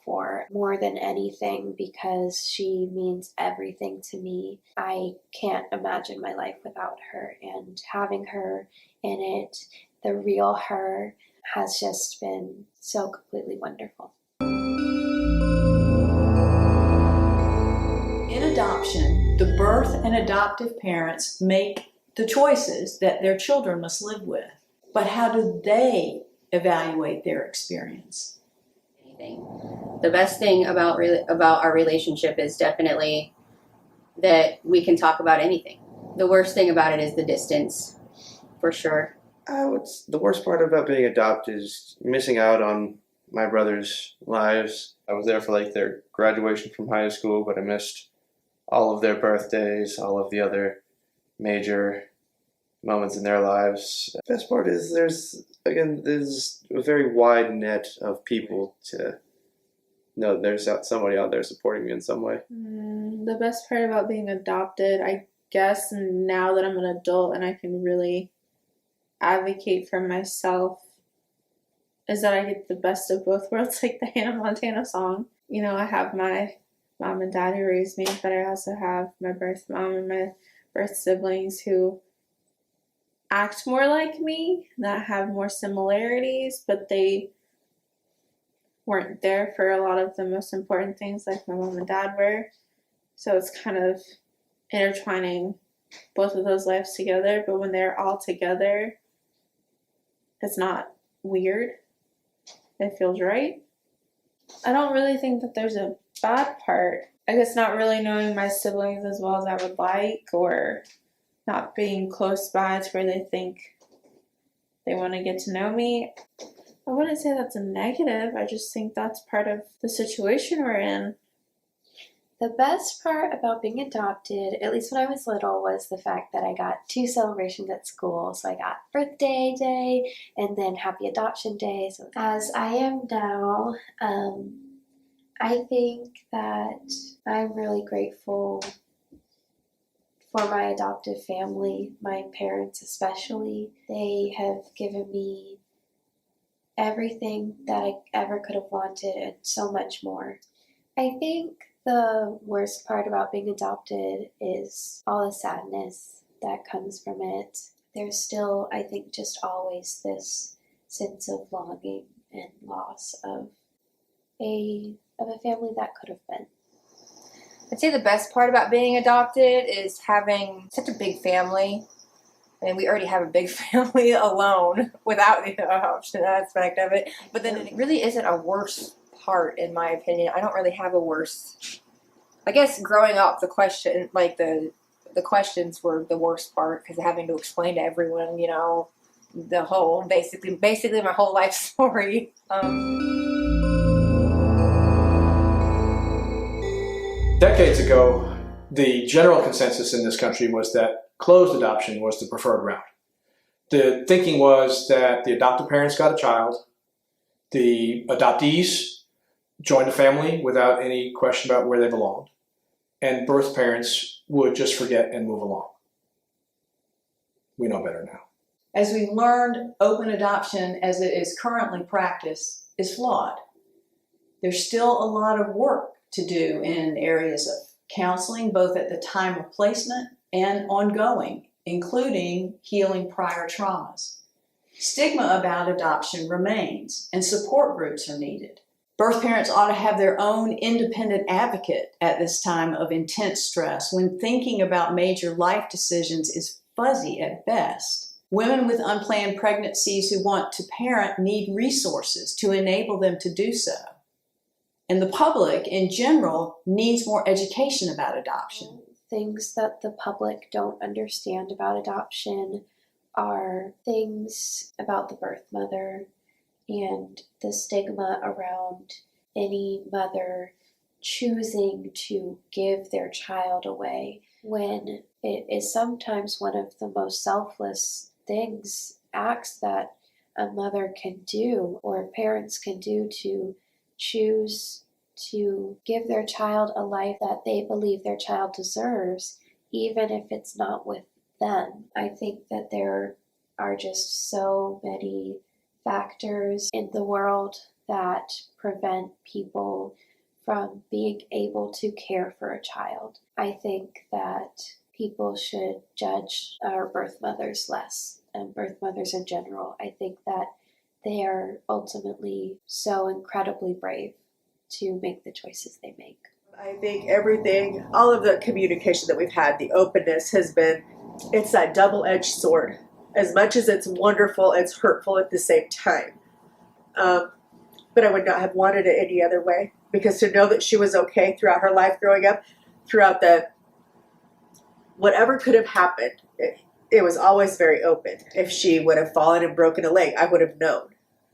for more than anything, because she means everything to me. I can't imagine my life without her, and having her in it, the real her, has just been so completely wonderful. In adoption, the birth and adoptive parents make the choices that their children must live with. But how do they evaluate their experience? The best thing about our relationship is definitely that we can talk about anything. The worst thing about it is the distance, for sure. The worst part about being adopted is missing out on my brothers' lives. I was there for like their graduation from high school, but I missed all of their birthdays, all of the other major moments in their lives. The best part is there's a very wide net of people to know there's somebody out there supporting me in some way. The best part about being adopted, I guess, now that I'm an adult and I can really advocate for myself, is that I get the best of both worlds, like the Hannah Montana song. You know, I have my mom and dad who raised me, but I also have my birth mom and my birth siblings who act more like me, that have more similarities, but they weren't there for a lot of the most important things like my mom and dad were. So it's kind of intertwining both of those lives together, but when they're all together, it's not weird. It feels right. I don't really think that there's a bad part. I guess not really knowing my siblings as well as I would like, or not being close by to where they think they want to get to know me. I wouldn't say that's a negative. I just think that's part of the situation we're in. The best part about being adopted, at least when I was little, was the fact that I got 2 celebrations at school. So I got birthday day and then happy adoption day. So as I am now, I think that I'm really grateful for my adoptive family, my parents especially. They have given me everything that I ever could have wanted and so much more. I think the worst part about being adopted is all the sadness that comes from it. There's still, I think, just always this sense of longing and loss of a family that could have been. I'd say the best part about being adopted is having such a big family. I mean, we already have a big family alone without the adoption aspect of it. But then it really isn't a worse part, in my opinion. I don't really have a worse. I guess growing up, the questions were the worst part, because having to explain to everyone, you know, the whole basically my whole life story. Decades ago, the general consensus in this country was that closed adoption was the preferred route. The thinking was that the adoptive parents got a child, the adoptees joined a family without any question about where they belonged, and birth parents would just forget and move along. We know better now. As we learned, open adoption as it is currently practiced is flawed. There's still a lot of work to do in areas of counseling, both at the time of placement and ongoing, including healing prior traumas. Stigma about adoption remains, and support groups are needed. Birth parents ought to have their own independent advocate at this time of intense stress when thinking about major life decisions is fuzzy at best. Women with unplanned pregnancies who want to parent need resources to enable them to do so. And the public in general needs more education about adoption. Things that the public don't understand about adoption are things about the birth mother and the stigma around any mother choosing to give their child away when it is sometimes one of the most selfless acts that a mother can do or parents can do, to choose to give their child a life that they believe their child deserves, even if it's not with them. I think that there are just so many factors in the world that prevent people from being able to care for a child. I think that people should judge our birth mothers less, and birth mothers in general. I think that they are ultimately so incredibly brave to make the choices they make. I think everything, all of the communication that we've had, the openness has been, it's that double-edged sword. As much as it's wonderful, it's hurtful at the same time. But I would not have wanted it any other way, because to know that she was okay throughout her life growing up, throughout whatever could have happened, it was always very open. If she would have fallen and broken a leg, I would have known,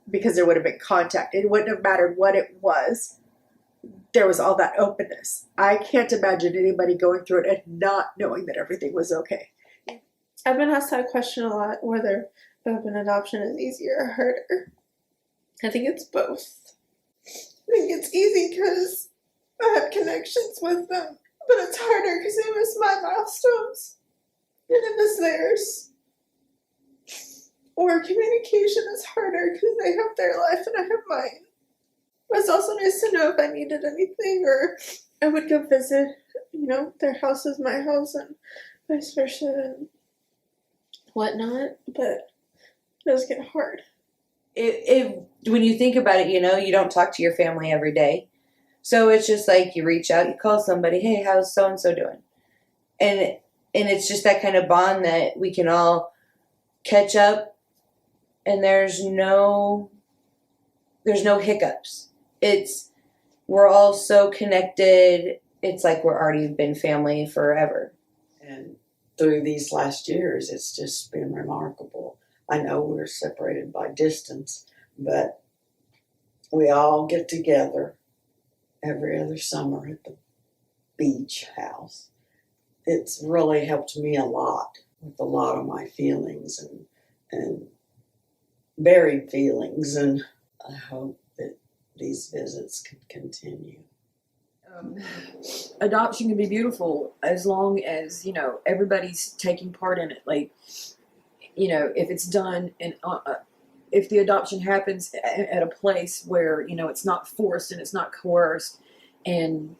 because there would have been contact. It wouldn't have mattered what it was. There was all that openness. I can't imagine anybody going through it and not knowing that everything was okay. I've been asked that question a lot, whether open adoption is easier or harder. I think it's both. I think it's easy because I have connections with them, but it's harder because they miss my milestones and I miss theirs. Or communication is harder because they have their life and I have mine. But it's also nice to know if I needed anything, or I would go visit, their house is my house and vice versa and whatnot, but it does get hard. When you think about it, you don't talk to your family every day. So it's just like you reach out, you call somebody, hey, how's so-and-so doing? And it's just that kind of bond that we can all catch up, and there's no hiccups. We're all so connected. It's like we're already been family forever. And through these last years, it's just been remarkable. I know we're separated by distance, but we all get together every other summer at the beach house. It's really helped me a lot with a lot of my feelings and buried feelings, and I hope that these visits can continue. Adoption can be beautiful as long as, everybody's taking part in it. Like, if it's done and if the adoption happens at a place where, it's not forced and it's not coerced, and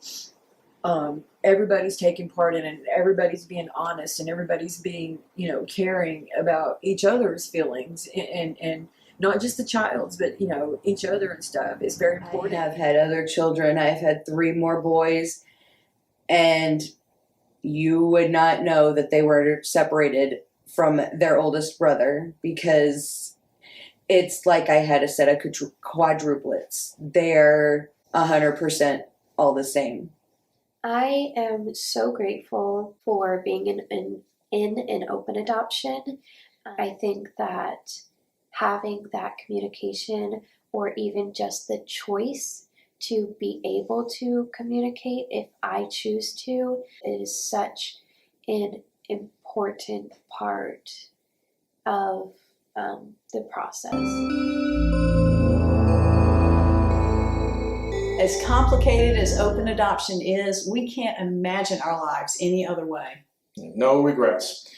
everybody's taking part in it, and everybody's being honest, and everybody's being, caring about each other's feelings and not just the child's, but, each other and stuff is very important. I've had other children. I've had 3 more boys, and you would not know that they were separated from their oldest brother, because it's like I had a set of quadruplets. They're 100% all the same. I am so grateful for being in an open adoption. I think that having that communication, or even just the choice to be able to communicate if I choose to, is such an important part of the process. As complicated as open adoption is, we can't imagine our lives any other way. No regrets.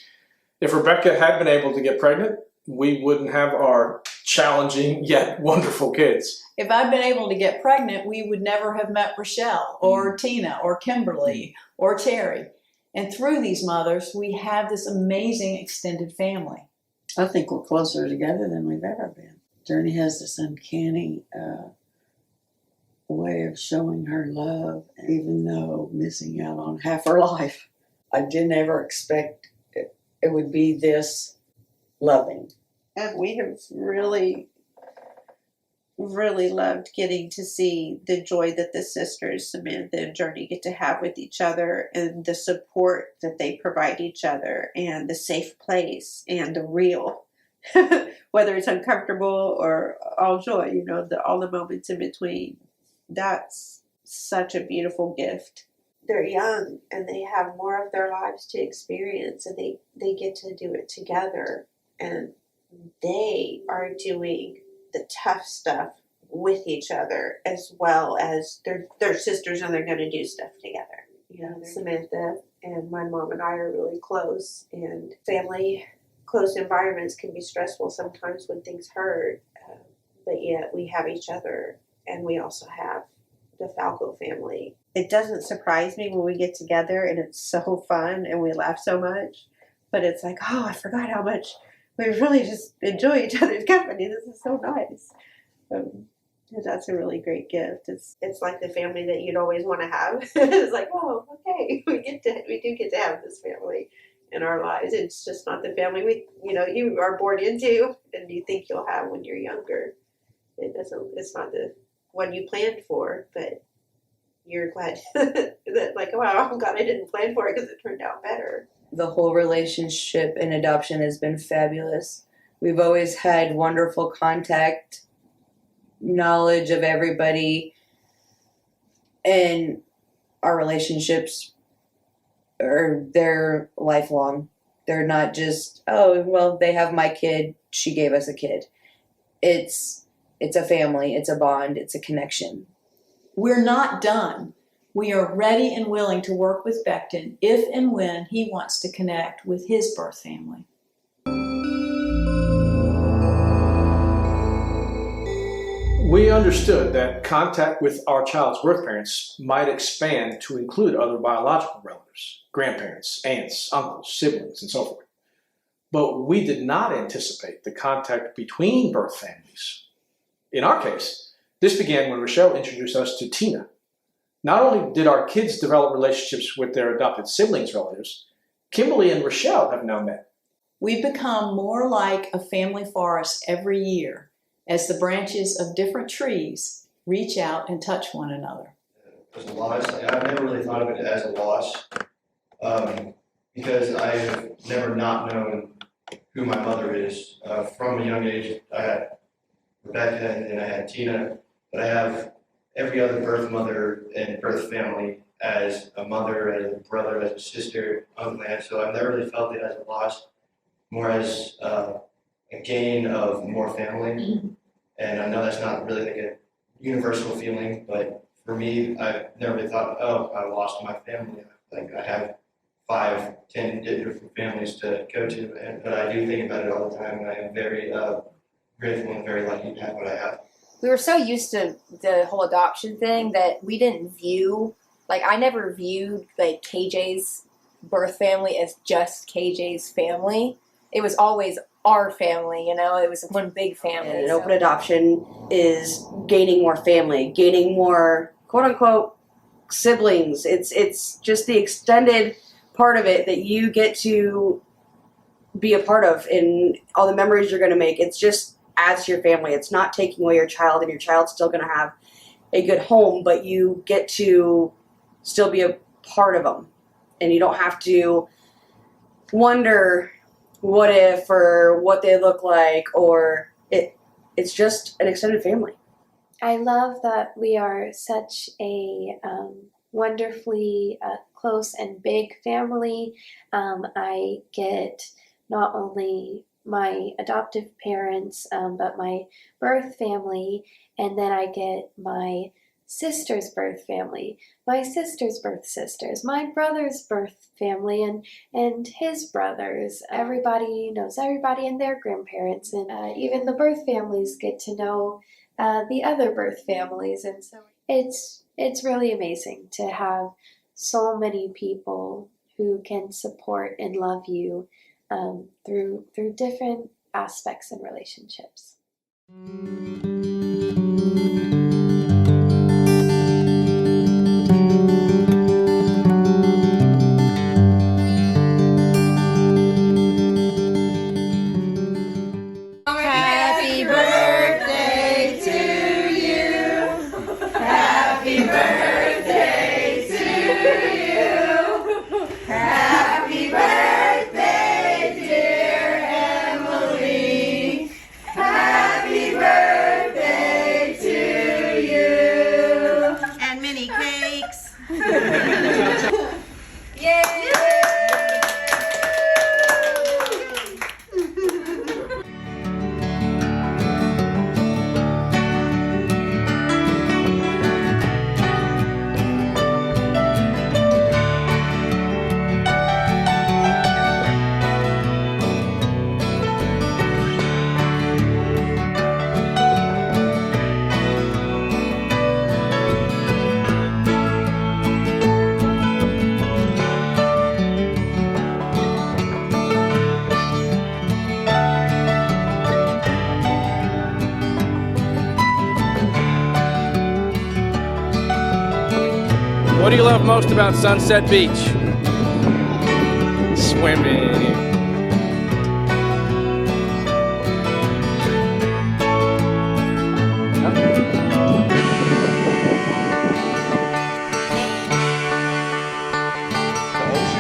If Rebecca had been able to get pregnant, we wouldn't have our challenging yet wonderful kids. If I'd been able to get pregnant, we would never have met Rochelle or Tina or Kimberly or Terry. And through these mothers, we have this amazing extended family. I think we're closer together than we've ever been. Journey has this uncanny way of showing her love, even though missing out on half her life. I didn't ever expect it would be this loving. And we have really really loved getting to see the joy that the sisters, Samantha and Journey, get to have with each other, and the support that they provide each other, and the safe place, and the real, whether it's uncomfortable or all joy, all the moments in between. That's such a beautiful gift. They're young and they have more of their lives to experience, and they get to do it together, and they are doing the tough stuff with each other as well as they're sisters, and they're going to do stuff together. Samantha and my mom and I are really close, and family close environments can be stressful sometimes when things hurt, but yet we have each other, and we also have the Falco family. It doesn't surprise me when we get together and it's so fun and we laugh so much, but it's like, oh, I forgot how much we really just enjoy each other's company. This is so nice. That's a really great gift. It's like the family that you'd always want to have. It's like, oh, okay, we do get to have this family in our lives. It's just not the family you are born into and you think you'll have when you're younger. It's not the one you planned for, but you're glad that, like, wow, I'm glad I didn't plan for it because it turned out better. The whole relationship in adoption has been fabulous. We've always had wonderful contact, knowledge of everybody, and our relationships they're lifelong. They're not just, oh, well, they have my kid, she gave us a kid. It's a family, it's a bond, it's a connection. We're not done. We are ready and willing to work with Becton if and when he wants to connect with his birth family. We understood that contact with our child's birth parents might expand to include other biological relatives, grandparents, aunts, uncles, siblings, and so forth. But we did not anticipate the contact between birth families. In our case, this began when Rochelle introduced us to Tina. Not only did our kids develop relationships with their adopted siblings' relatives, Kimberly and Rochelle have now met. We become more like a family forest every year as the branches of different trees reach out and touch one another. There's a loss. I've never really thought of it as a loss because I've never not known who my mother is. From a young age, I had Rebecca and I had Tina, but I have every other birth mother and birth family as a mother, as a brother, as a sister, unplanned. So I've never really felt it as a loss, more as a gain of more family. And I know that's not really like a universal feeling, but for me, I've never really thought, oh, I lost my family. Like I have 5, 10 different families to go to, but I do think about it all the time, and I am very grateful and very lucky to have what I have. We were so used to the whole adoption thing that we didn't view, like I never viewed like KJ's birth family as just KJ's family. It was always our family, it was one big family. And an open adoption is gaining more family, gaining more quote unquote siblings. It's just the extended part of it that you get to be a part of, and all the memories you're going to make. It's just adds to your family. It's not taking away your child, and your child's still going to have a good home, but you get to still be a part of them, and you don't have to wonder what if or what they look like, or it's just an extended family. I love that we are such a wonderfully close and big family. I get not only my adoptive parents, but my birth family, and then I get my sister's birth family, my sister's birth sisters, my brother's birth family, and his brothers. Everybody knows everybody and their grandparents, and even the birth families get to know the other birth families, and so it's really amazing to have so many people who can support and love you through different aspects and relationships. Happy birthday to do you love most about Sunset Beach? Swimming.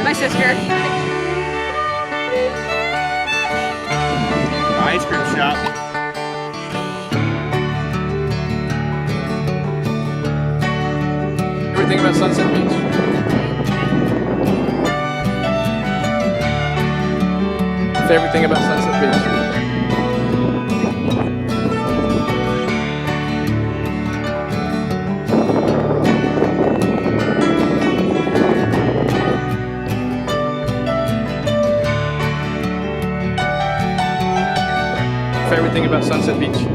My sister. Ice cream shop. Everything about Sunset Beach. Favorite thing about Sunset Beach. Favorite thing about Sunset Beach.